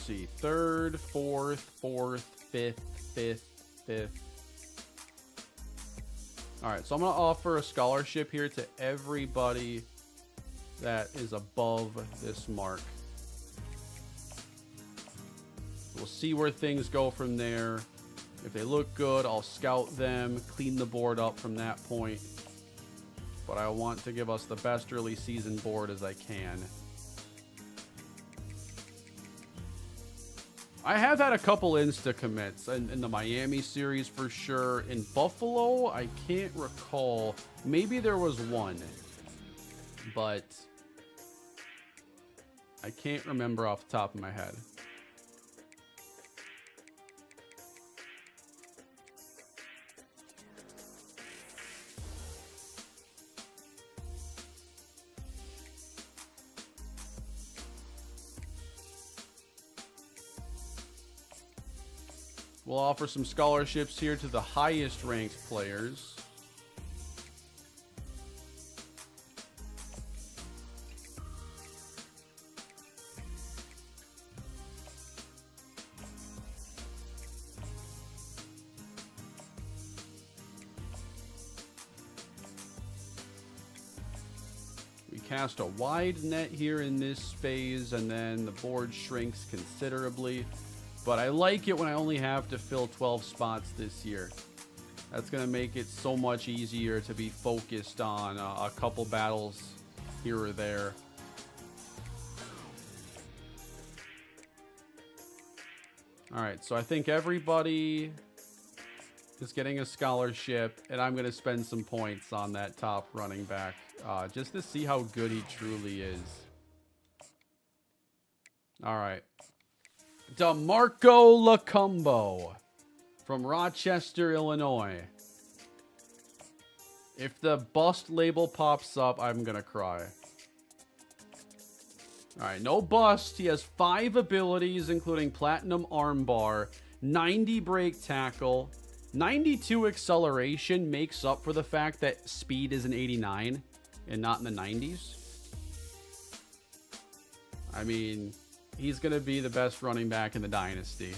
See, 3rd, 4th, 4th, 5th, 5th, 5th. All right, so I'm going to offer a scholarship here to everybody that is above this mark. We'll see where things go from there. If they look good, I'll scout them, clean the board up from that point. But I want to give us the best early season board as I can. I have had a couple insta commits in the Miami series for sure. In Buffalo, I can't recall. Maybe there was one, but I can't remember off the top of my head. We'll offer some scholarships here to the highest ranked players. We cast a wide net here in this phase, and then the board shrinks considerably. But I like it when I only have to fill 12 spots this year. That's going to make it so much easier to be focused on a couple battles here or there. All right, so I think everybody is getting a scholarship, and I'm going to spend some points on that top running back just to see how good he truly is. All right. DeMarco Lacumbo from Rochester, Illinois. If the bust label pops up, I'm going to cry. All right, no bust. He has 5 abilities, including Platinum Armbar, 90 break tackle, 92 acceleration makes up for the fact that speed is an 89 and not in the 90s. I mean, he's going to be the best running back in the Dynasty.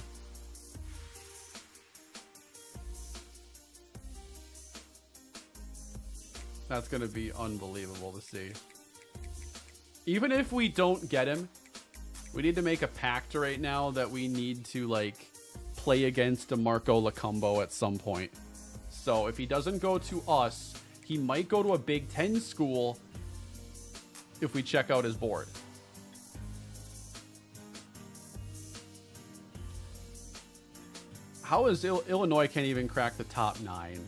That's going to be unbelievable to see. Even if we don't get him, we need to make a pact right now that we need to, like, play against DeMarco Lacumbo at some point. So if he doesn't go to us, he might go to a Big Ten school if we check out his board. How is Illinois can't even crack the top 9?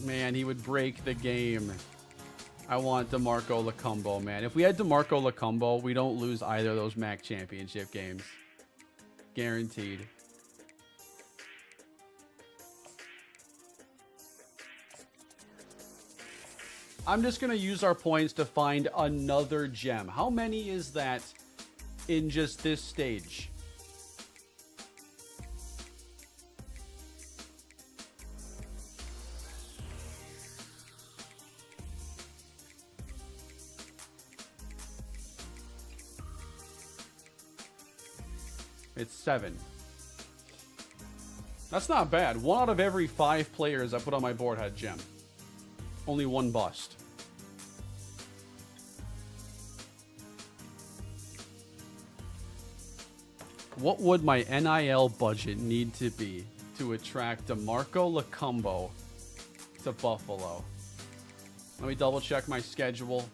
Man, he would break the game. I want DeMarco Lacumbo, man. If we had DeMarco Lacumbo, we don't lose either of those MAC championship games. Guaranteed. I'm just going to use our points to find another gem. How many is that in just this stage? It's 7. That's not bad. 1 out of every 5 players I put on my board had gem. Only 1 bust. What would my NIL budget need to be to attract DeMarco Lacumbo to Buffalo? Let me double check my schedule.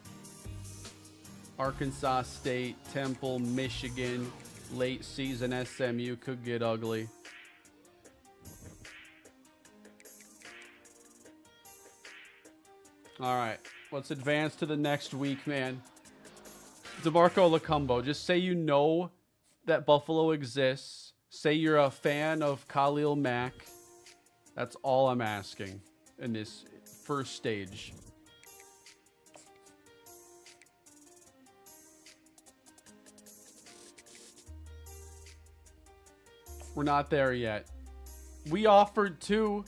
Arkansas State, Temple, Michigan, late season SMU could get ugly. All right, let's advance to the next week, man. DeMarco Lacumbo, just say you know that Buffalo exists. Say you're a fan of Khalil Mack. That's all I'm asking in this first stage. We're not there yet. We offered 2.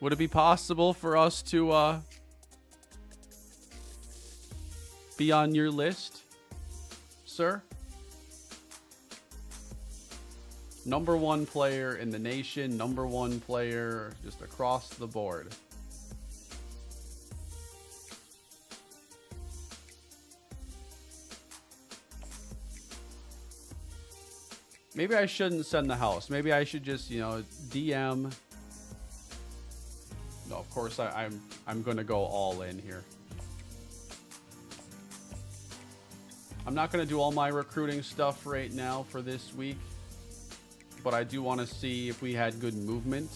Would it be possible for us to be on your list, sir? Number 1 player in the nation, number 1 player just across the board. Maybe I shouldn't send the house. Maybe I should just, you know, DM. No, of course I'm going to go all in here. I'm not going to do all my recruiting stuff right now for this week, but I do want to see if we had good movement.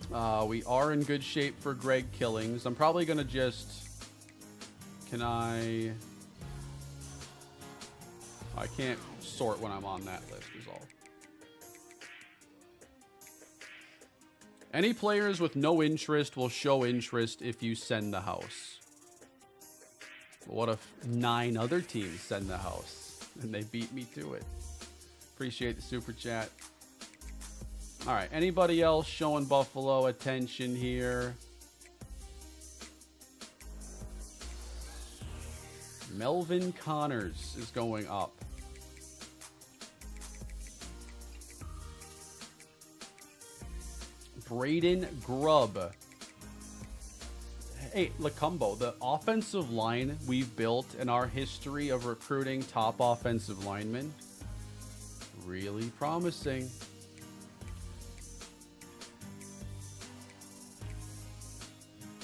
We are in good shape for Greg Killings. I'm probably going to just... I can't sort when I'm on that list is all. Any players with no interest will show interest if you send the house. What if 9 other teams send the house and they beat me to it? Appreciate the super chat. All right, anybody else showing Buffalo attention here? Melvin Connors is going up. Braden Grubb. Hey, Lacumbo, the offensive line we've built in our history of recruiting top offensive linemen, really promising.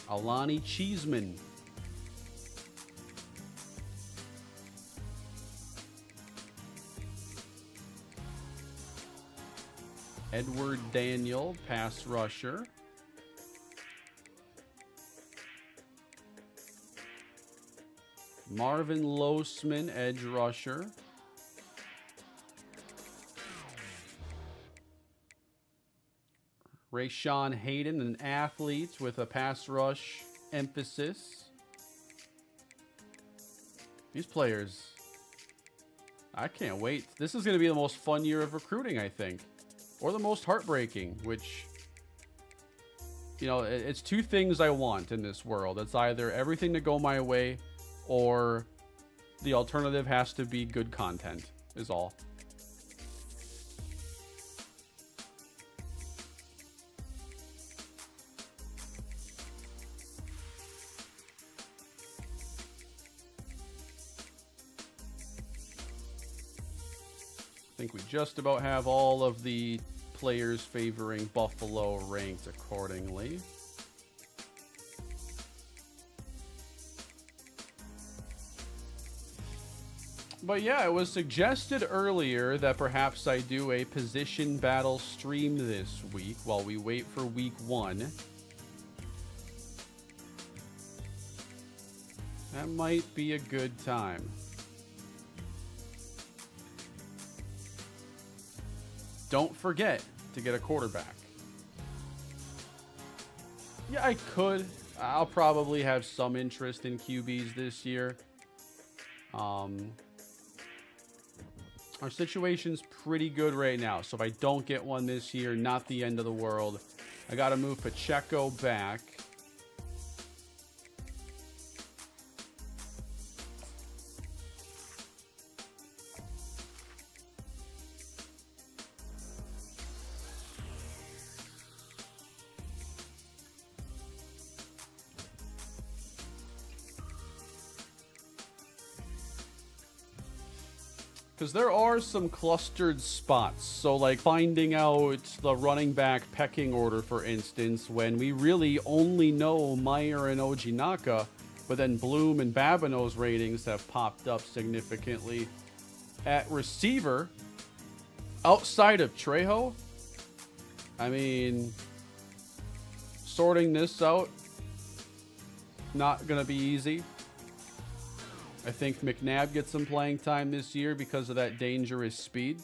Alani Cheeseman. Edward Daniel, pass rusher. Marvin Losman, edge rusher. Rayshawn Hayden, an athlete with a pass rush emphasis. These players, I can't wait. This is going to be the most fun year of recruiting, I think. Or the most heartbreaking, which, you know, it's 2 things I want in this world. It's either everything to go my way, or the alternative has to be good content, is all. I think we just about have all of the players favoring Buffalo ranked accordingly. But yeah, it was suggested earlier that perhaps I do a position battle stream this week while we wait for week 1. That might be a good time. Don't forget to get a quarterback. Yeah, I could. I'll probably have some interest in QBs this year. Our situation's pretty good right now. So if I don't get one this year, not the end of the world. I got to move Pacheco back. Because there are some clustered spots. So like finding out the running back pecking order, for instance, when we really only know Meyer and Ojinaka, but then Bloom and Babineau's ratings have popped up significantly. At receiver, outside of Trejo, I mean, sorting this out, not going to be easy. I think McNabb gets some playing time this year because of that dangerous speed.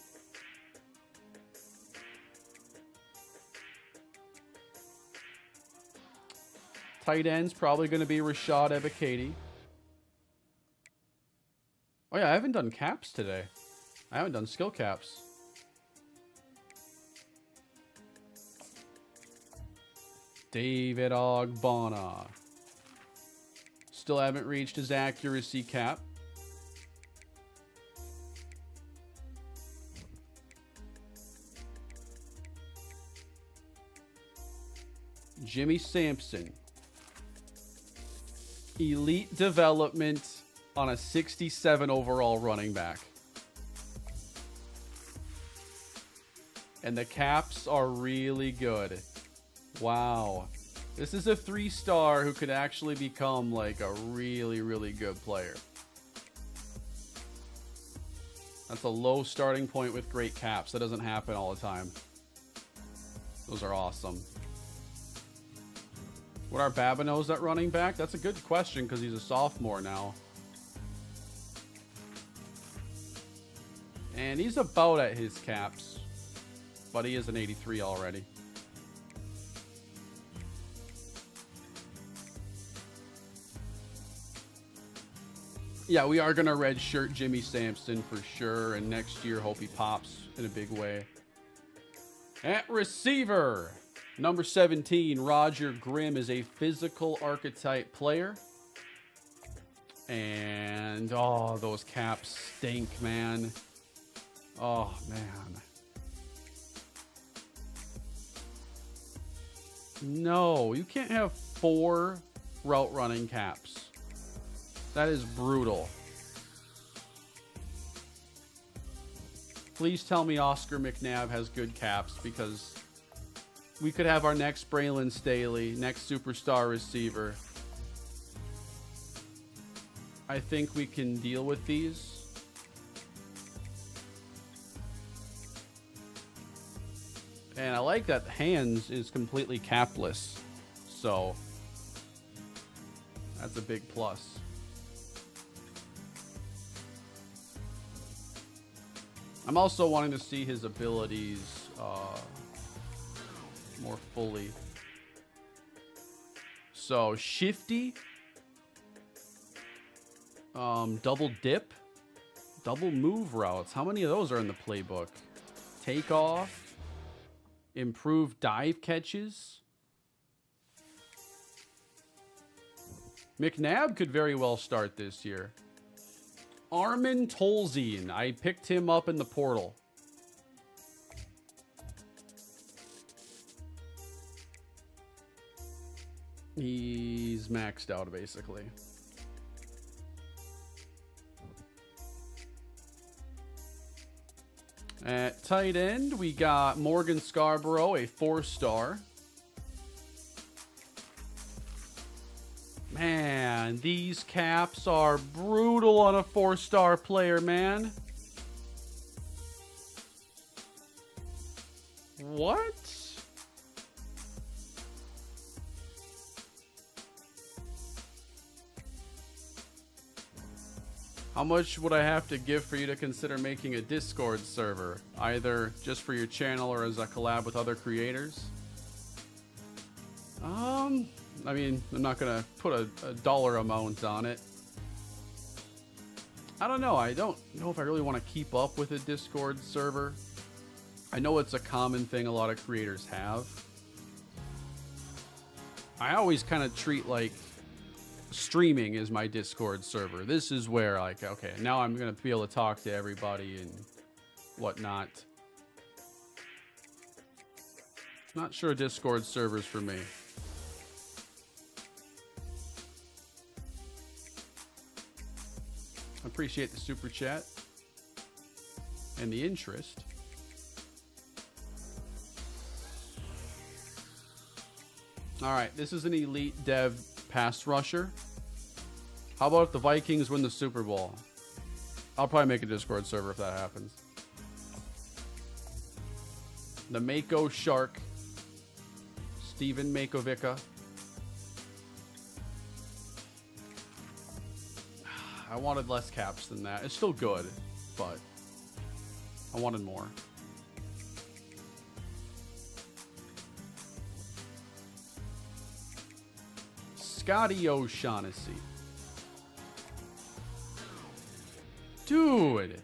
Tight end's probably going to be Rashad Ebiketie. Oh yeah, I haven't done caps today. I haven't done skill caps. David Ogbonna. Still haven't reached his accuracy cap. Jimmy Sampson. Elite development on a 67 overall running back. And the caps are really good. Wow. This is a 3-star who could actually become like a really, really good player. That's a low starting point with great caps. That doesn't happen all the time. Those are awesome. What are Babineau's at running back? That's a good question because he's a sophomore now. And he's about at his caps. But he is an 83 already. Yeah, we are going to redshirt Jimmy Sampson for sure. And next year, hope he pops in a big way. At receiver, number 17, Roger Grimm is a physical archetype player. And, oh, those caps stink, man. Oh, man. No, you can't have 4 route running caps. That is brutal. Please tell me Oscar McNabb has good caps because we could have our next Braylon Staley, next superstar receiver. I think we can deal with these. And I like that hands is completely capless. So that's a big plus. I'm also wanting to see his abilities more fully. So shifty, double dip, double move routes. How many of those are in the playbook? Takeoff, improved dive catches. McNabb could very well start this year. Armin Tolzien. I picked him up in the portal. He's maxed out, basically. At tight end, we got Morgan Scarborough, a 4-star. Man, these caps are brutal on a 4-star player, man. What? How much would I have to give for you to consider making a Discord server? Either just for your channel or as a collab with other creators? I mean, I'm not gonna put a dollar amount on it. I don't know. I don't know if I really want to keep up with a Discord server. I know it's a common thing a lot of creators have. I always kind of treat like streaming is my Discord server. This is where, like, okay, now I'm gonna be able to talk to everybody and whatnot. Not sure Discord server's for me. Appreciate the super chat and the interest. All right, this is an elite dev pass rusher. How about if the Vikings win the Super Bowl? I'll probably make a Discord server if that happens. The Mako Shark, Steven Makovica. I wanted less caps than that. It's still good, but I wanted more. Scotty O'Shaughnessy. Dude.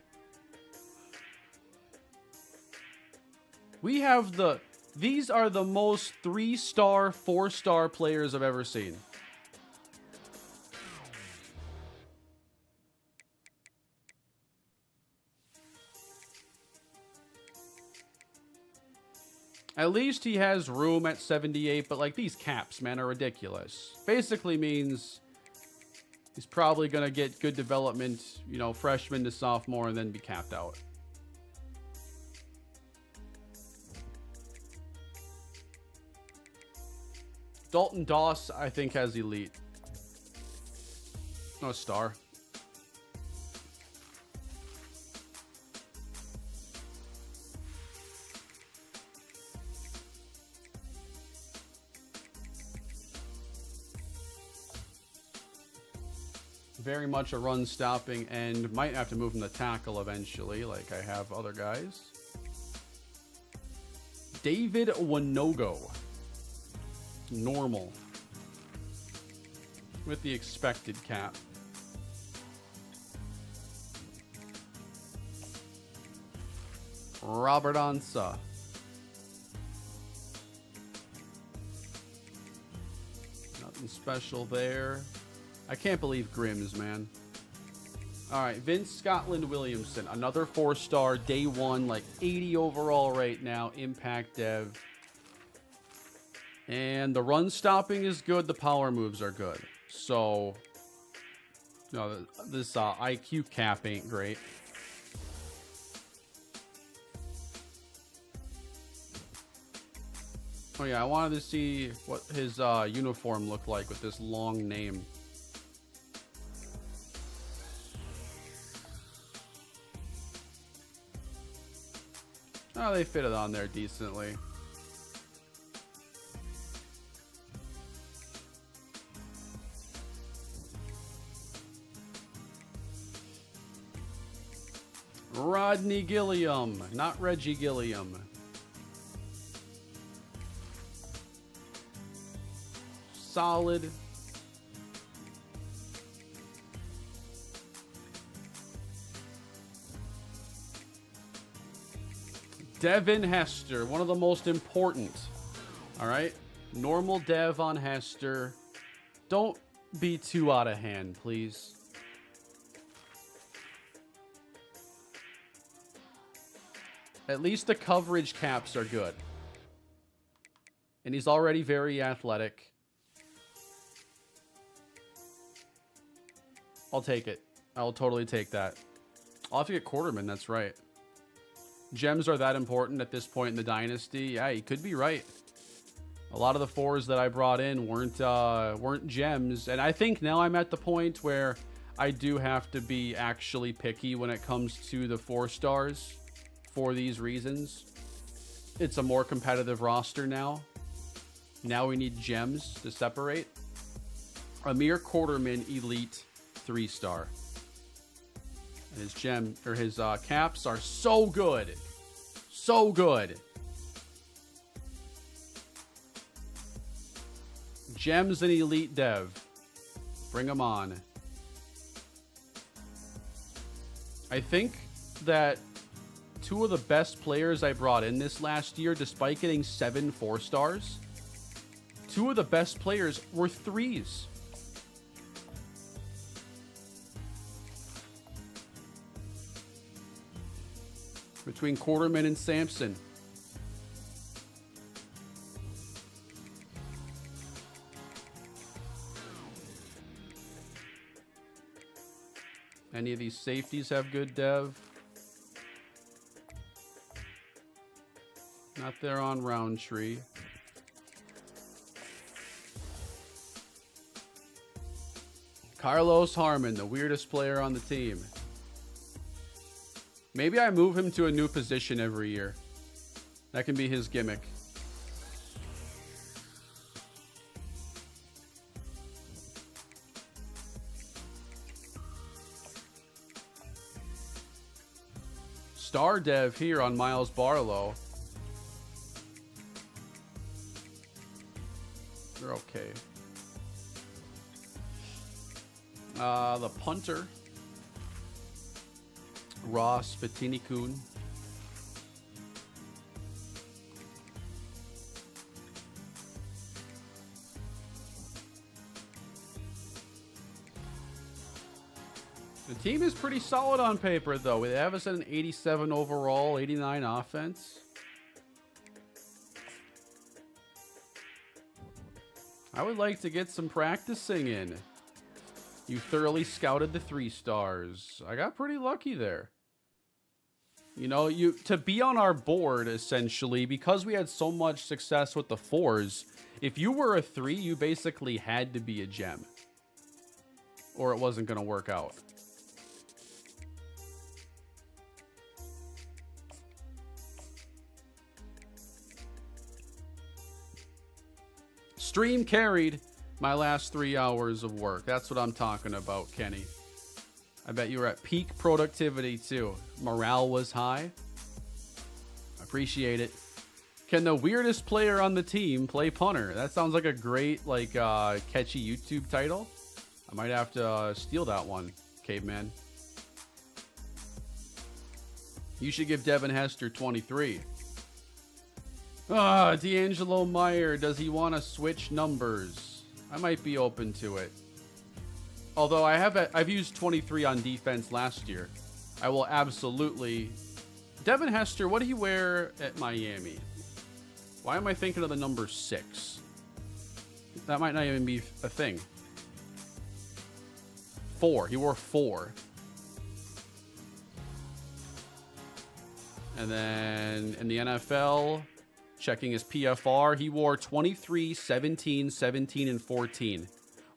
We have these are the most 3-star, 4-star players I've ever seen. At least he has room at 78, but like these caps, man, are ridiculous. Basically means he's probably going to get good development, you know, freshman to sophomore and then be capped out. Dalton Doss, I think, has elite. No star. Very much a run stopping and might have to move him to tackle eventually, like I have other guys. David Winogo. Normal. With the expected cap. Robert Ansah. Nothing special there. I can't believe Grims, man. All right, Vince Scotland Williamson, another 4-star, day one, like 80 overall right now, impact dev. And the run stopping is good, the power moves are good. So, no, this IQ cap ain't great. Oh yeah, I wanted to see what his uniform looked like with this long name. Oh, they fit it on there decently. Rodney Gilliam, not Reggie Gilliam. Solid. Devin Hester, one of the most important. All right. Normal dev on Hester. Don't be too out of hand, please. At least the coverage caps are good. And he's already very athletic. I'll take it. I'll totally take that. I'll have to get Quarterman, that's right. Gems are that important at this point in the dynasty. Yeah, you could be right. A lot of the 4s that I brought in weren't gems, and I think now I'm at the point where I do have to be actually picky when it comes to the 4 stars for these reasons. It's a more competitive roster now. Now we need gems to separate. Amir Quarterman, elite 3-star. And his caps are so good. So good. Gems and Elite Dev. Bring them on. I think that two of the best players I brought in this last year, despite getting 7 4-stars, two of the best players were 3s. Between Quarterman and Sampson. Any of these safeties have good dev? Not there on Roundtree. Carlos Harmon, the weirdest player on the team. Maybe I move him to a new position every year. That can be his gimmick. Star dev here on Miles Barlow. They're okay. The punter. Ross Fatinikun. The team is pretty solid on paper, though. They have us at an 87 overall, 89 offense. I would like to get some practicing in. You thoroughly scouted the 3-stars. I got pretty lucky there. You know, to be on our board, essentially, because we had so much success with the 4s, if you were a 3, you basically had to be a gem. Or it wasn't going to work out. Stream carried my last 3 hours of work. That's what I'm talking about, Kenny. I bet you were at peak productivity, too. Morale was high. Appreciate it. Can the weirdest player on the team play punter? That sounds like a great, catchy YouTube title. I might have to steal that one, caveman. You should give Devin Hester 23. D'Angelo Meyer. Does he want to switch numbers? I might be open to it. Although I've used 23 on defense last year. I will absolutely... Devin Hester, what do you wear at Miami? Why am I thinking of the number 6? That might not even be a thing. 4. He wore 4. And then in the NFL, checking his PFR, he wore 23, 17, 17, and 14.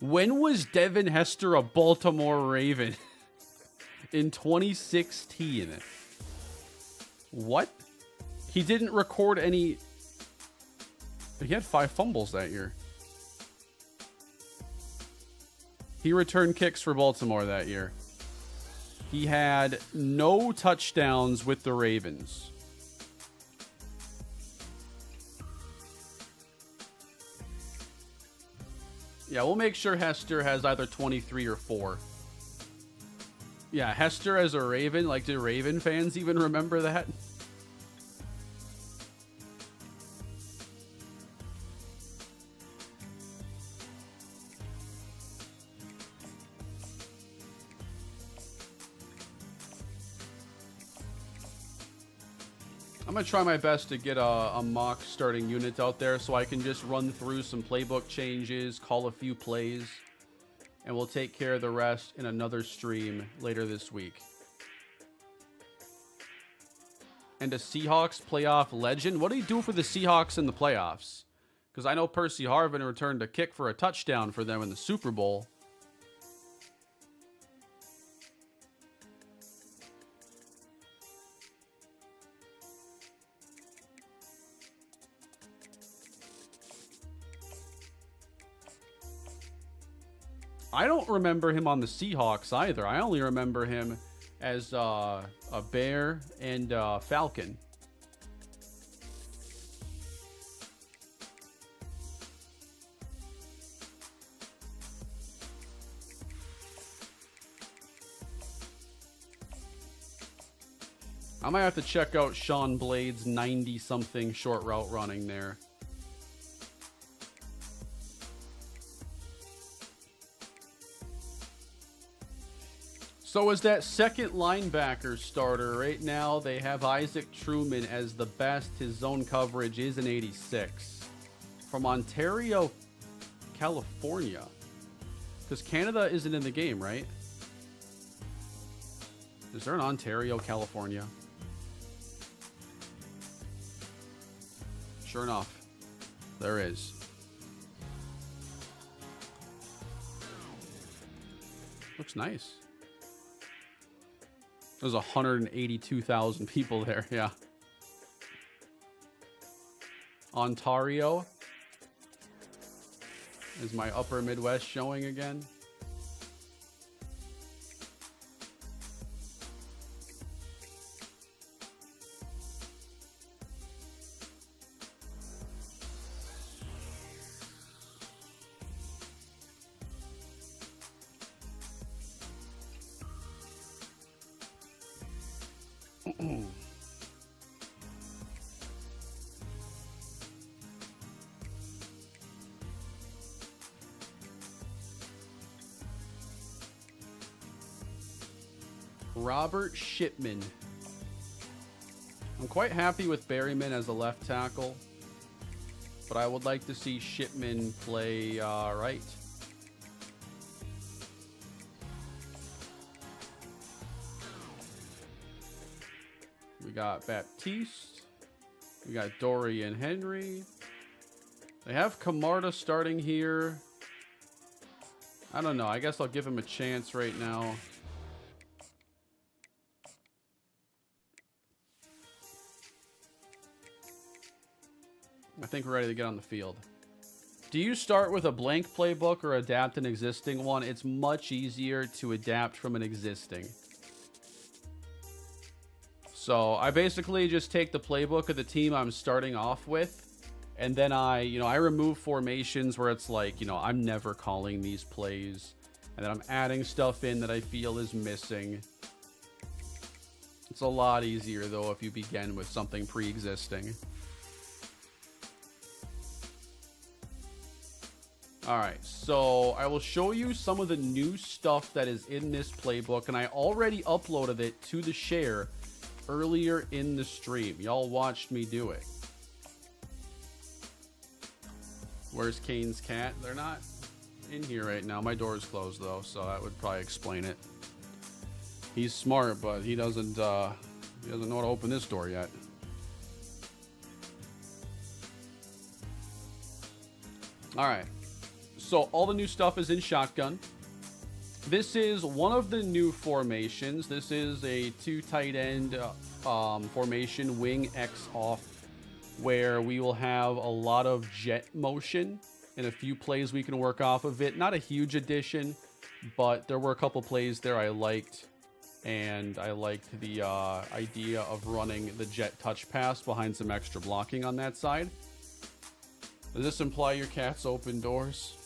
When was Devin Hester a Baltimore Raven? In 2016. What? He didn't record any... He had 5 fumbles that year. He returned kicks for Baltimore that year. He had no touchdowns with the Ravens. Yeah, we'll make sure Hester has either 23 or 4. Yeah, Hester as a Raven. Like, do Raven fans even remember that? I'm going to try my best to get a mock starting unit out there so I can just run through some playbook changes, call a few plays, and we'll take care of the rest in another stream later this week. And a Seahawks playoff legend? What do you do for the Seahawks in the playoffs? Because I know Percy Harvin returned a kick for a touchdown for them in the Super Bowl. I don't remember him on the Seahawks either. I only remember him as a Bear and Falcon. I might have to check out Sean Blade's 90-something short route running there. So as that second linebacker starter, right now they have Isaac Truman as the best. His zone coverage is an 86. From Ontario, California. Because Canada isn't in the game, right? Is there an Ontario, California? Sure enough, there is. Looks nice. There's 182,000 people there, yeah. Ontario is my upper Midwest showing again. Robert Shipman. I'm quite happy with Berryman as a left tackle, but I would like to see Shipman play right. We got Baptiste. We got Dorian Henry. They have Camarda starting here. I don't know. I guess I'll give him a chance right now. I think we're ready to get on the field. Do you start with a blank playbook or adapt an existing one? It's much easier to adapt from an existing. So I basically just take the playbook of the team I'm starting off with, and then I remove formations where it's like, I'm never calling these plays, and then I'm adding stuff in that I feel is missing. It's a lot easier though if you begin with something pre-existing. Alright, so I will show you some of the new stuff that is in this playbook, and I already uploaded it to the share earlier in the stream. Y'all watched me do it. Where's Kane's cat? They're not in here right now. My door is closed though, so that would probably explain it. He's smart, but he doesn't know how to open this door yet. Alright. So all the new stuff is in shotgun. This is one of the new formations. This is a 2 tight end formation, wing X off, where we will have a lot of jet motion and a few plays we can work off of it. Not a huge addition, but there were a couple plays there I liked, and I liked the idea of running the jet touch pass behind some extra blocking on that side. Does this imply your cat's open doors?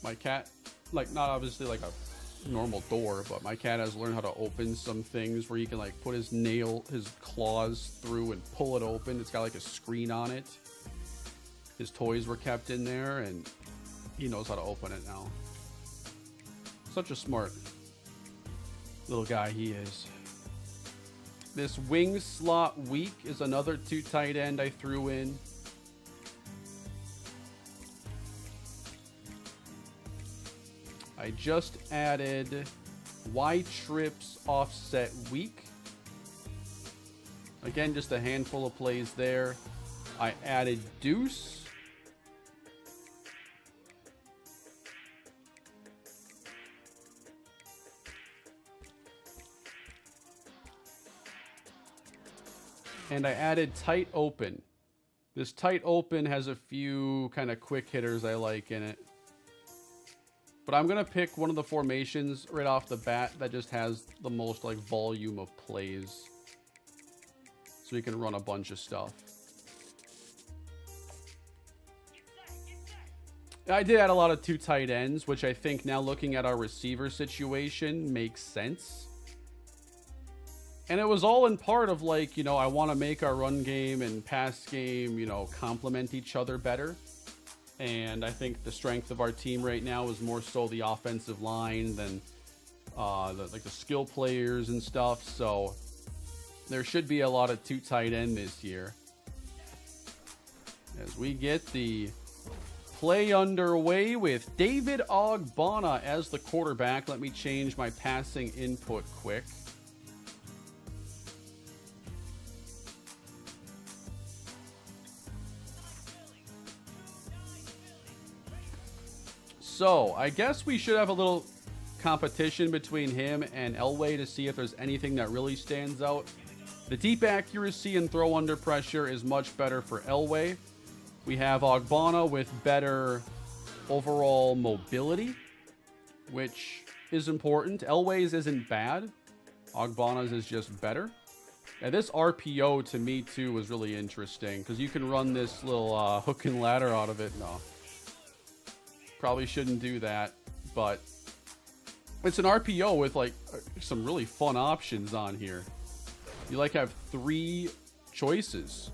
My cat, like, not obviously like a normal door, but my cat has learned how to open some things where he can like put his claws through and pull it open. It's got like a screen on it. His toys were kept in there and he knows how to open it now. Such a smart little guy he is. This wing slot weak is another 2 tight end I threw in. I just added Y trips offset weak. Again, just a handful of plays there. I added deuce. And I added tight open. This tight open has a few kind of quick hitters I like in it. But I'm going to pick one of the formations right off the bat that just has the most like volume of plays. So you can run a bunch of stuff. I did add a lot of 2 tight ends, which I think now looking at our receiver situation makes sense. And it was all in part of like, you know, I want to make our run game and pass game, you know, complement each other better. And I think the strength of our team right now is more so the offensive line than the skill players and stuff. So there should be a lot of two tight end this year. As we get the play underway with David Ogbonna as the quarterback. Let me change my passing input quick. So, I guess we should have a little competition between him and Elway to see if there's anything that really stands out. The deep accuracy and throw under pressure is much better for Elway. We have Ogbonna with better overall mobility, which is important. Elway's isn't bad. Ogbonna's is just better. And this RPO to me too was really interesting because you can run this little hook and ladder out of it. No. Probably shouldn't do that, but it's an RPO with like some really fun options on here. You like have 3 choices.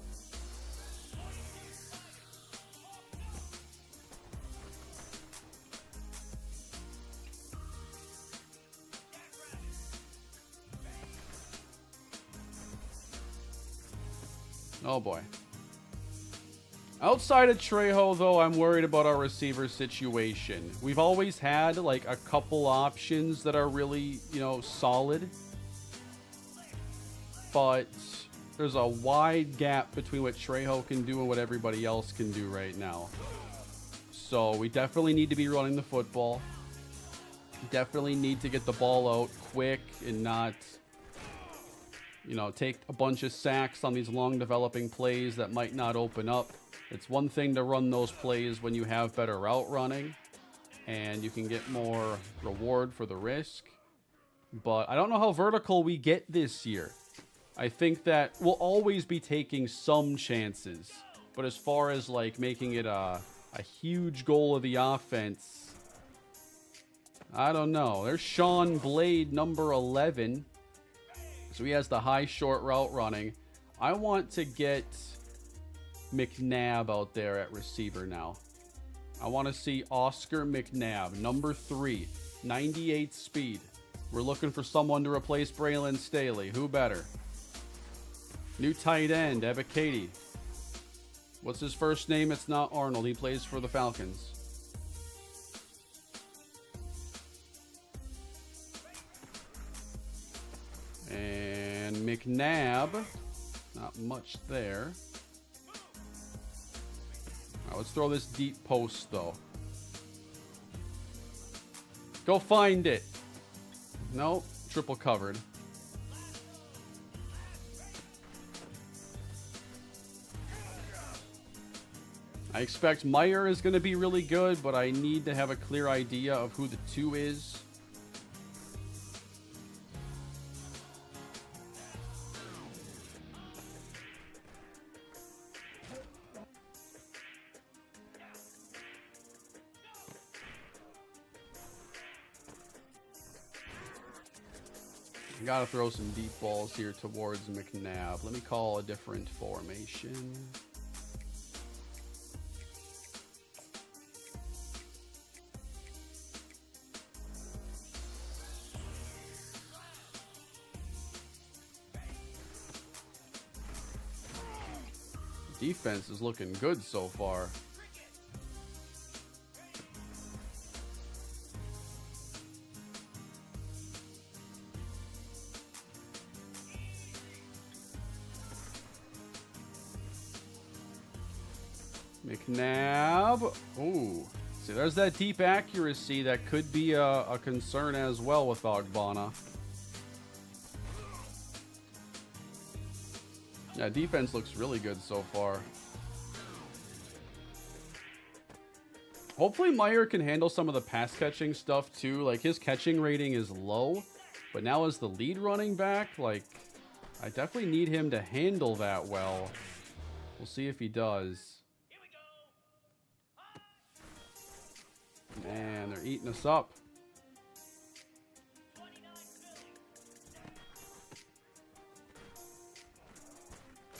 Oh boy. Outside of Trejo, though, I'm worried about our receiver situation. We've always had, like, a couple options that are really, you know, solid. But there's a wide gap between what Trejo can do and what everybody else can do right now. So we definitely need to be running the football. Definitely need to get the ball out quick and not, you know, take a bunch of sacks on these long developing plays that might not open up. It's one thing to run those plays when you have better route running and you can get more reward for the risk. But I don't know how vertical we get this year. I think that we'll always be taking some chances. But as far as like making it a huge goal of the offense, I don't know. There's Sean Blade, number 11. So he has the high short route running. I want to get McNabb out there at receiver now. I want to see Oscar McNabb, number 3, 98 speed. We're looking for someone to replace Braylon Staley. Who better? New tight end, Ep.68. What's his first name? It's not Arnold. He plays for the Falcons. And McNabb, not much there. All right, let's throw this deep post, though. Go find it. No, triple covered. I expect Meyer is going to be really good, but I need to have a clear idea of who the 2 is. Got to throw some deep balls here towards McNabb. Let me call a different formation. Defense is looking good so far. McNabb. Ooh. See, there's that deep accuracy that could be a concern as well with Ogbonna. Yeah, defense looks really good so far. Hopefully Meyer can handle some of the pass catching stuff too. Like, his catching rating is low, but now as the lead running back, like, I definitely need him to handle that well. We'll see if he does. Man, they're eating us up.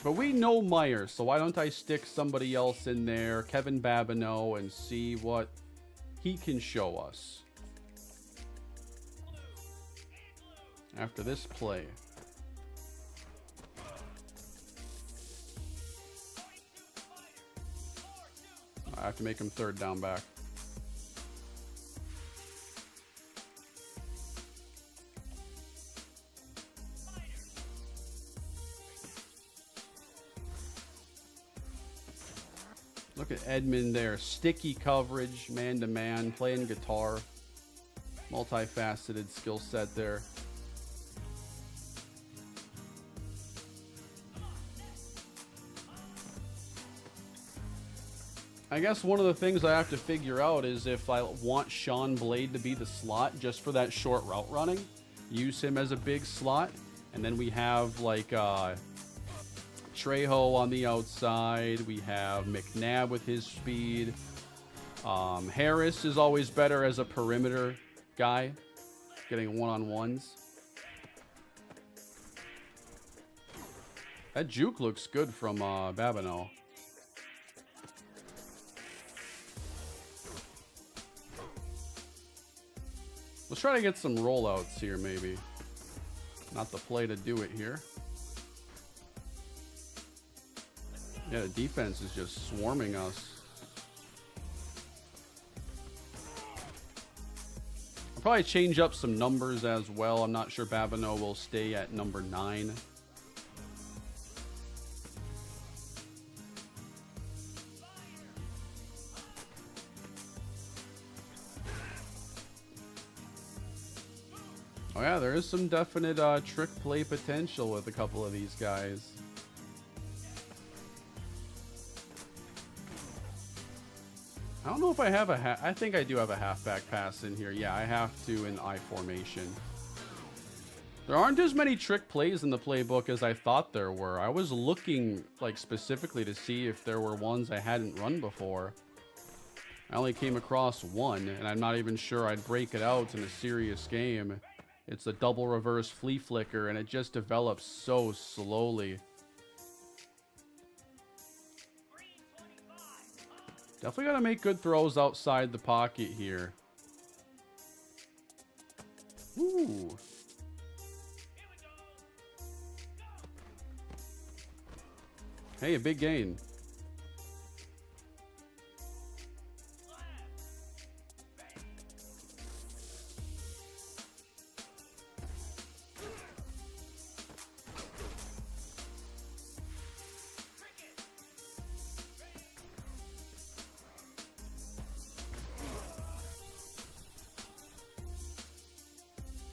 But we know Myers, so why don't I stick somebody else in there, Kevin Babineau, and see what he can show us after this play. I have to make him third down back. Look at Edmund there. Sticky coverage, man-to-man, playing guitar. Multifaceted skill set there. I guess one of the things I have to figure out is if I want Sean Blade to be the slot just for that short route running, use him as a big slot, and then we have like Trejo on the outside, we have McNabb with his speed. Harris is always better as a perimeter guy, getting one-on-ones. That juke looks good from Babineau. Let's try to get some rollouts here, maybe. Not the play to do it here. Yeah, the defense is just swarming us. I'll probably change up some numbers as well. I'm not sure Babineau will stay at number 9. Oh yeah, there is some definite trick play potential with a couple of these guys. I don't know if I have I think I do have a halfback pass in here. Yeah, I have to in I formation. There aren't as many trick plays in the playbook as I thought there were. I was looking like specifically to see if there were ones I hadn't run before. I only came across one, and I'm not even sure I'd break it out in a serious game. It's a double reverse flea flicker, and it just develops so slowly. Definitely got to make good throws outside the pocket here. Ooh. Hey, a big gain.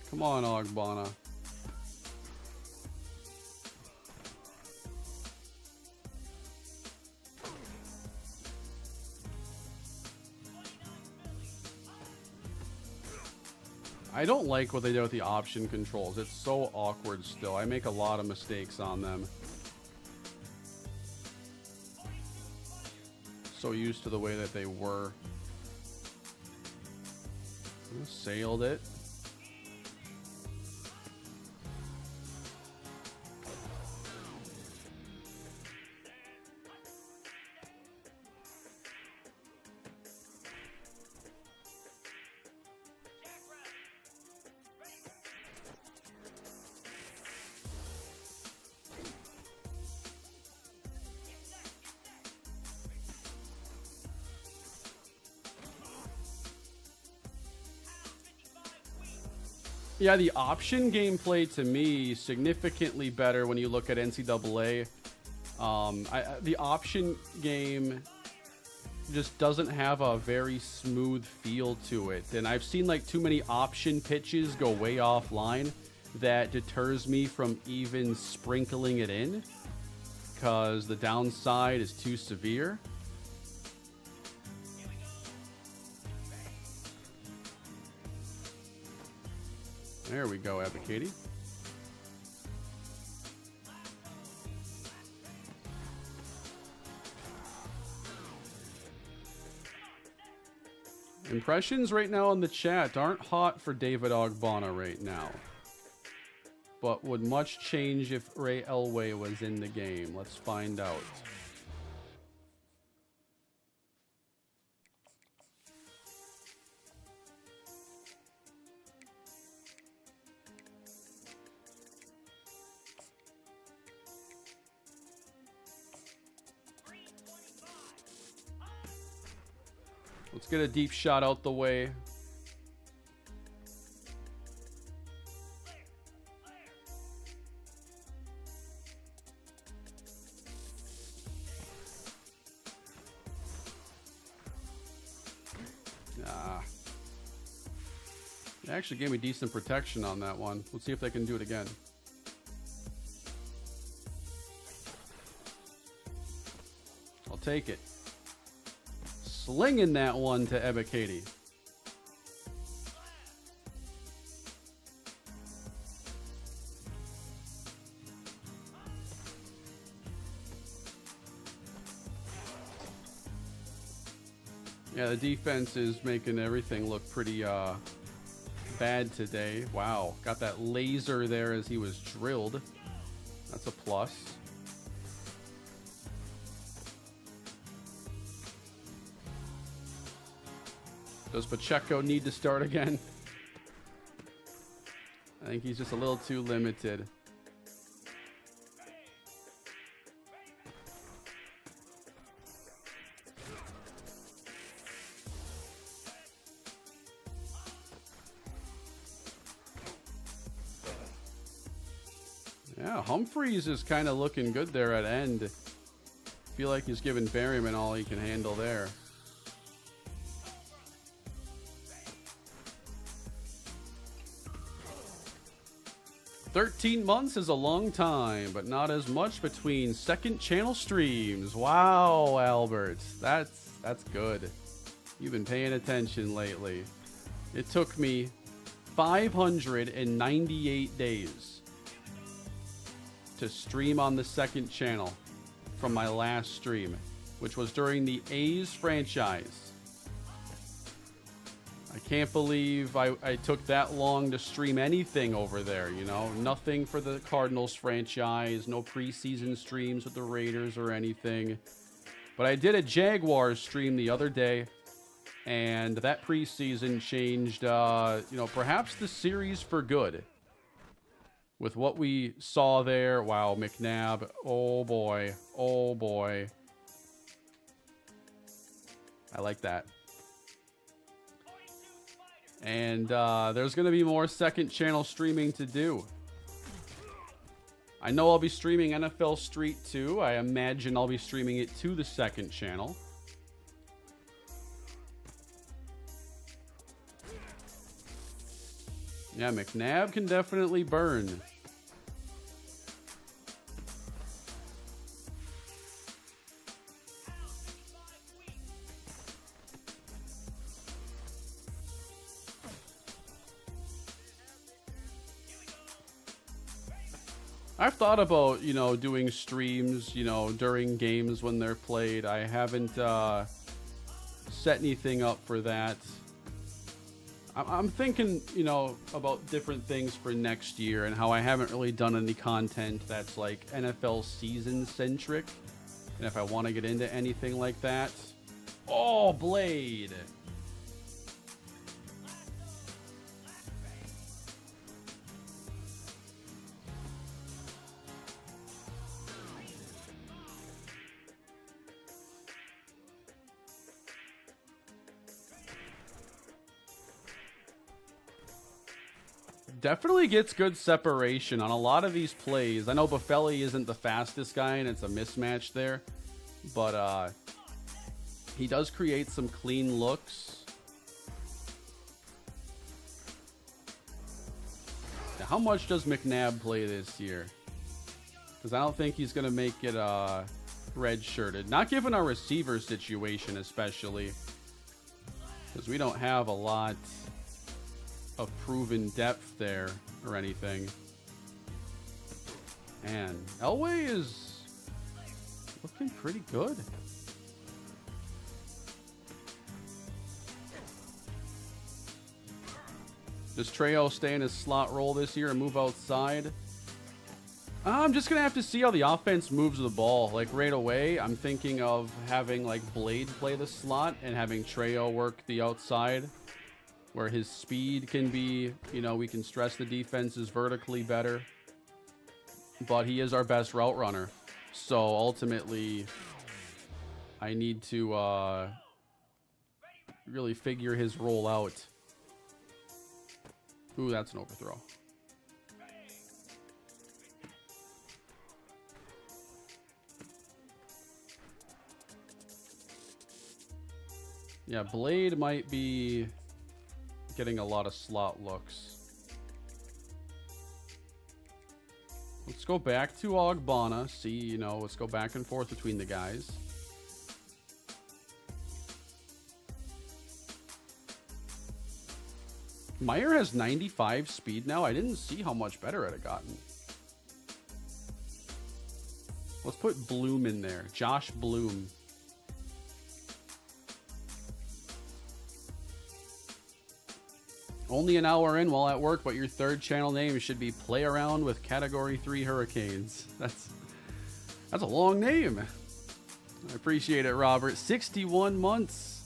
Come on, Ogbonna. I don't like what they did with the option controls. It's so awkward still. I make a lot of mistakes on them. So used to the way that they were. Sailed it. Yeah, the option gameplay to me significantly better when you look at NCAA. The option game just doesn't have a very smooth feel to it, and I've seen like too many option pitches go way offline that deters me from even sprinkling it in because the downside is too severe. There we go, Ep.68. Impressions right now in the chat aren't hot for David Ogbonna right now. But would much change if Ray Elway was in the game? Let's find out. Let's get a deep shot out the way. They actually gave me decent protection on that one. Let's see if they can do it again. I'll take it. Slinging that one to Ep.68. Yeah, the defense is making everything look pretty bad today. Wow, got that laser there as he was drilled. That's a plus. Does Pacheco need to start again? I think he's just a little too limited. Yeah, Humphreys is kind of looking good there at end. Feel like he's giving Berryman all he can handle there. "13 months is a long time, but not as much between second channel streams." Wow, Albert. That's good. You've been paying attention lately. It took me 598 days to stream on the second channel from my last stream, which was during the A's franchise. I can't believe I took that long to stream anything over there, you know? Nothing for the Cardinals franchise, no preseason streams with the Raiders or anything. But I did a Jaguars stream the other day, and that preseason changed, you know, perhaps the series for good. With what we saw there, wow, McNabb, oh boy, oh boy. I like that. And there's going to be more second channel streaming to do. I know I'll be streaming NFL Street 2. I imagine I'll be streaming it to the second channel. Yeah, McNabb can definitely burn. I've thought about, you know, doing streams, you know, during games when they're played. I haven't set anything up for that. I'm thinking, you know, about different things for next year and how I haven't really done any content that's like NFL season centric. And if I want to get into anything like that. Oh, Blade. Definitely gets good separation on a lot of these plays. I know Buffelli isn't the fastest guy, and it's a mismatch there. But he does create some clean looks. Now, how much does McNabb play this year? Because I don't think he's going to make it red-shirted. Not given our receiver situation, especially. Because we don't have a lot of proven depth there or anything. And Elway is looking pretty good. Does Trejo stay in his slot role this year and move outside? I'm just going to have to see how the offense moves the ball. Like, right away, I'm thinking of having, like, Blade play the slot and having Trejo work the outside, where his speed can be, you know, we can stress the defenses vertically better. But he is our best route runner. So, ultimately, I need to really figure his role out. Ooh, that's an overthrow. Yeah, Blade might be getting a lot of slot looks. Let's go back to Ogbonna. See, you know, let's go back and forth between the guys. Meyer has 95 speed now. I didn't see how much better it had gotten. Let's put Bloom in there. Josh Bloom. Only an hour in while at work, but your third channel name should be Play Around with Category 3 Hurricanes. That's a long name. I appreciate it, Robert. 61 months.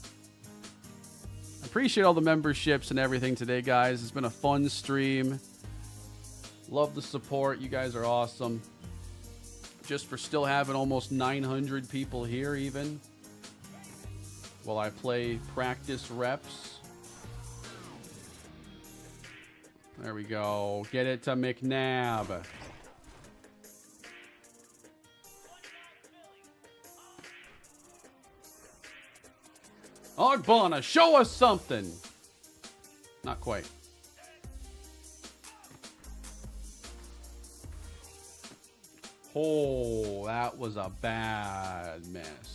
I appreciate all the memberships and everything today, guys. It's been a fun stream. Love the support. You guys are awesome. Just for still having almost 900 people here even while I play practice reps. There we go. Get it to McNabb. Ogbonna, show us something. Not quite. Oh, that was a bad miss.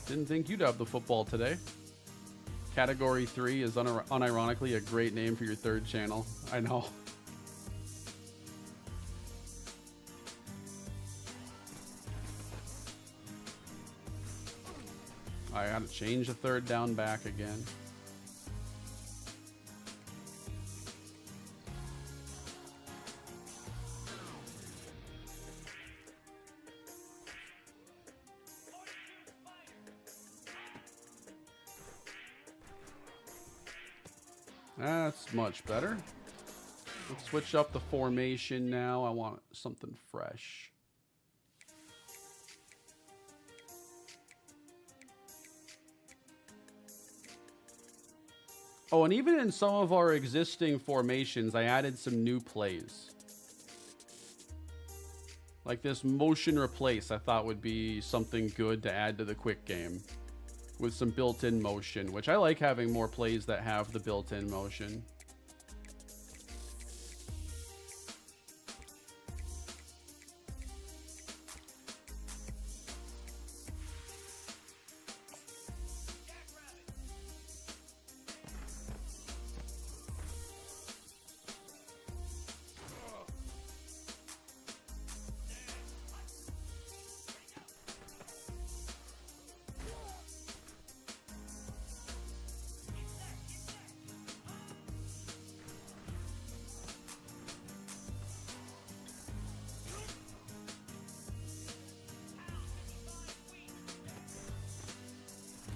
Didn't think you'd have the football today. Category 3 is unironically a great name for your third channel. I know. I gotta change the third down back again. That's much better. Let's switch up the formation now. I want something fresh. Oh, and even in some of our existing formations, I added some new plays. Like this motion replace, I thought would be something good to add to the quick game. With some built-in motion, which I like having more plays that have the built-in motion.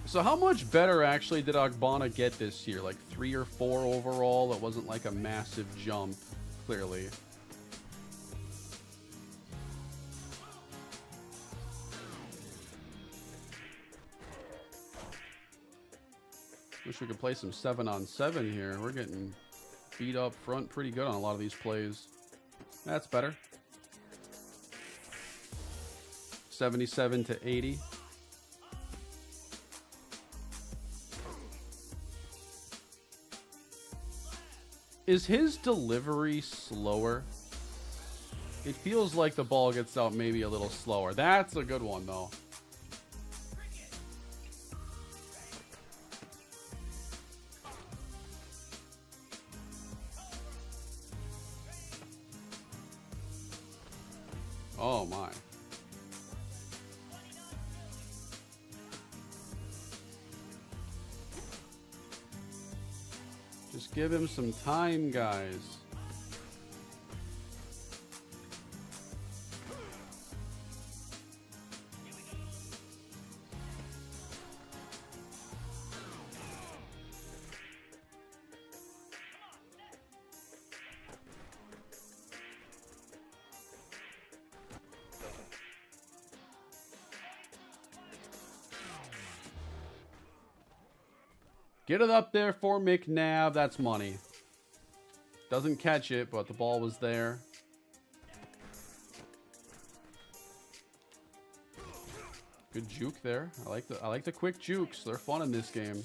So how much better actually did Ogbonna get this year? Like 3 or 4 overall? It wasn't like a massive jump, clearly. Wish we could play some 7-on-7 here. We're getting beat up front pretty good on a lot of these plays. That's better. 77-80. Is his delivery slower? It feels like the ball gets out maybe a little slower. That's a good one, though. Oh my. Just give him some time, guys. Get it up there for McNabb. That's money. Doesn't catch it, but the ball was there. Good juke there. I like the quick jukes. They're fun in this game.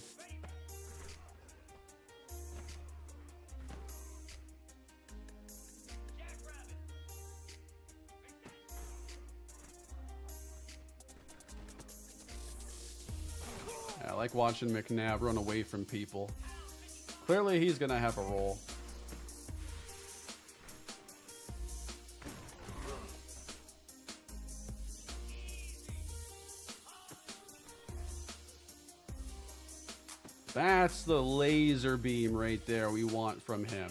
I like watching McNabb run away from people. Clearly, he's going to have a role. That's the laser beam right there we want from him.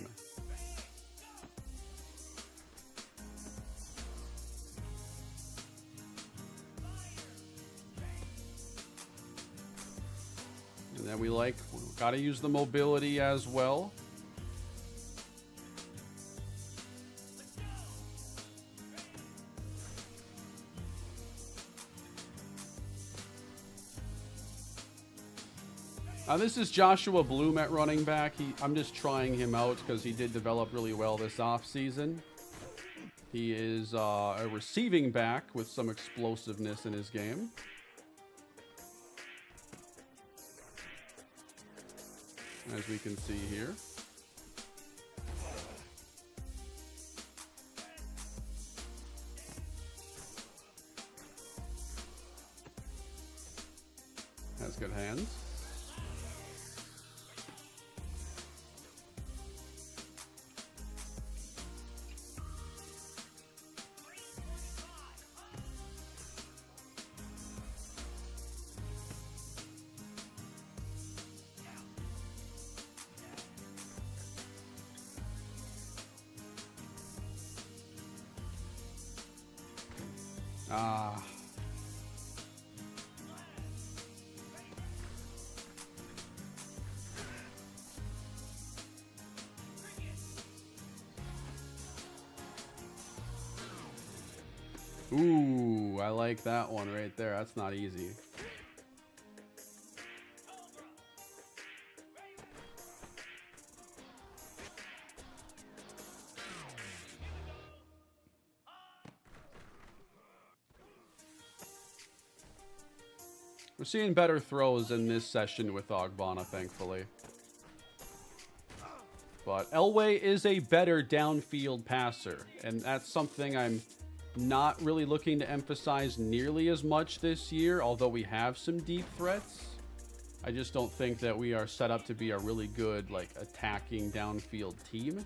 And then we gotta use the mobility as well. This is Joshua Bloom at running back. I'm just trying him out because he did develop really well this offseason. He is a receiving back with some explosiveness in his game. As we can see here. Has good hands. Ooh, I like that one right there. That's not easy. We're seeing better throws in this session with Ogbonna, thankfully. But Elway is a better downfield passer, and that's something I'm not really looking to emphasize nearly as much this year, although we have some deep threats. I just don't think that we are set up to be a really good, attacking downfield team.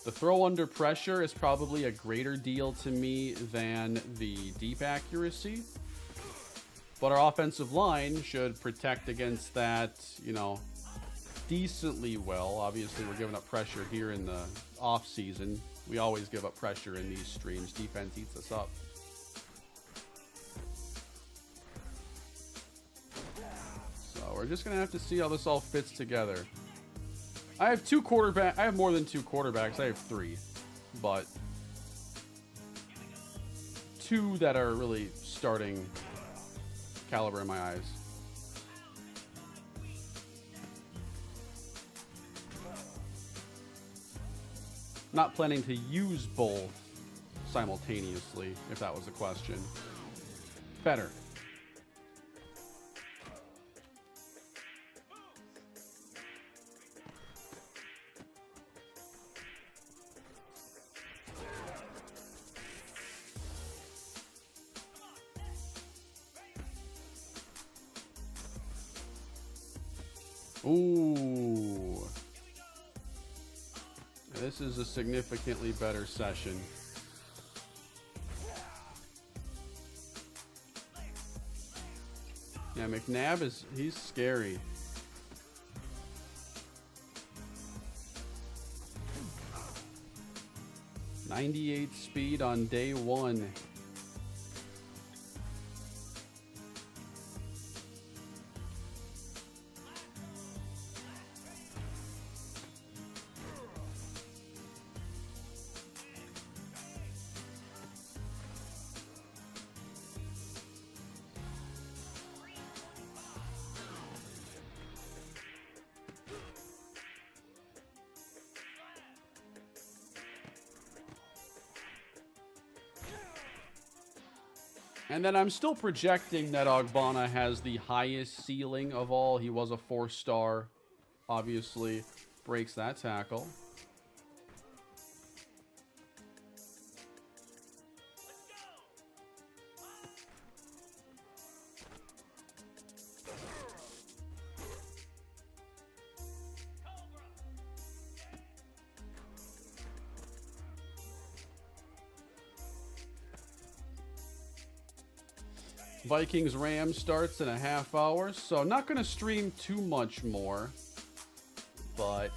The throw under pressure is probably a greater deal to me than the deep accuracy. But our offensive line should protect against that, decently well. Obviously, we're giving up pressure here in the offseason. We always give up pressure in these streams. Defense eats us up. So we're just going to have to see how this all fits together. I have more than two quarterbacks. I have three. But two that are really starting caliber in my eyes. Not planning to use both simultaneously, if that was the question. Better. Ooh. This is a significantly better session. Yeah, McNabb he's scary. .98 speed on day one. And then I'm still projecting that Ogbonna has the highest ceiling of all. He was a 4-star. Obviously, breaks that tackle. Vikings-Rams starts in a half hour, so I'm not going to stream too much more, but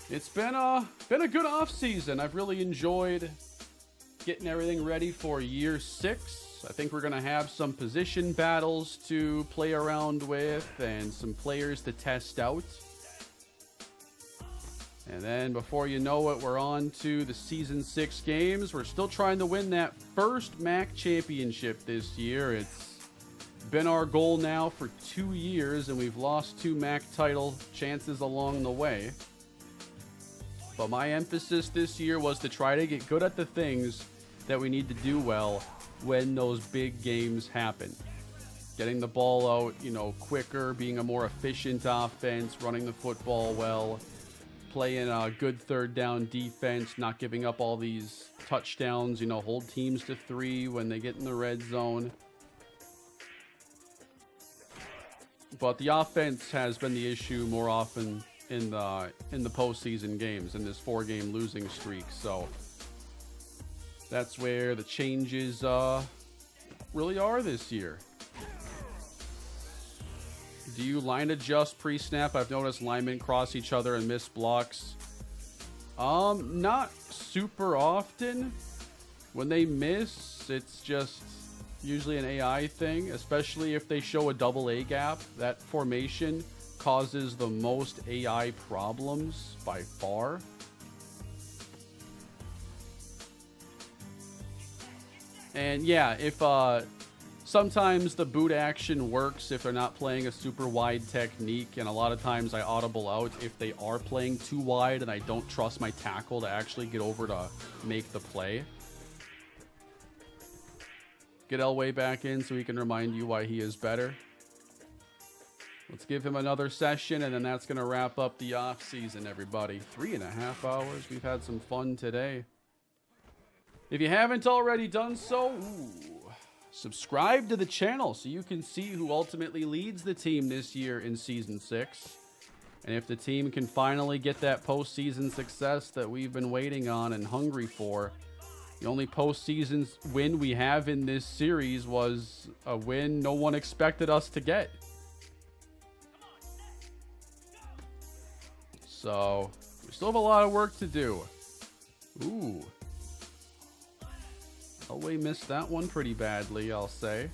it's been a good offseason. I've really enjoyed getting everything ready for year 6. I think we're going to have some position battles to play around with and some players to test out. And then before you know it, we're on to the Season 6 games. We're still trying to win that first MAC championship this year. It's been our goal now for 2 years, and we've lost 2 MAC title chances along the way. But my emphasis this year was to try to get good at the things that we need to do well when those big games happen. Getting the ball out, quicker, being a more efficient offense, running the football well, playing a good third down defense, not giving up all these touchdowns, hold teams to 3 when they get in the red zone. But the offense has been the issue more often in the postseason games, in this 4-game losing streak. So that's where the changes really are this year. Do you line adjust pre-snap? I've noticed linemen cross each other and miss blocks. Not super often. When they miss, it's just usually an AI thing, especially if they show a double A gap. That formation causes the most AI problems by far. And yeah, if sometimes the boot action works if they're not playing a super wide technique, and a lot of times I audible out if they are playing too wide and I don't trust my tackle to actually get over to make the play. Get Elway back in so he can remind you why he is better. Let's give him another session, and then that's going to wrap up the off season, everybody. 3.5 hours. We've had some fun today. If you haven't already done so, subscribe to the channel so you can see who ultimately leads the team this year in Season 6. And if the team can finally get that postseason success that we've been waiting on and hungry for. The only postseason win we have in this series was a win no one expected us to get. So, we still have a lot of work to do. Ooh. Elway missed that one pretty badly, I'll say.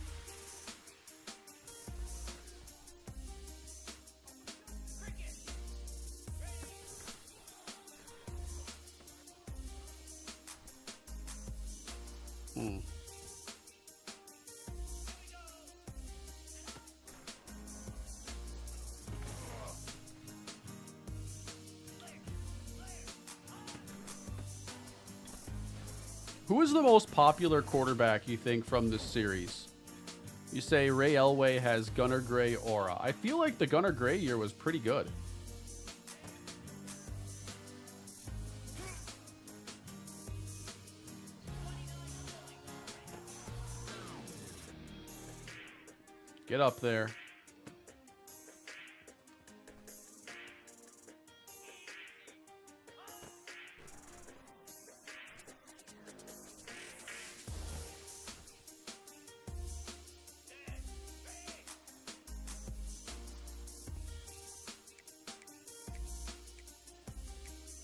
Who is the most popular quarterback, you think, from this series? You say Ray Elway has Gunnar Gray aura. I feel like the Gunnar Gray year was pretty good. Get up there.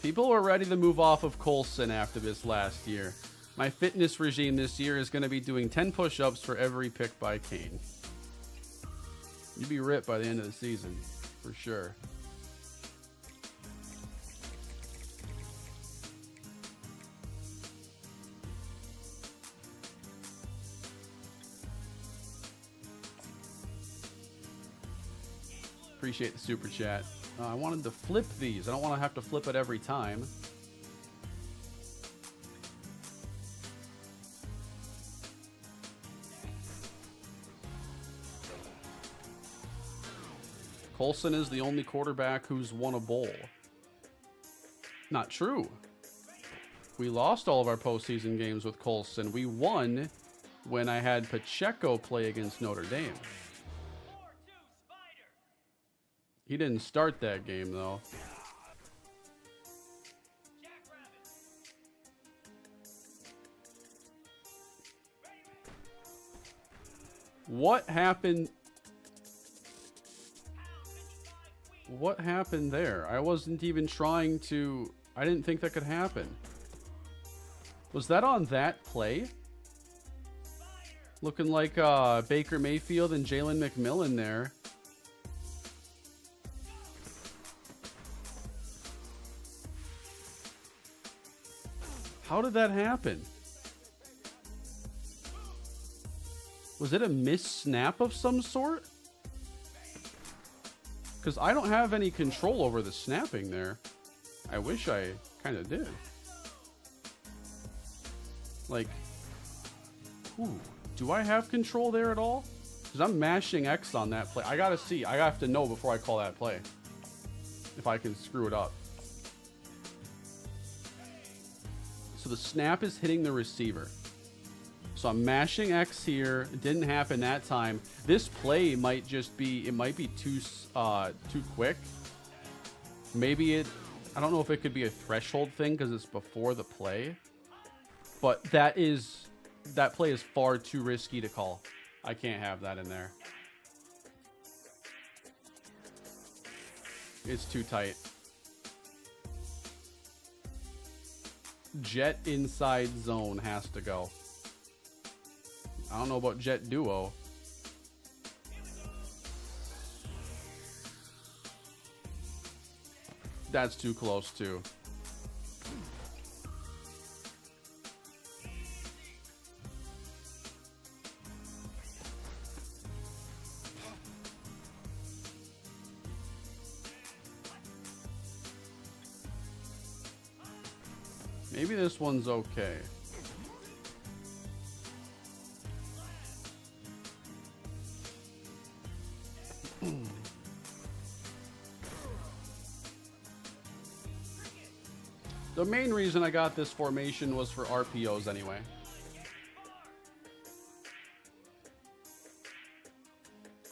People were ready to move off of Coulson after this last year. My fitness regime this year is going to be doing 10 push-ups for every pick by Kane. You'd be ripped by the end of the season, for sure. Appreciate the super chat. I wanted to flip these. I don't want to have to flip it every time. Coulson is the only quarterback who's won a bowl. Not true. We lost all of our postseason games with Coulson. We won when I had Pacheco play against Notre Dame. He didn't start that game, though. What happened? What happened there? I wasn't even trying to... I didn't think that could happen. Was that on that play? Looking like Baker Mayfield and Jalen McMillan there. How did that happen? Was it a missed snap of some sort? Because I don't have any control over the snapping there. I wish I kind of did. Like, ooh, do I have control there at all? Because I'm mashing X on that play. I gotta see. I have to know before I call that play. If I can screw it up. So the snap is hitting the receiver. So I'm mashing X here. It didn't happen that time. This play might just be, it might be too quick. Maybe it, I don't know if it could be a threshold thing because it's before the play. But that play is far too risky to call. I can't have that in there. It's too tight. Jet inside zone has to go. I don't know about Jet Duo. That's too close too. Maybe this one's okay. The main reason I got this formation was for RPOs anyway.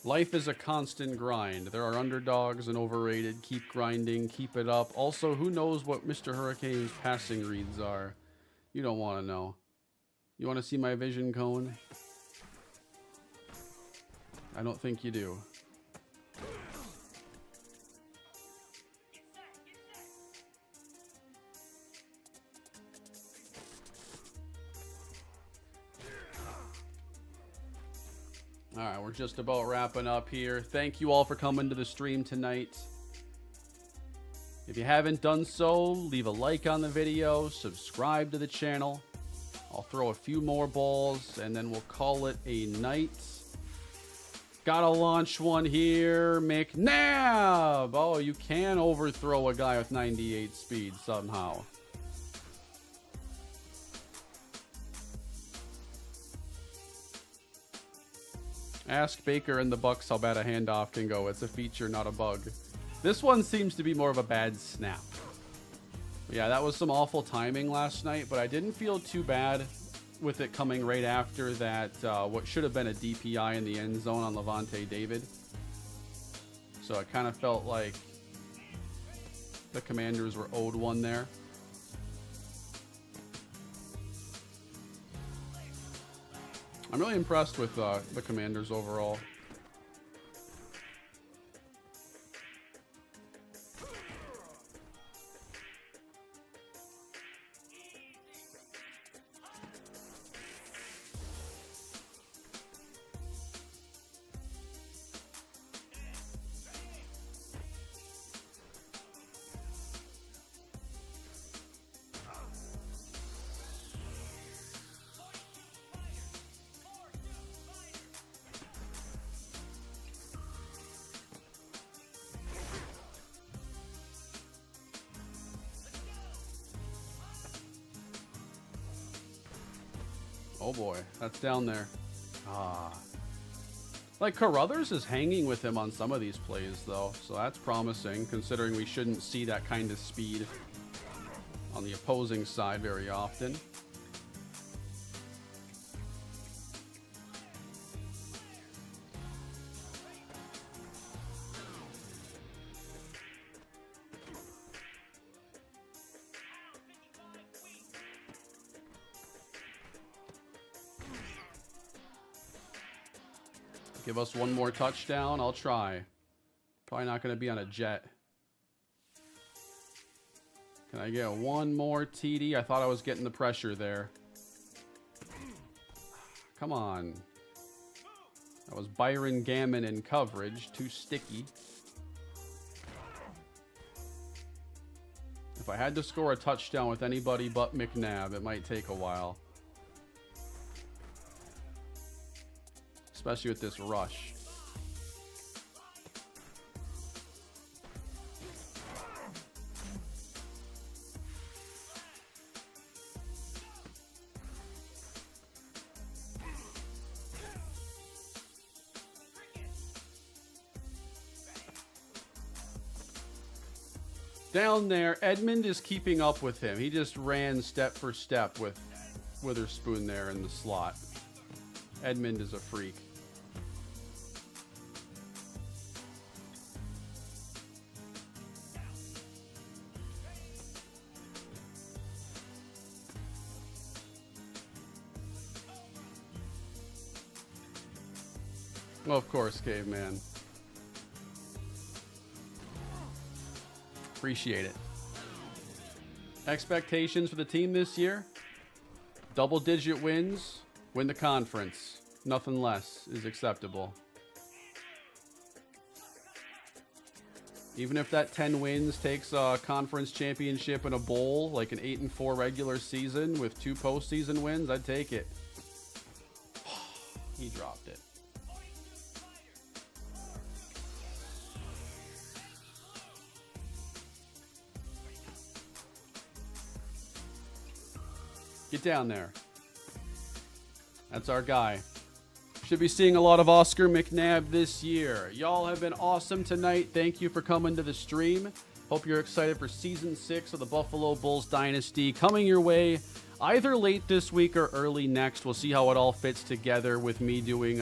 Life is a constant grind. There are underdogs and overrated. Keep grinding. Keep it up. Also, who knows what MrHurriicane's passing reads are? You don't want to know. You want to see my vision cone? I don't think you do. All right, we're just about wrapping up here. Thank you all for coming to the stream tonight. If you haven't done so, leave a like on the video, subscribe to the channel. I'll throw a few more balls, and then we'll call it a night. Gotta launch one here. McNabb! Oh, you can overthrow a guy with 98 speed somehow. Ask Baker and the Bucks how bad a handoff can go. It's a feature, not a bug. This one seems to be more of a bad snap. Yeah, that was some awful timing last night, but I didn't feel too bad with it coming right after that, what should have been a DPI in the end zone on Levante David. So it kind of felt like the Commanders were owed one there. I'm really impressed with the Commanders overall. Oh boy, that's down there. Ah. Like, Carruthers is hanging with him on some of these plays, though, so that's promising, considering we shouldn't see that kind of speed on the opposing side very often. Give us one more touchdown. I'll try. Probably not going to be on a jet. Can I get one more TD? I thought I was getting the pressure there. Come on. That was Byron Gammon in coverage. Too sticky. If I had to score a touchdown with anybody but McNabb, it might take a while. Especially with this rush. Down there, Edmund is keeping up with him. He just ran step for step with Witherspoon there in the slot. Edmund is a freak. Well, of course, Caveman. Appreciate it. Expectations for the team this year? Double-digit wins, win the conference. Nothing less is acceptable. Even if that 10 wins takes a conference championship and a bowl, like an 8-4 regular season with 2 postseason wins, I'd take it. He dropped it. Get down there. That's our guy. Should be seeing a lot of Oscar McNabb this year. Y'all have been awesome tonight. Thank you for coming to the stream. Hope you're excited for Season 6 of the Buffalo Bulls Dynasty. Coming your way either late this week or early next. We'll see how it all fits together with me doing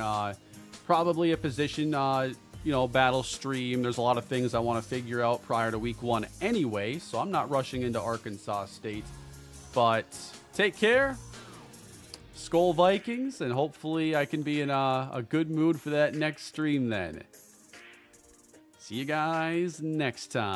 probably a position battle stream. There's a lot of things I want to figure out prior to week 1 anyway, so I'm not rushing into Arkansas State. But take care, Skol Vikings, and hopefully I can be in a good mood for that next stream then. See you guys next time.